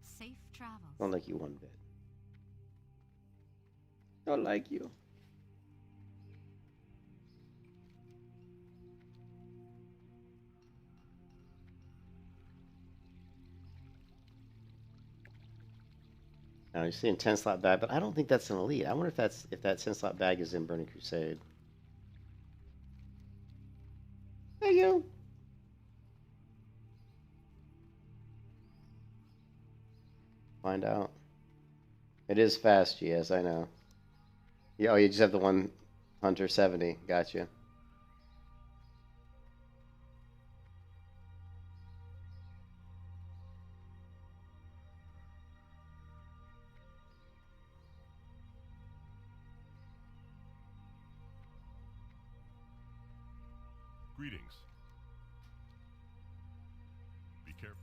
Speaker 6: Safe travels.
Speaker 1: Don't like you one bit. Don't like you. Now you're seeing 10 slot bag, but I don't think that's an elite. I wonder if that 10 slot bag is in Burning Crusade. Thank you. Find out. It is fast, yes, I know. Yeah, oh, you just have the one Hunter 70. Gotcha.
Speaker 2: Greetings. Be careful.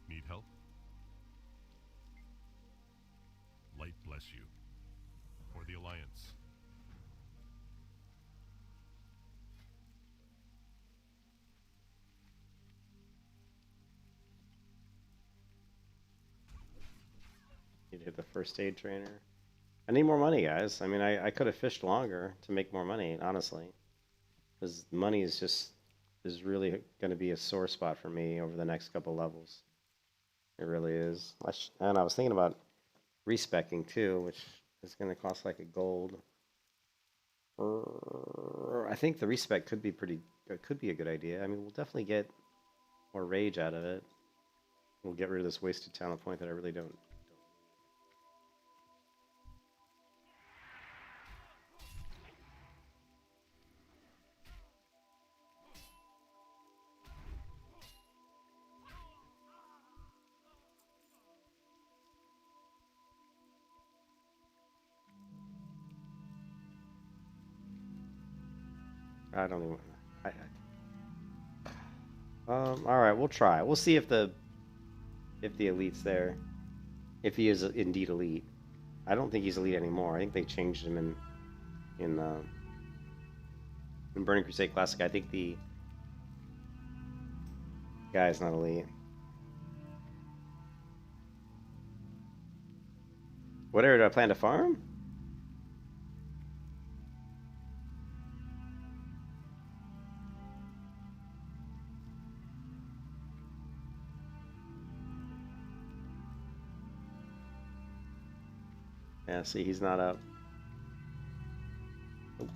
Speaker 2: Need help? Light bless you. For the Alliance.
Speaker 1: You did the first aid trainer. I need more money, guys. I mean, I could have fished longer to make more money, honestly. Because money is really going to be a sore spot for me over the next couple levels. It really is. And I was thinking about respecking too, which is going to cost like a gold. I think the respec could be a good idea. I mean, we'll definitely get more rage out of it. We'll get rid of this wasted talent point that I really don't. I don't even. All right, we'll try. We'll see if the elite's there. If he is indeed elite. I don't think he's elite anymore. I think they changed him in Burning Crusade Classic. I think the guy's not elite. What area do I plan to farm? Yeah, see, he's not up. Oh.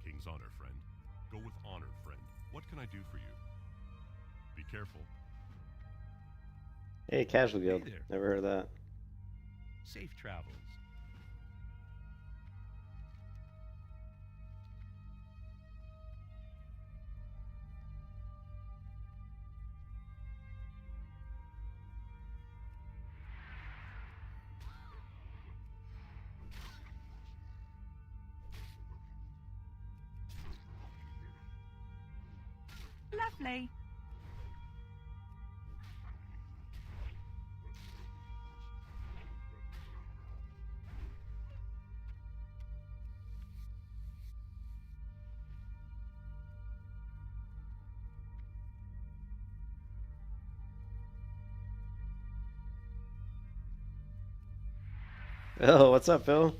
Speaker 2: King's honor, friend. Go with honor, friend. What can I do for you? Be careful.
Speaker 1: Hey, Casual Guild.
Speaker 8: Hey there.
Speaker 1: Never heard of that.
Speaker 8: Safe travels.
Speaker 4: Lovely.
Speaker 1: Oh, what's up, Phil?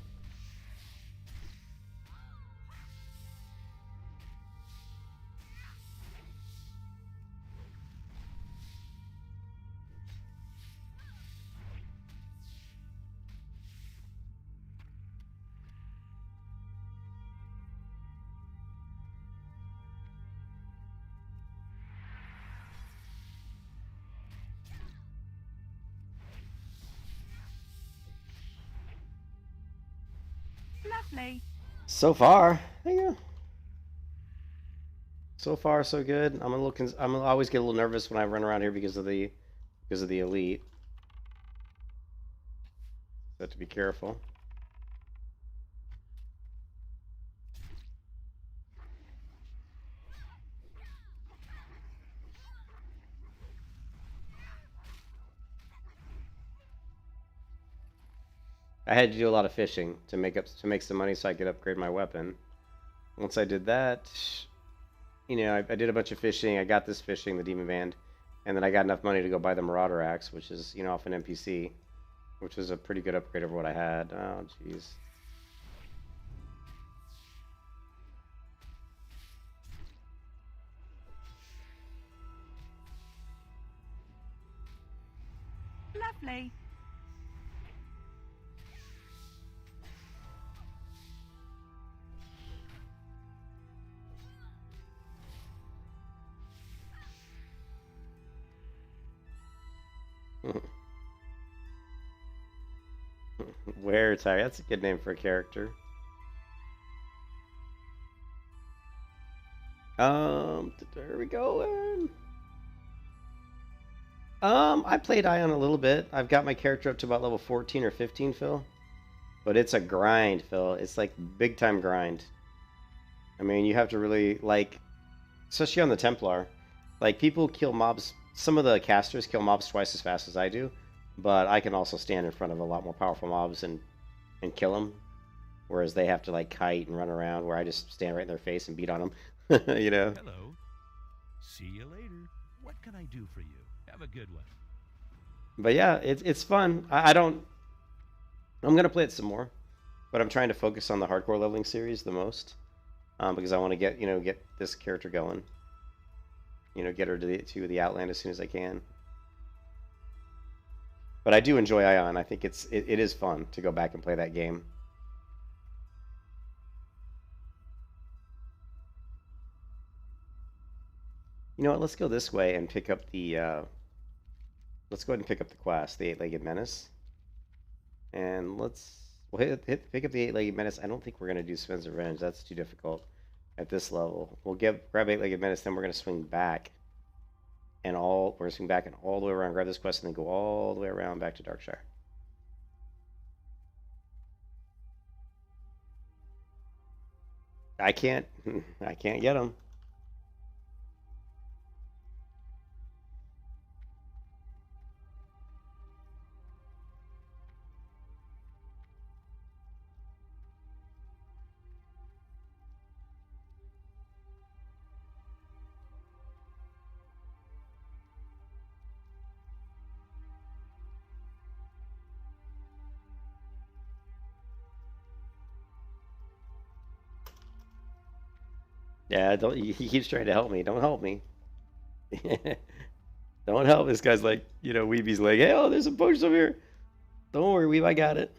Speaker 4: Lovely.
Speaker 1: So far, there you go. So far, so good. I'm a little. I'm always get a little nervous when I run around here because of the elite. So have to be careful. I had to do a lot of fishing to make some money so I could upgrade my weapon. Once I did that, you know, I did a bunch of fishing. I got this fishing, the Demon Band, and then I got enough money to go buy the Marauder Axe, which is, you know, off an NPC, which was a pretty good upgrade over what I had. Oh, jeez.
Speaker 4: Lovely.
Speaker 1: Where Tiger? That's a good name for a character. There we go. I played Ion a little bit. I've got my character up to about level 14 or 15, Phil. But it's a grind, Phil. It's like big time grind. I mean, you have to really, like, especially on the Templar, like, people kill mobs. Some of the casters kill mobs twice as fast as I do, but I can also stand in front of a lot more powerful mobs and kill them, whereas they have to, like, kite and run around, where I just stand right in their face and beat on them. You know?
Speaker 8: Hello. See you later. What can I do for you? Have a good one.
Speaker 1: But yeah, it's fun. I'm gonna play it some more, but I'm trying to focus on the hardcore leveling series the most, because I want to get this character going. You know, get her to the Outland as soon as I can. But I do enjoy Ion. I think it is fun to go back and play that game. You know what? Let's go this way and pick up the. Let's go ahead and pick up the quest, the Eight-Legged Menace, and we'll pick up the Eight-Legged Menace. I don't think we're gonna do Sven's Revenge. That's too difficult at this level. We'll grab Eight-Legged Menace, then we're gonna swing back, and all the way around, grab this quest, and then go all the way around back to Darkshire. I can't get him. Yeah, he keeps trying to help me. Don't help me. Don't help. This guy's like, you know, Weeby's like, hey, oh, there's some potions over here. Don't worry, Weeb, I got it.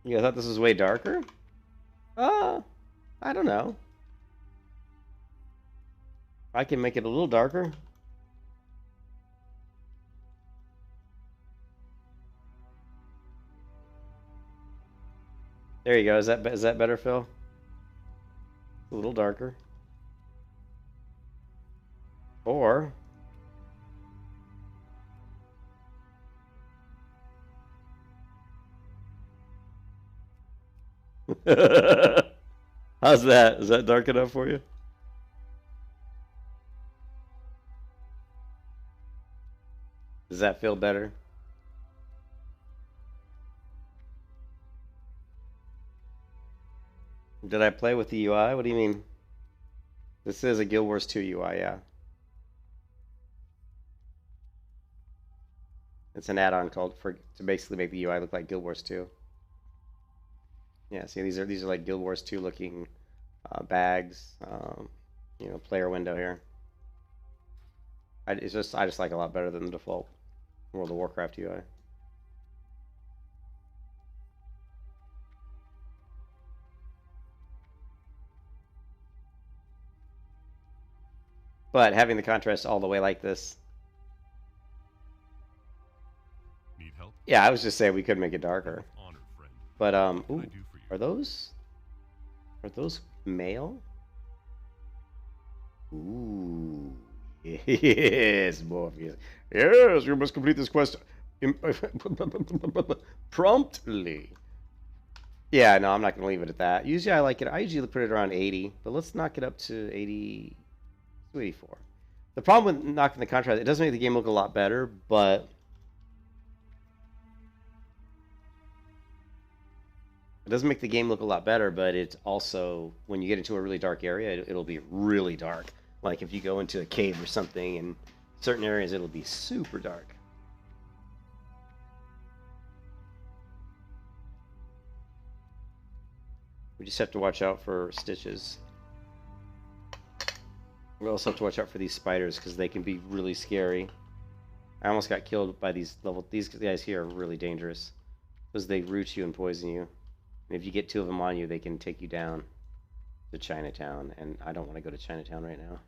Speaker 1: You thought this was way darker? I don't know. I can make it a little darker. There you go. Is that better, Phil? A little darker. Or how's that? Is that dark enough for you? Does that feel better? Did I play with the UI? What do you mean? This is a Guild Wars 2 UI, yeah. It's an add-on called to basically make the UI look like Guild Wars 2. Yeah, see, these are like Guild Wars 2 looking bags. You know, player window here. I just like a lot better than the default World of Warcraft UI. But having the contrast all the way like this.
Speaker 2: Need help?
Speaker 1: Yeah, I was just saying we could make it darker.
Speaker 2: Honor, friend.
Speaker 1: But
Speaker 2: What can
Speaker 1: ooh,
Speaker 2: I do for you?
Speaker 1: are those male? Ooh, yes, Morpheus. Yes, you must complete this quest promptly. Yeah, no, I'm not gonna leave it at that. Usually I like it. I usually put it around 80, but let's knock it up to 80, to 84. The problem with knocking the contrast, it does make the game look a lot better, but it doesn't make the game look a lot better, but it's also, when you get into a really dark area, it'll be really dark. Like if you go into a cave or something, in certain areas, it'll be super dark. We just have to watch out for stitches. We also have to watch out for these spiders because they can be really scary. I almost got killed by these guys here are really dangerous because they root you and poison you. And if you get 2 of them on you, they can take you down to Chinatown, and I don't want to go to Chinatown right now.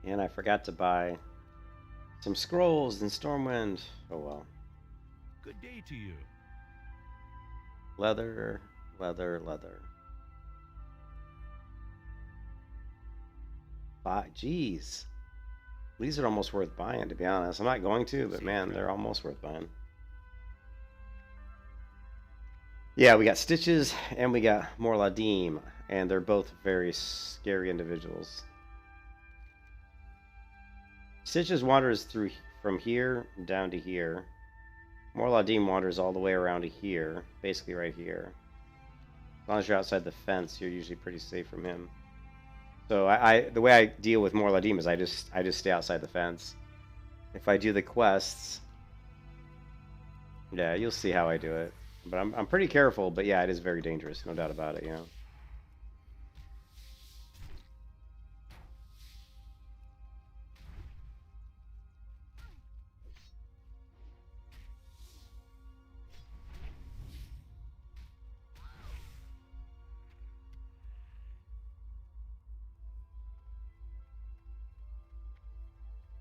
Speaker 1: And I forgot to buy some scrolls in Stormwind. Oh well.
Speaker 8: Good day to you.
Speaker 1: Leather, leather, leather. Jeez. These are almost worth buying, to be honest. I'm not going to, but man, they're almost worth buying. Yeah, we got Stitches and we got Morladim, and they're both very scary individuals. Stitches wanders through from here down to here. Morladim wanders all the way around to here, basically right here. As long as you're outside the fence, you're usually pretty safe from him. So the way I deal with Morladim is I just stay outside the fence. If I do the quests, yeah, you'll see how I do it. But I'm pretty careful, but yeah, it is very dangerous, no doubt about it, you know.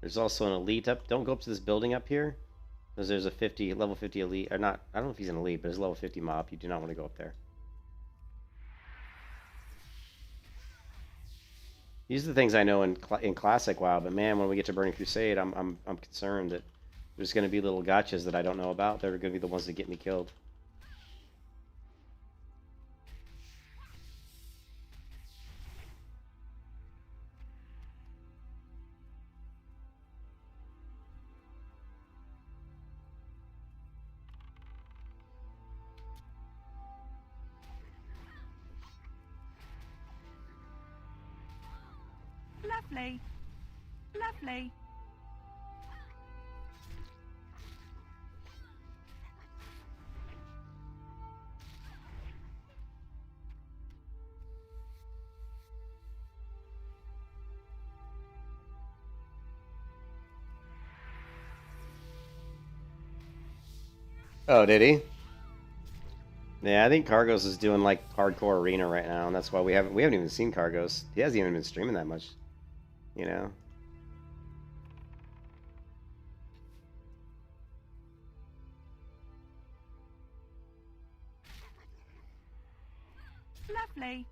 Speaker 1: There's also an elite up. Don't go up to this building up here, because there's a level 50 elite, or not. I don't know if he's an elite, but there's a level 50 mob. You do not want to go up there. These are the things I know in Classic WoW, but man, when we get to Burning Crusade, I'm concerned that there's going to be little gotchas that I don't know about. They're going to be the ones that get me killed.
Speaker 4: Lovely. Lovely.
Speaker 1: Oh, did he? Yeah, I think Cargos is doing like hardcore arena right now, and that's why we haven't even seen Cargos. He hasn't even been streaming that much, you know.
Speaker 4: Lovely.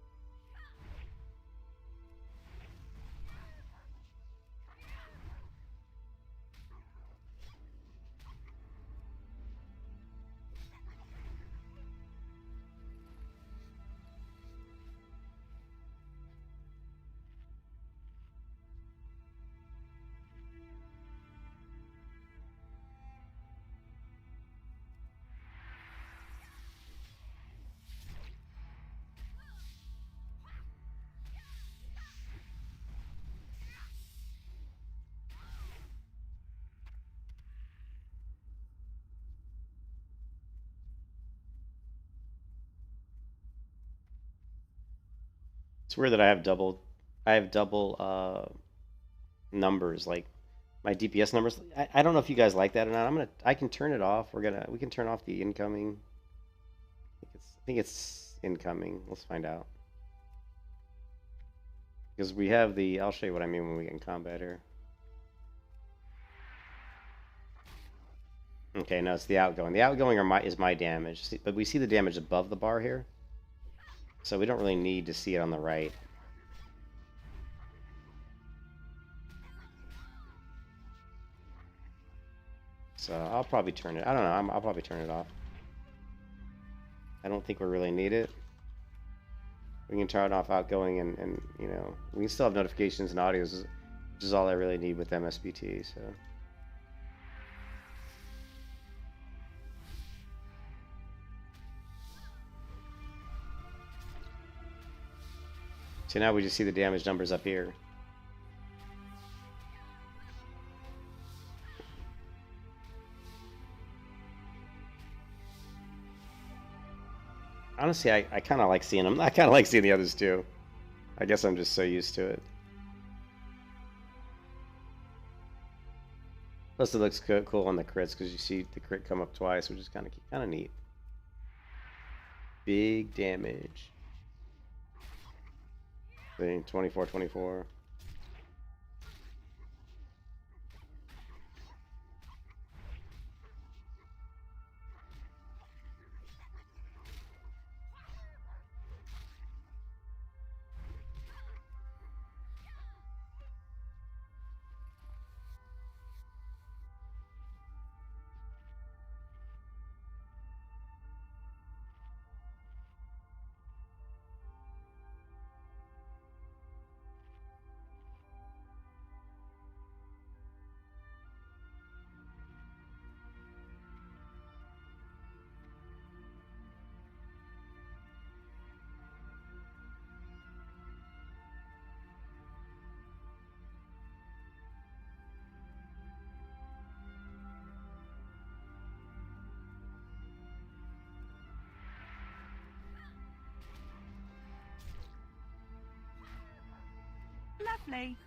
Speaker 1: It's weird that I have double numbers. Like my DPS numbers. I don't know if you guys like that or not. I can turn it off. We can turn off the incoming. I think it's incoming. Let's find out. Because we have the, I'll show you what I mean when we get in combat here. Okay, no, it's the outgoing. The outgoing is my damage, but we see the damage above the bar here. So we don't really need to see it on the right. So I'll probably turn it, I don't know, I'll probably turn it off. I don't think we really need it. We can turn off outgoing and you know, we can still have notifications and audios, which is all I really need with MSBT, so. So now we just see the damage numbers up here. Honestly, I kind of like seeing them. I kind of like seeing the others too. I guess I'm just so used to it. Plus, it looks cool on the crits because you see the crit come up twice, which is kind of neat. Big damage. 24, 24.
Speaker 4: Lovely.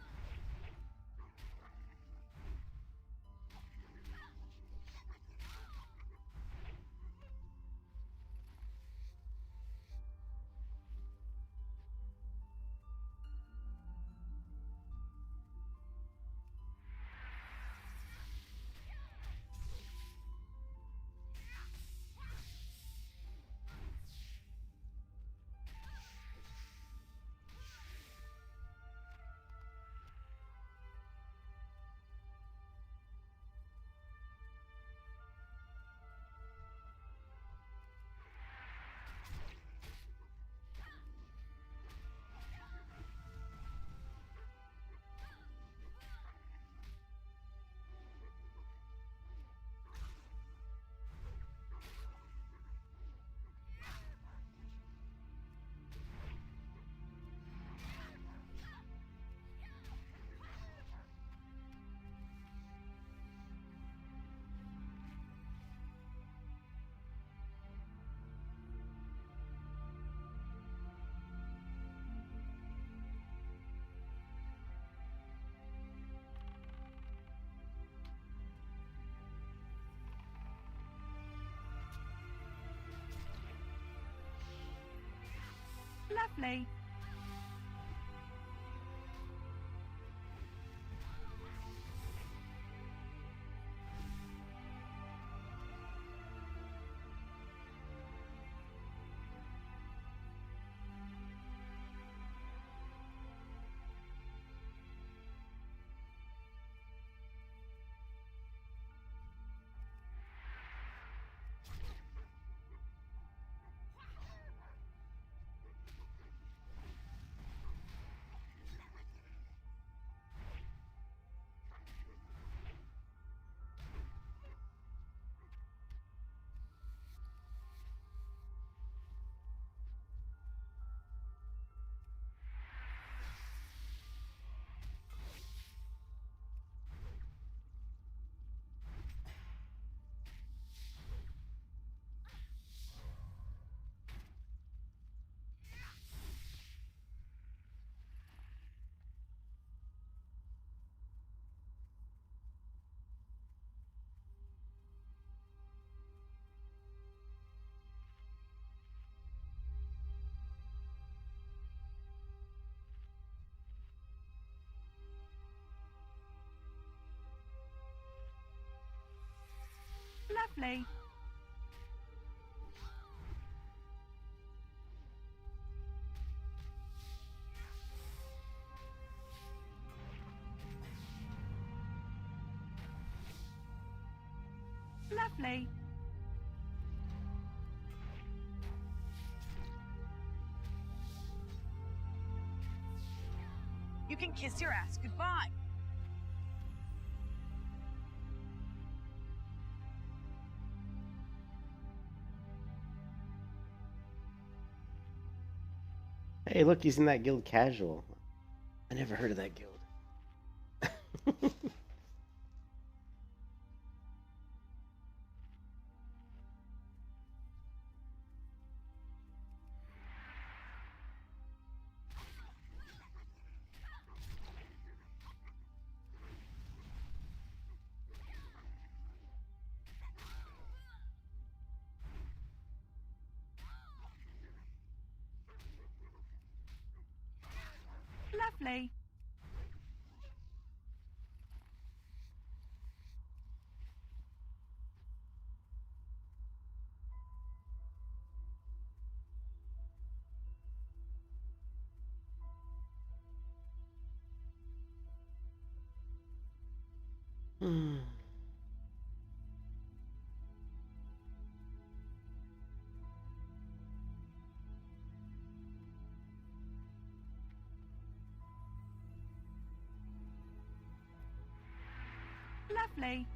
Speaker 4: Lovely. Lovely. Lovely. You can kiss your ass goodbye.
Speaker 1: Hey, look, he's in that guild casual. I never heard of that guild.
Speaker 4: Lovely.
Speaker 1: Hmm.
Speaker 4: Lovely.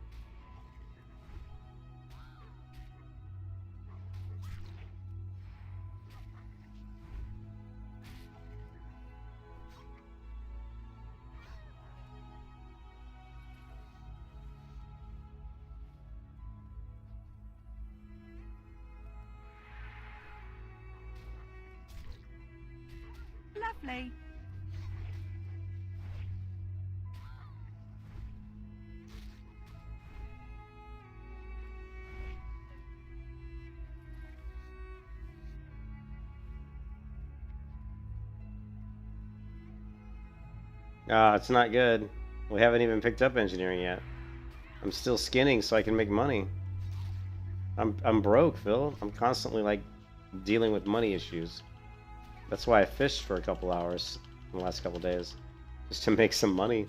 Speaker 4: Lovely.
Speaker 1: Ah, it's not good. We haven't even picked up engineering yet. I'm still skinning so I can make money. I'm broke, Phil. I'm constantly like dealing with money issues. That's why I fished for a couple hours in the last couple days, just to make some money.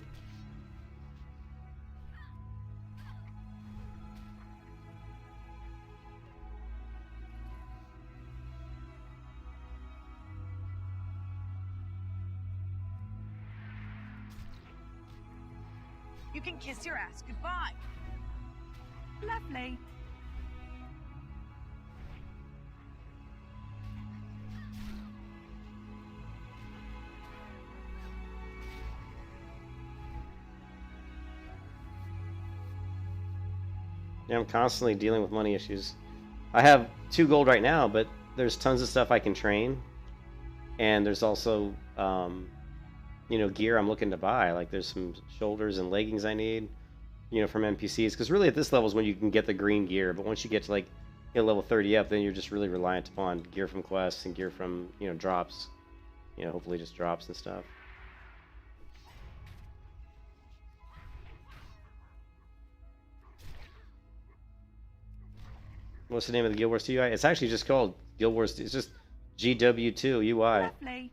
Speaker 4: You can kiss your ass goodbye. Lovely.
Speaker 1: Yeah, I'm constantly dealing with money issues. I have 2 gold right now, but there's tons of stuff I can train, and there's also you know, gear I'm looking to buy. Like there's some shoulders and leggings I need, you know, from NPCs. Because really at this level is when you can get the green gear. But once you get to like level 30 up, then you're just really reliant upon gear from quests and gear from, you know, drops. You know, hopefully just drops and stuff. What's the name of the Guild Wars 2 UI? It's actually just called Guild Wars. It's just GW2 UI.
Speaker 4: Lovely.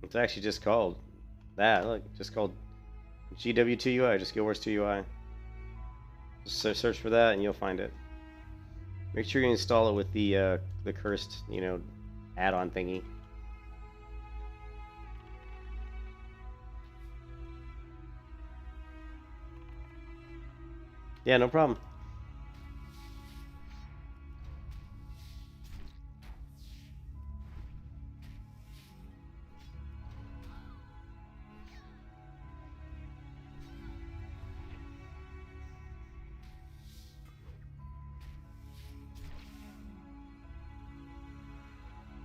Speaker 1: It's actually just called that. Look, just called GW2 UI. Just Guild Wars 2 UI. Just search for that and you'll find it. Make sure you install it with the cursed, you know, add-on thingy. Yeah, no problem.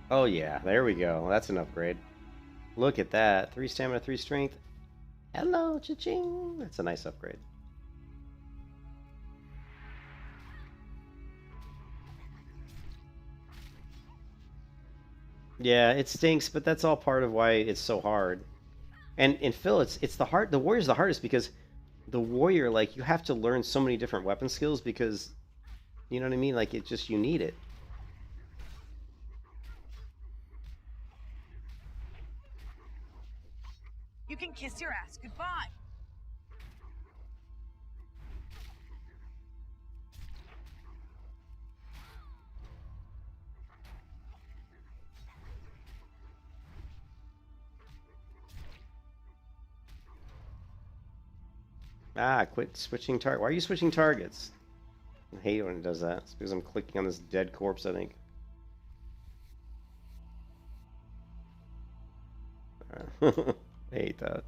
Speaker 1: Oh yeah, there we go. That's an upgrade. Look at that. 3 stamina, 3 strength. Hello, cha-ching. That's a nice upgrade. Yeah, it stinks, but that's all part of why it's so hard. And in Phil, it's the warrior's the hardest because the warrior, like, you have to learn so many different weapon skills because, you know what I mean? Like, it just, you need it.
Speaker 4: You can kiss your ass goodbye.
Speaker 1: Ah, quit switching target. Why are you switching targets? I hate when it does that. It's because I'm clicking on this dead corpse, I think. I hate that.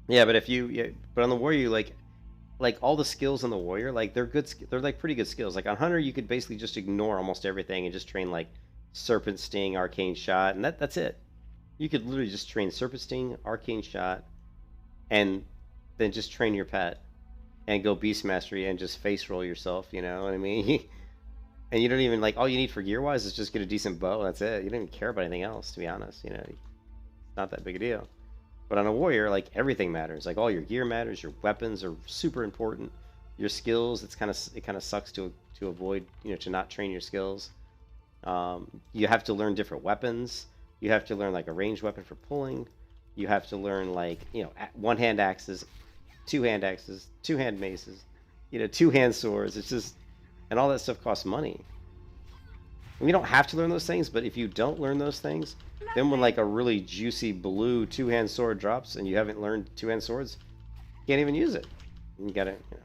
Speaker 1: Yeah, but if you, yeah, but on the warrior, like all the skills on the warrior, like they're good. They're like pretty good skills. Like on hunter, you could basically just ignore almost everything and just train like serpent sting, arcane shot, and that's it. You could literally just train serpent sting, arcane shot, and then just train your pet and go beast mastery and just face roll yourself. You know what I mean? And you don't even like all you need for gear wise is just get a decent bow. That's it. You don't even care about anything else, to be honest. You know, it's not that big a deal. But on a warrior, like everything matters. Like all your gear matters. Your weapons are super important. Your skills, it kind of sucks to avoid, you know, to not train your skills. You have to learn different weapons. You have to learn like a ranged weapon for pulling. You have to learn like, you know, one-hand axes, two-hand axes, two-hand maces, you know, two-hand swords. It's just, and all that stuff costs money. And you don't have to learn those things, but if you don't learn those things, then when like a really juicy blue two-hand sword drops and you haven't learned two-hand swords, you can't even use it. You gotta, you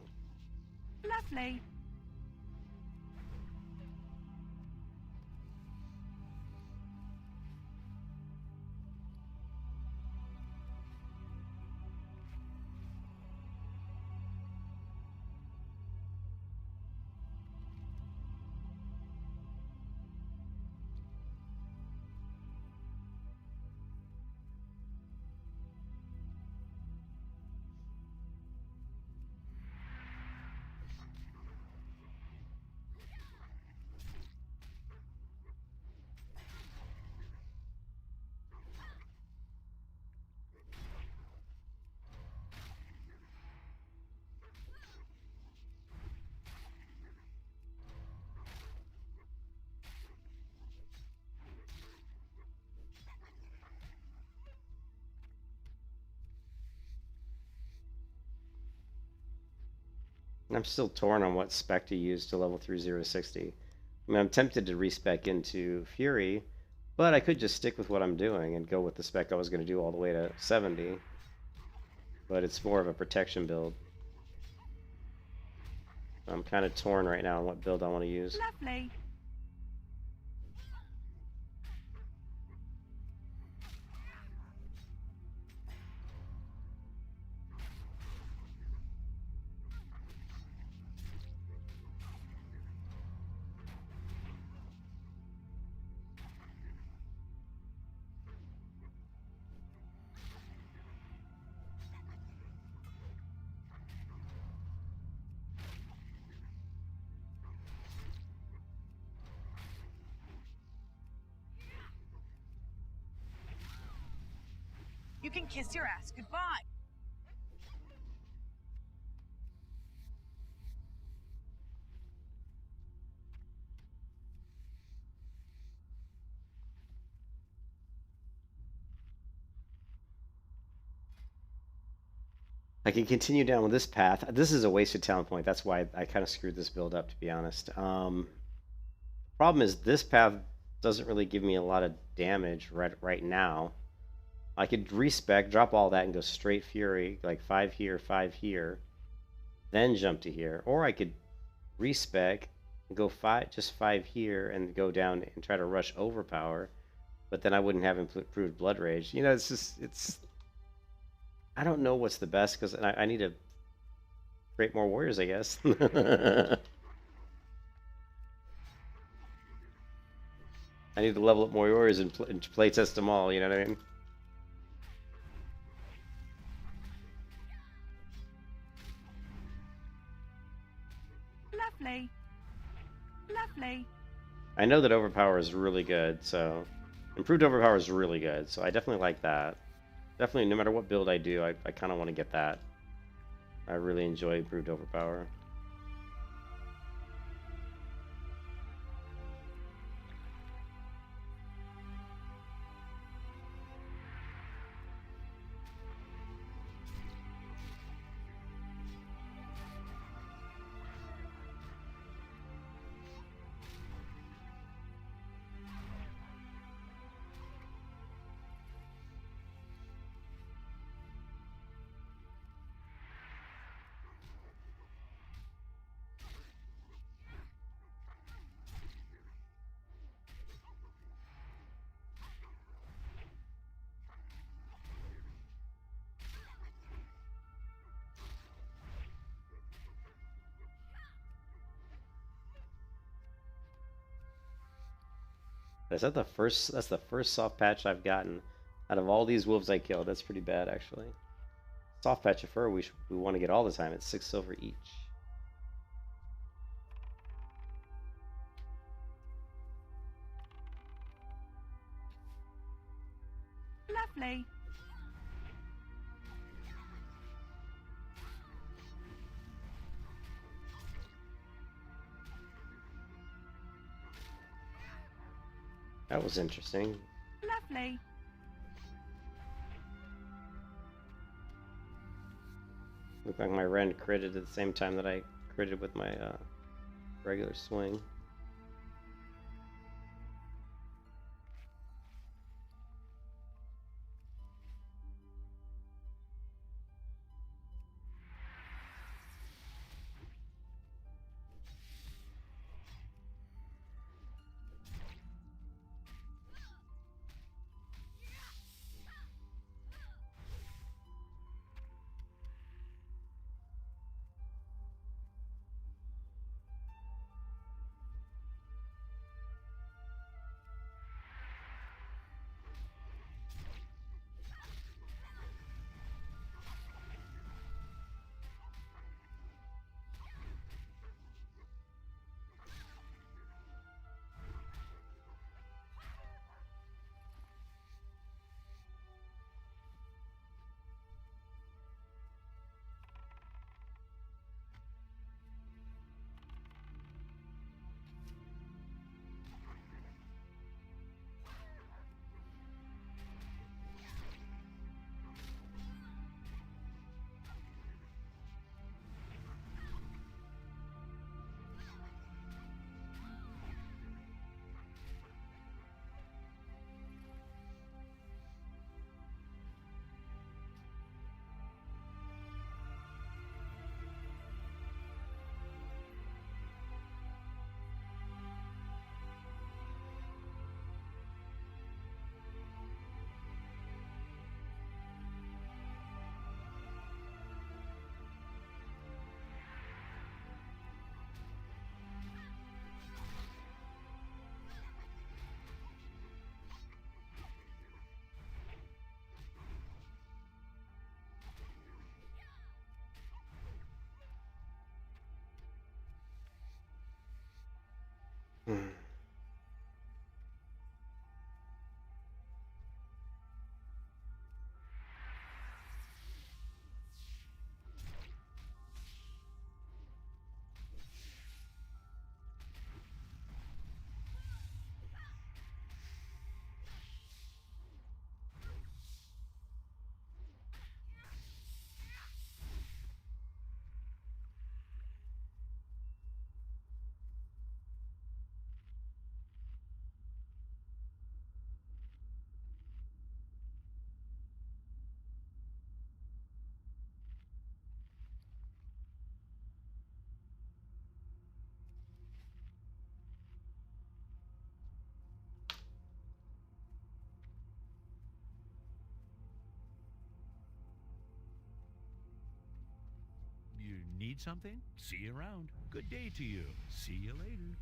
Speaker 1: know.
Speaker 4: Lovely.
Speaker 1: And I'm still torn on what spec to use to level through 0 to 60. I mean, I'm tempted to respec into Fury, but I could just stick with what I'm doing and go with the spec I was going to do all the way to 70. But it's more of a protection build. I'm kind of torn right now on what build I want to use.
Speaker 4: Lovely. You can kiss your ass goodbye.
Speaker 1: I can continue down with this path. This is a wasted talent point. That's why I kind of screwed this build up, to be honest. Problem is this path doesn't really give me a lot of damage right now. I could respec, drop all that, and go straight Fury, like 5 here, then jump to here. Or I could respec, and go just 5 here, and go down and try to rush Overpower, but then I wouldn't have improved Blood Rage. You know, it's... I don't know what's the best, because I need to create more warriors, I guess. I need to level up more warriors and play test them all, you know what I mean?
Speaker 4: Lovely. Lovely.
Speaker 1: I know that overpower is really good, so improved overpower is really good, so I definitely like that. Definitely, no matter what build I do, I kind of want to get that. I really enjoy improved overpower. Is that the first? That's the first soft patch I've gotten out of all these wolves I killed. That's pretty bad, actually. Soft patch of fur we want to get all the time. It's 6 silver each.
Speaker 4: Lovely.
Speaker 1: That was interesting.
Speaker 4: Lovely.
Speaker 1: Looked like my rend critted at the same time that I critted with my regular swing. Hmm.
Speaker 8: You need something? See you around. Good day to you. See you later.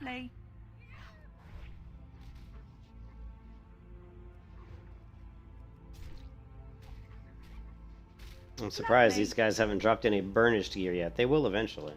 Speaker 4: Lovely.
Speaker 1: I'm surprised
Speaker 4: Lovely.
Speaker 1: these guys haven't dropped any burnished gear yet. They will eventually.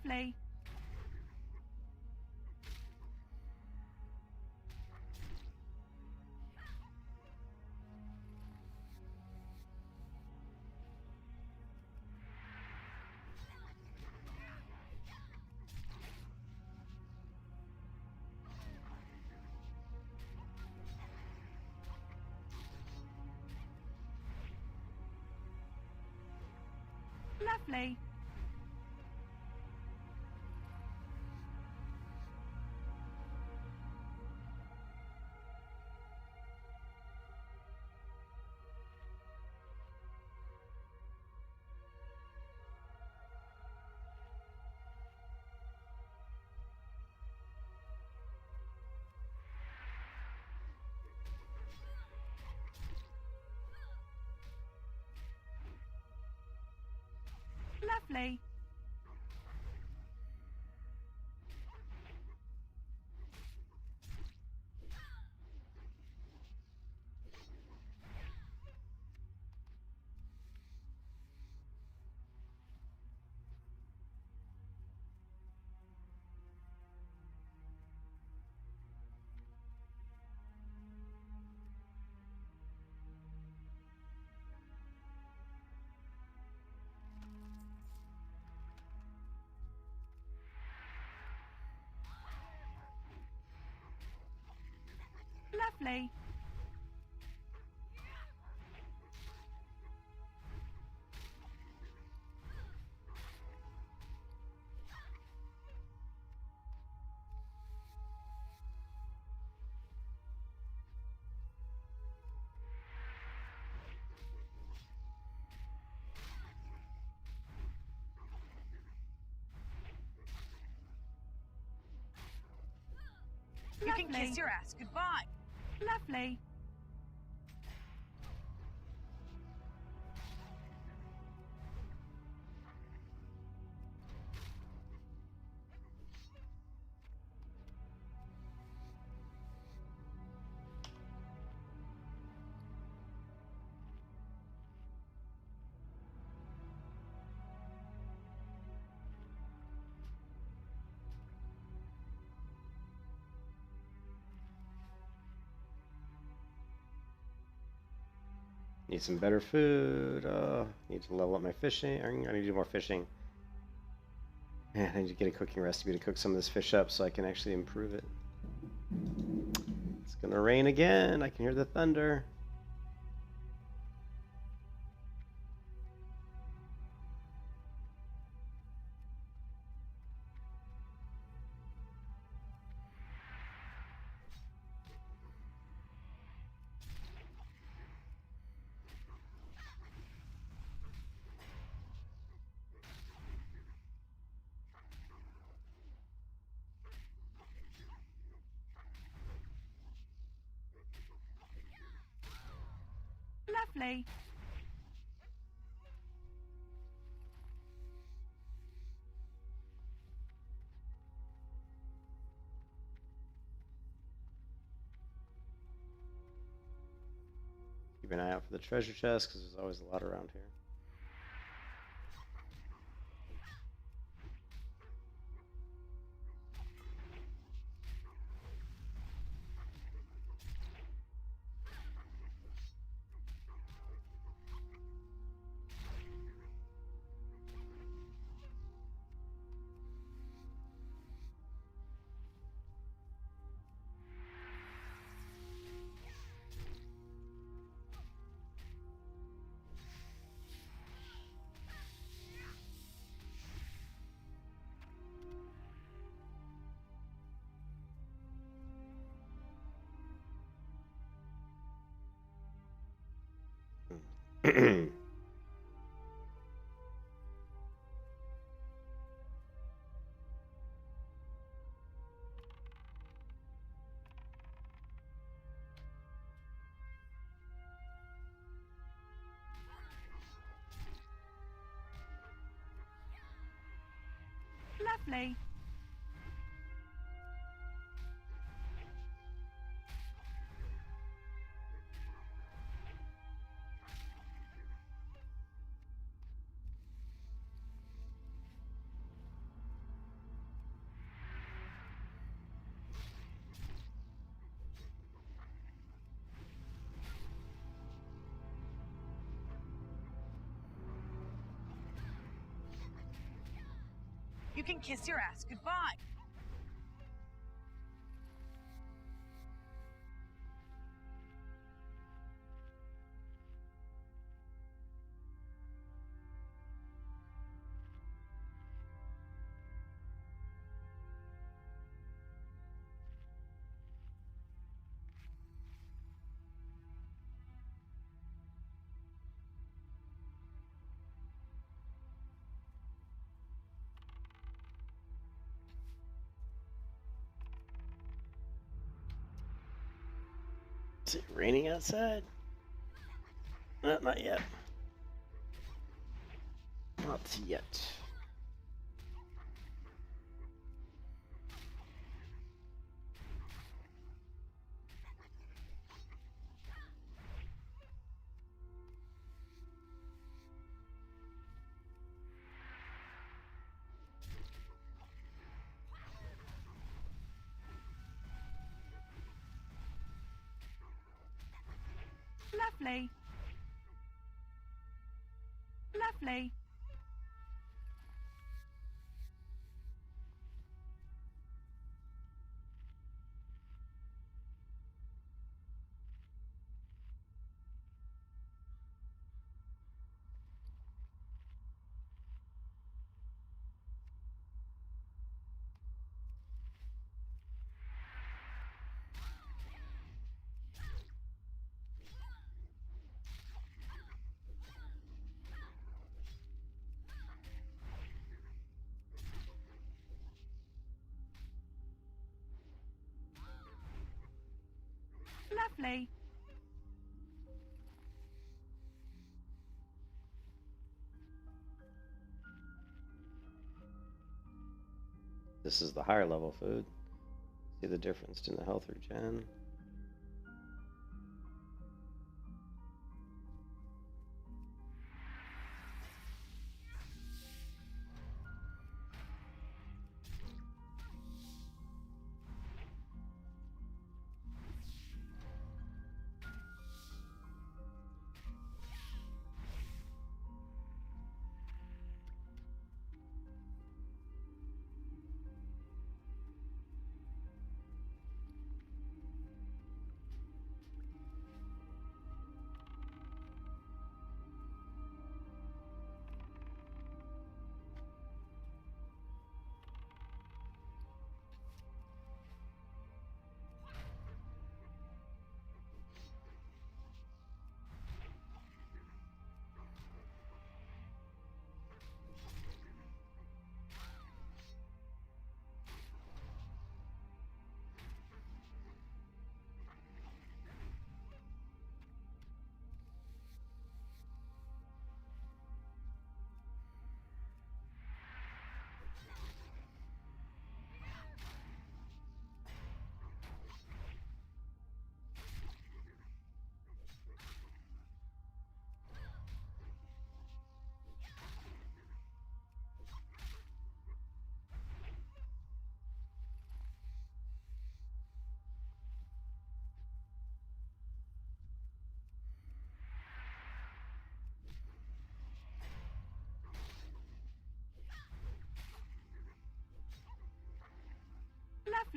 Speaker 4: Lovely. Lovely. Lovely. Lovely. You can kiss your ass goodbye. Lovely.
Speaker 1: Need some better food. Need to level up my fishing. I need to do more fishing. Man, I need to get a cooking recipe to cook some of this fish up so I can actually improve it. It's gonna rain again. I can hear the thunder.
Speaker 4: Lovely.
Speaker 1: Keep an eye out for the treasure chest because there's always a lot around here.
Speaker 4: Lovely. You can kiss your ass goodbye.
Speaker 1: Is it raining outside? No, not yet. Not yet.
Speaker 4: Lovely. Lovely. Lovely.
Speaker 1: This is the higher level food. See the difference in the health regen.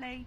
Speaker 4: Lovely.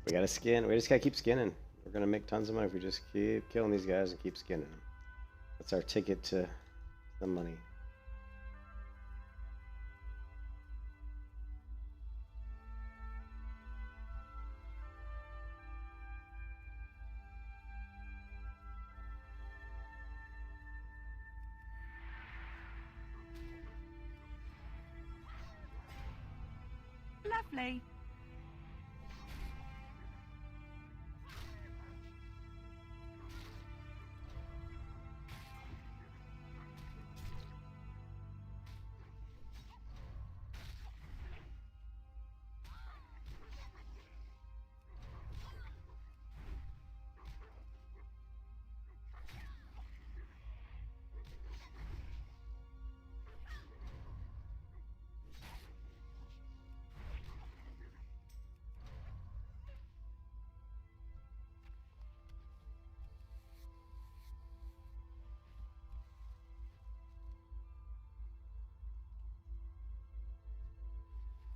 Speaker 1: We gotta skin. We just gotta keep skinning. We're gonna make tons of money if we just keep killing these guys and keep skinning them. That's our ticket to the money.
Speaker 4: Lovely.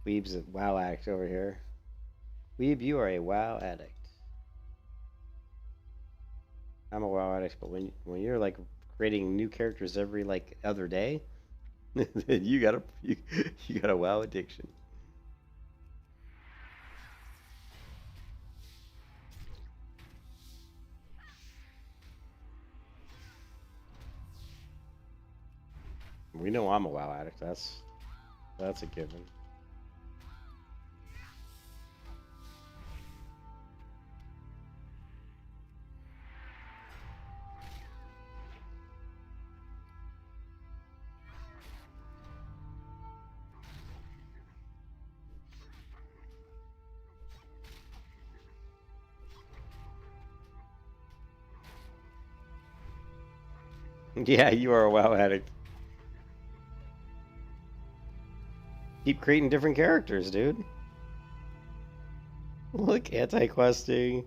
Speaker 1: Weeb's a WoW addict over here. Weeb, you are a WoW addict. I'm a WoW addict, but when you're like creating new characters every like other day, you got a WoW addiction. We know I'm a WoW addict. That's a given. Yeah, you are a WoW addict. Keep creating different characters, dude. Look, anti-questing.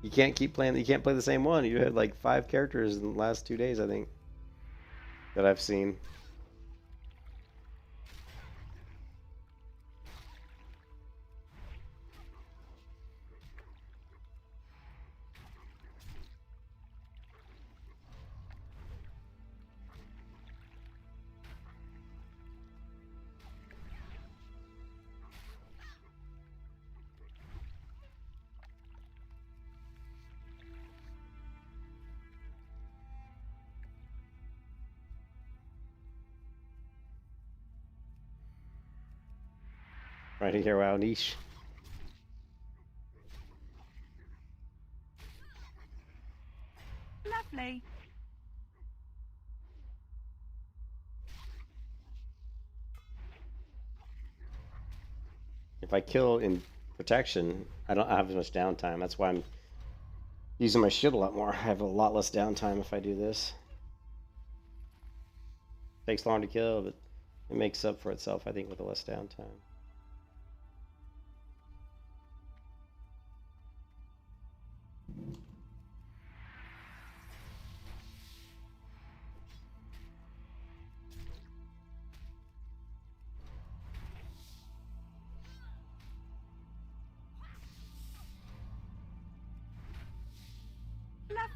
Speaker 1: You can't keep playing. You can't play the same one. You had like 5 characters in the last 2 days, I think, that I've seen. Right here, WoW niche.
Speaker 4: Lovely.
Speaker 1: If I kill in protection, I don't have as much downtime. That's why I'm using my shield a lot more. I have a lot less downtime if I do this. Takes long to kill, but it makes up for itself, I think, with the less downtime.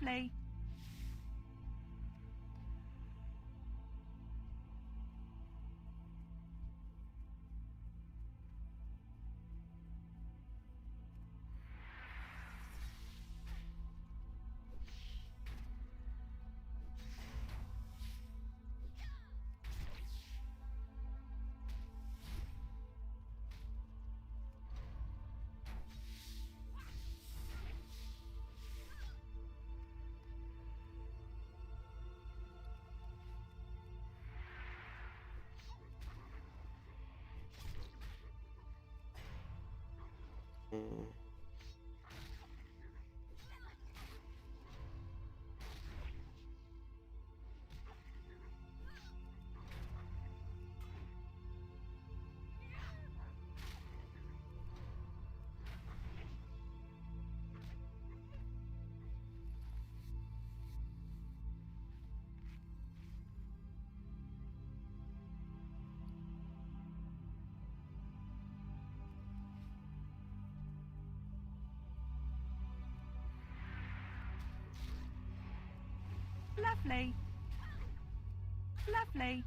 Speaker 4: Lovely.
Speaker 1: Mm.
Speaker 4: Lovely. Lovely.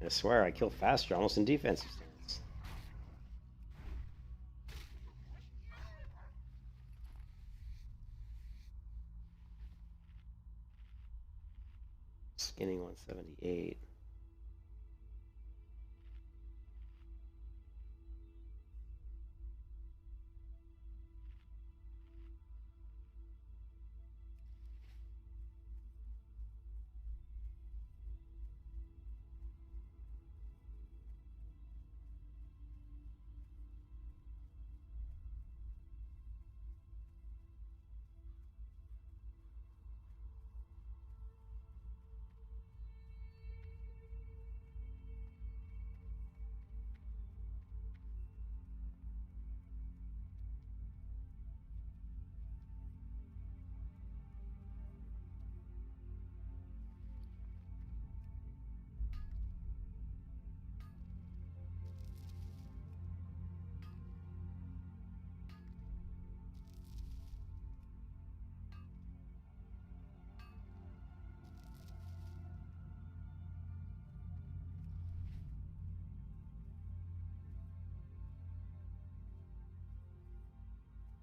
Speaker 1: I swear I kill faster almost in defensive stance. Skinning 178.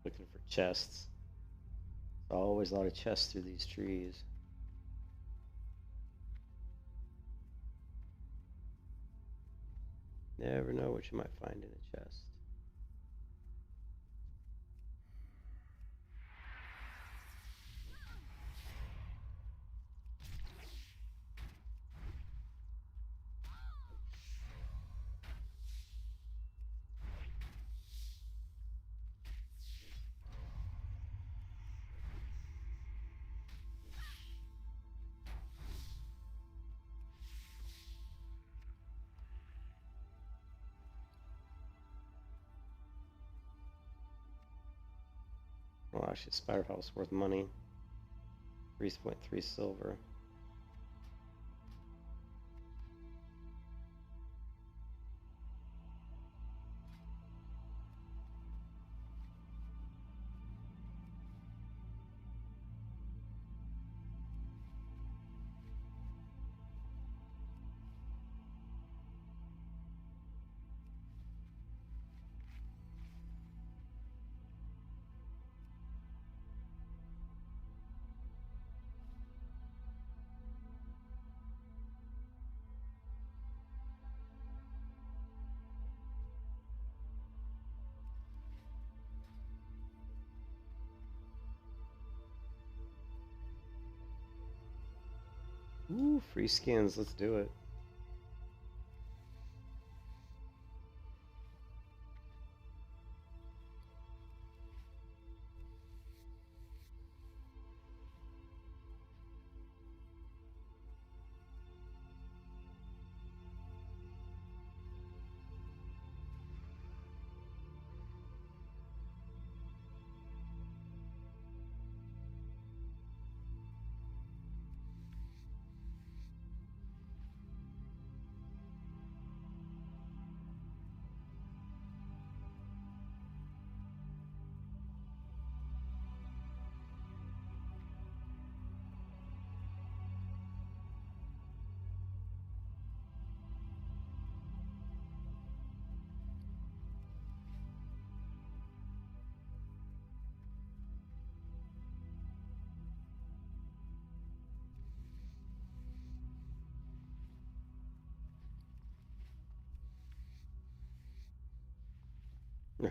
Speaker 1: Looking for chests. There's always a lot of chests through these trees. Never know what you might find in a chest. Well, actually, spider pelt is worth money. 3.3 silver. Ooh, free skins. Let's do it.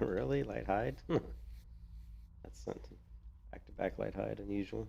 Speaker 1: Really? Light hide? That's something. Back to back light hide, unusual.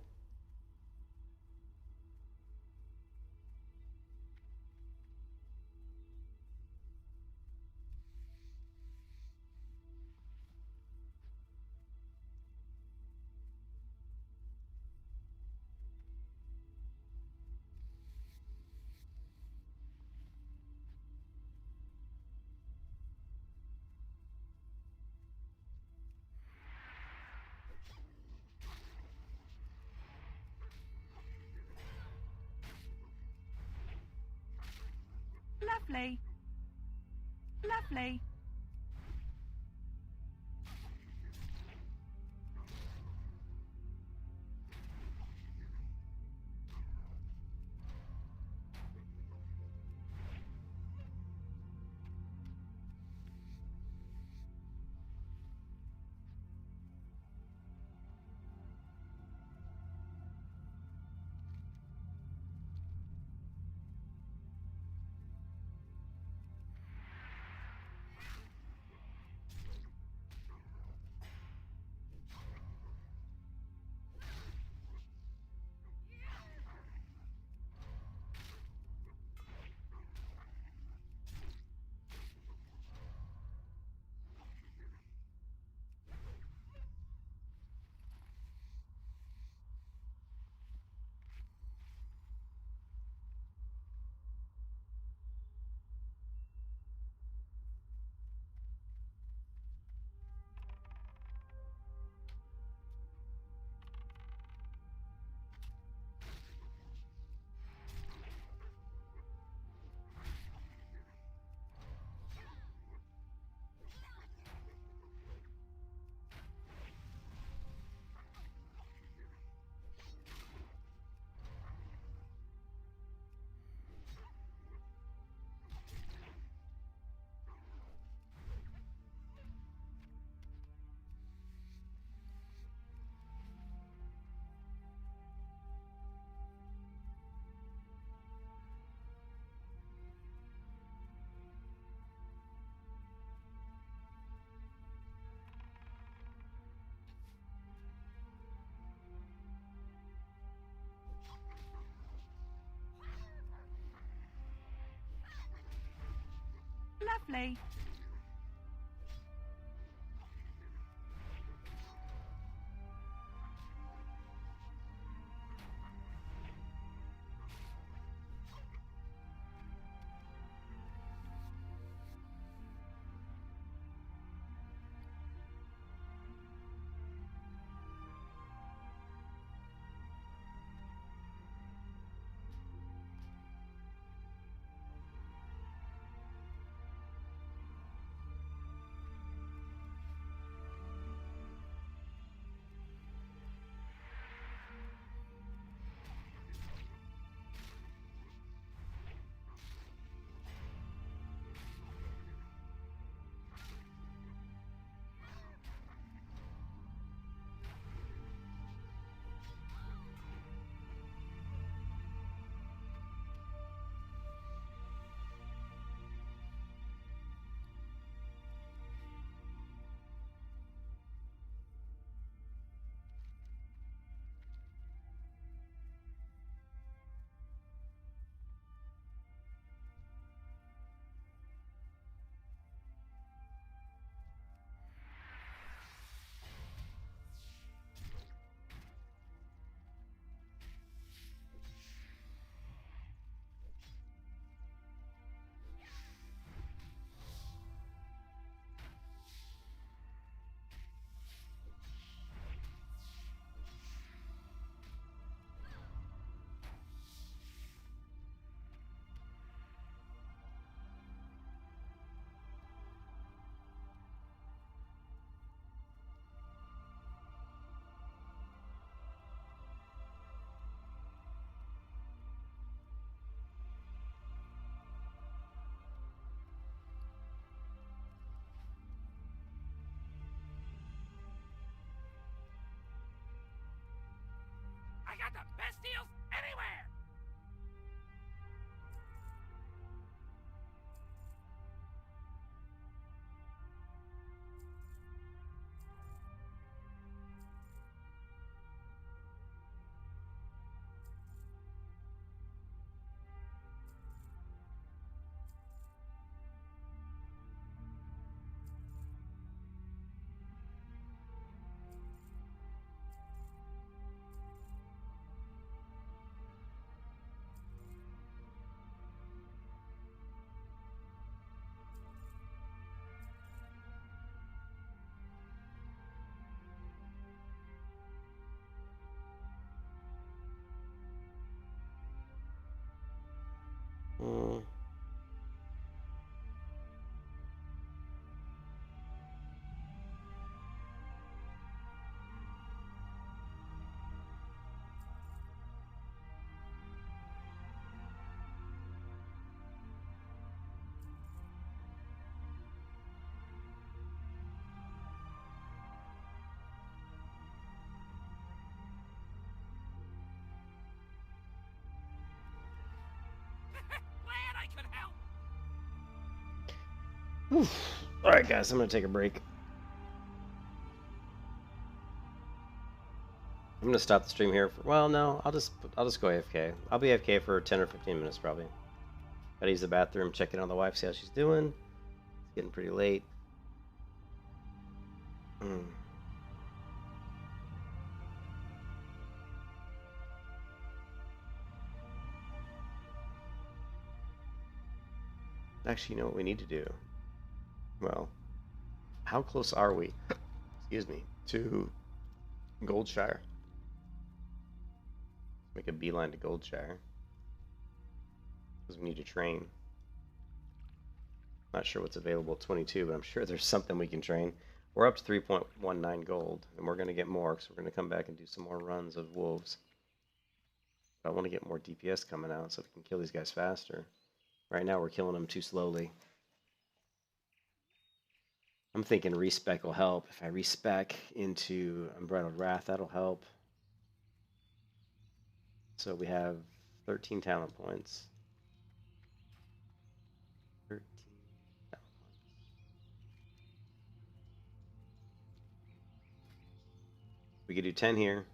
Speaker 4: Lovely. Lovely. Lovely.
Speaker 3: I got the best deals anywhere!
Speaker 1: Alright guys, I'm gonna take a break. I'm gonna stop the stream here for, well no, I'll just go AFK. I'll be AFK for 10 or 15 minutes probably. Gotta use the bathroom, check in on the wife, see how she's doing. It's getting pretty late. Actually, you know what we need to do? Well, how close are we, excuse me, to Goldshire? Make a beeline to Goldshire. Because we need to train. Not sure what's available at 22, but I'm sure there's something we can train. We're up to 3.19 gold, and we're going to get more, because we're going to come back and do some more runs of wolves. But I want to get more DPS coming out so we can kill these guys faster. Right now we're killing them too slowly. I'm thinking respec will help. If I respec into Unbridled Wrath, that'll help. So we have 13 talent points. 13 talent points. We could do 10 here,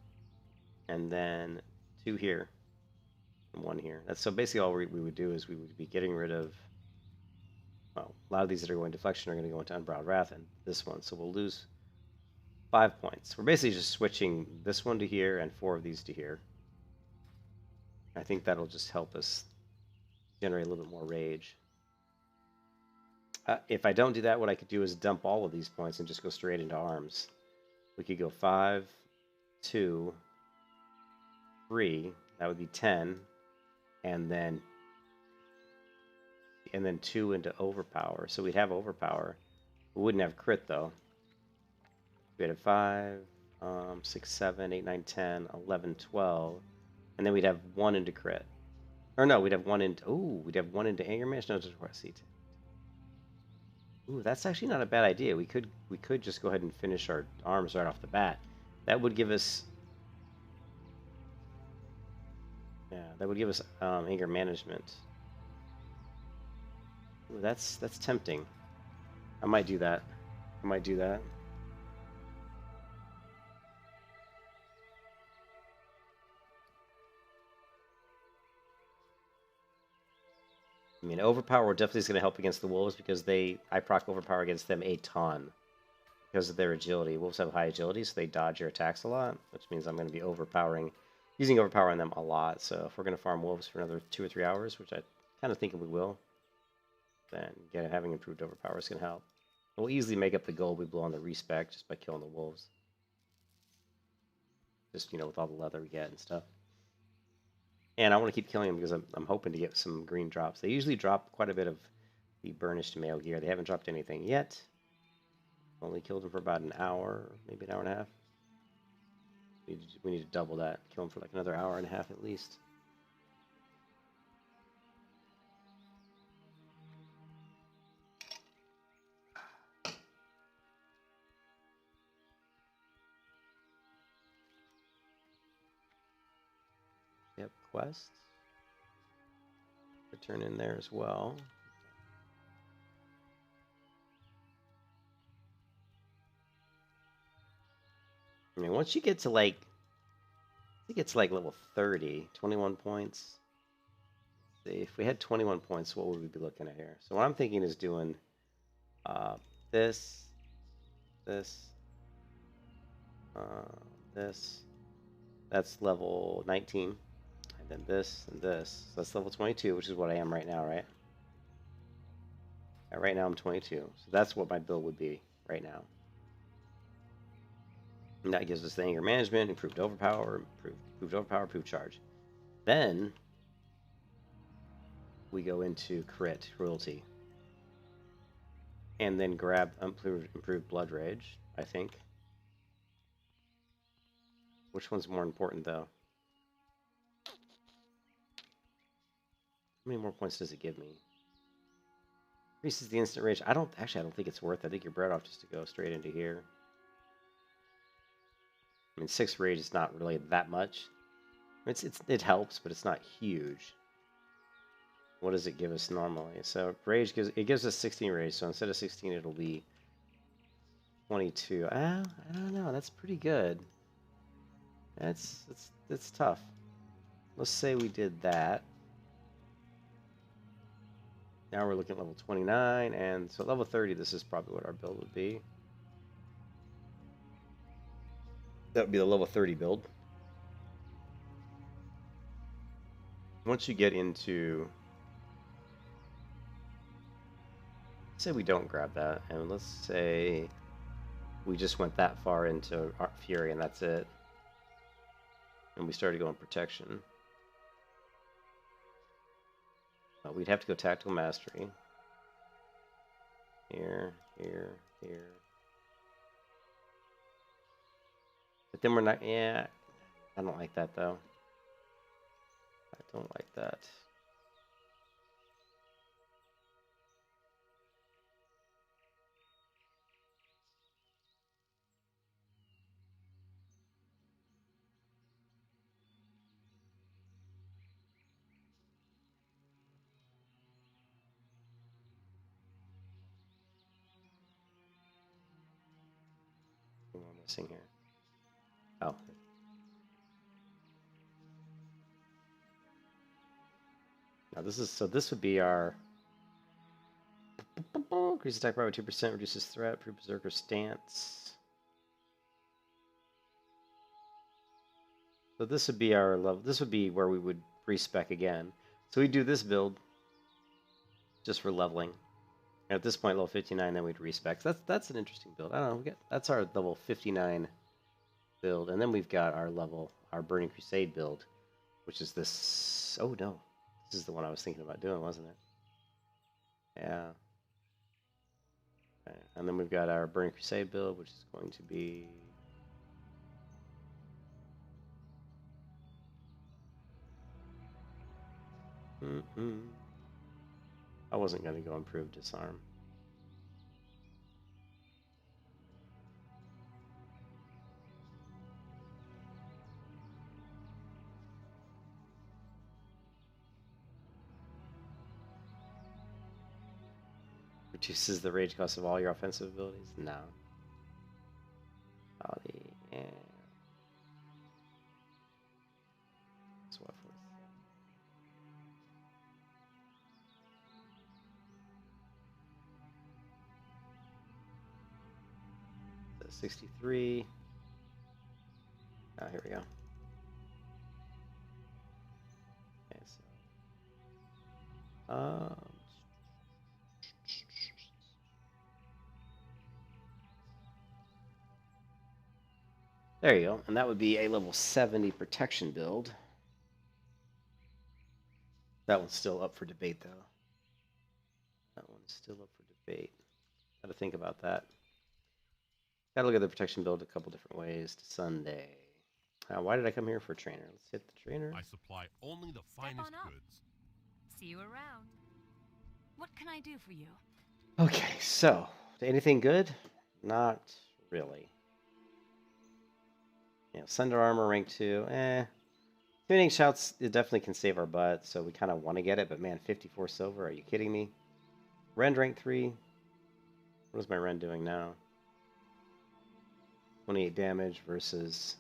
Speaker 1: and then 2 here, and 1 here. That's so basically all we would do is we would be getting rid of, well, a lot of these that are going deflection are going to go into Unbridled Wrath and this one, so we'll lose 5 points. We're basically just switching this one to here and 4 of these to here. I think that'll just help us generate a little bit more rage. If I don't do that, what I could do is dump all of these points and just go straight into arms. We could go 5, 2, 3. That would be 10, and then 2 into overpower. So we'd have overpower. We wouldn't have crit though. We'd have 5, 6, 7, 8, 9, 10, 11, 12, and then we'd have 1 into crit. Or no, we'd have 1 into. Ooh, we'd have 1 into anger management. No, just see. Ooh, that's actually not a bad idea. We could just go ahead and finish our arms right off the bat. That would give us. Yeah, that would give us anger management. Ooh, that's tempting. I might do that. I might do that. I mean, overpower definitely is going to help against the wolves because I proc overpower against them a ton because of their agility. Wolves have high agility, so they dodge your attacks a lot, which means I'm going to be using overpower on them a lot. So if we're going to farm wolves for another 2 or 3 hours, which I kind of think we will, then having improved overpower is going to help. We'll easily make up the gold we blow on the respec just by killing the wolves. Just, with all the leather we get and stuff. And I want to keep killing them because I'm hoping to get some green drops. They usually drop quite a bit of the burnished mail gear. They haven't dropped anything yet. Only killed them for about an hour, maybe an hour and a half. We need to double that. Kill them for like another hour and a half at least. Yep, quests. Return in there as well. I mean, once you get to like, I think it's like level 30, 21 points. Let's see, if we had 21 points, what would we be looking at here? So what I'm thinking is doing this. That's level 19. And then this and this. So that's level 22, which is what I am right now, right? Right now I'm 22. So that's what my build would be right now. And that gives us the anger management, improved overpower, improved charge. Then we go into crit, cruelty. And then grab improved blood rage, I think. Which one's more important though? How many more points does it give me? Increases the instant rage. I don't think it's worth it. I think you're better off just to go straight into here. I mean, 6 rage is not really that much. It helps, but it's not huge. What does it give us normally? So rage gives us 16 rage. So instead of 16, it'll be 22. I don't know. That's pretty good. That's tough. Let's say we did that. Now we're looking at level 29, and so level 30, this is probably what our build would be. That would be the level 30 build. Once you get into... say we don't grab that, and let's say we just went that far into Fury, and that's it. And we started going protection. We'd have to go tactical mastery. Here, here, here. But then we're not, yeah, I don't like that though. I don't like that. What am I missing here? Oh. Now this is, so this would be our increase attack power by 2%, reduces threat, pre-berserker stance. So this would be our level, this would be where we would respec again. So we do this build just for leveling. And at this point, level 59, then we'd respec. That's an interesting build. I don't know, that's our level 59 build. And then we've got our level, our Burning Crusade build, which is this, oh no. This is the one I was thinking about doing, wasn't it? Yeah. Okay. And then we've got our Burning Crusade build, which is going to be... I wasn't going to go improve disarm. Reduces the rage cost of all your offensive abilities? No. Body, yeah. So what for? 63. Here we go. Okay, so there you go, and that would be a level 70 protection build. That one's still up for debate, though. That one's still up for debate. Got to think about that. Got to look at the protection build a couple different ways to Sunday. Why did I come here for trainer? Let's hit the trainer.
Speaker 2: I supply only the finest goods.
Speaker 6: See you around. What can I do for you?
Speaker 1: Okay, so anything good? Not really. Yeah, Thunder Armor rank 2. Tuning shouts, it definitely can save our butt, so we kind of want to get it, but man, 54 silver, are you kidding me? Rend rank 3. What is my Rend doing now? 28 damage versus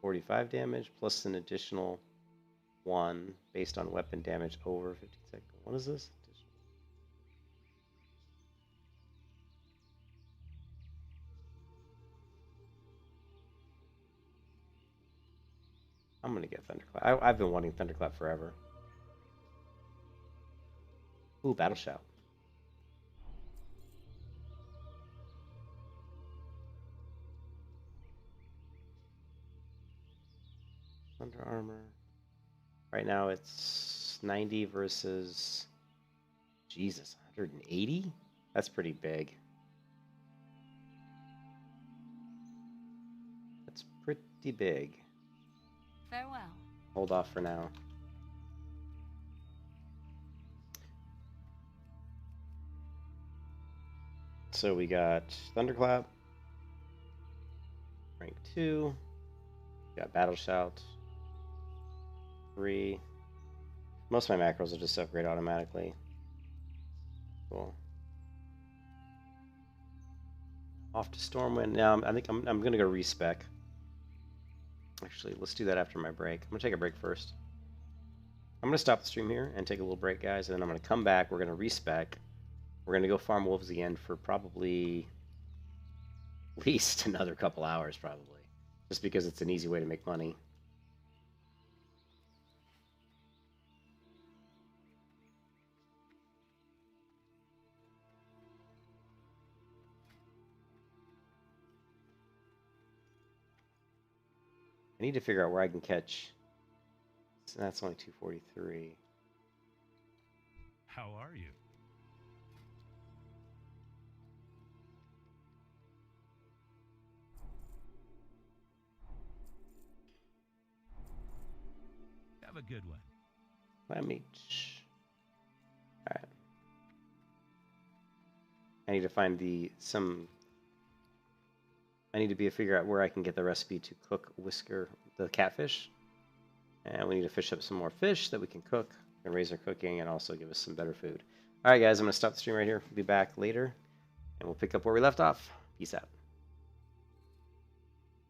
Speaker 1: 45 damage, plus an additional 1 based on weapon damage over 15 seconds. What is this? I'm going to get Thunderclap. I've been wanting Thunderclap forever. Ooh, Battle Shout. Thunder Armor. Right now it's 90 versus... Jesus, 180? That's pretty big. That's pretty big.
Speaker 6: Farewell.
Speaker 1: Hold off for now. So we got Thunderclap, rank 2. We got Battle Shout, 3. Most of my macros will just upgrade automatically. Cool. Off to Stormwind. Now, I think I'm going to go respec. Actually, let's do that after my break. I'm going to take a break first. I'm going to stop the stream here and take a little break, guys, and then I'm going to come back. We're going to respec. We're going to go farm wolves again for probably at least another couple hours, probably. Just because it's an easy way to make money. I need to figure out where I can catch. So that's only 243.
Speaker 8: How are you? Have a good one.
Speaker 1: Let me. All right. I need to find I need to figure out where I can get the recipe to cook Whisker, the catfish. And we need to fish up some more fish that we can cook and raise our cooking and also give us some better food. All right, guys, I'm going to stop the stream right here. We'll be back later, and we'll pick up where we left off. Peace out.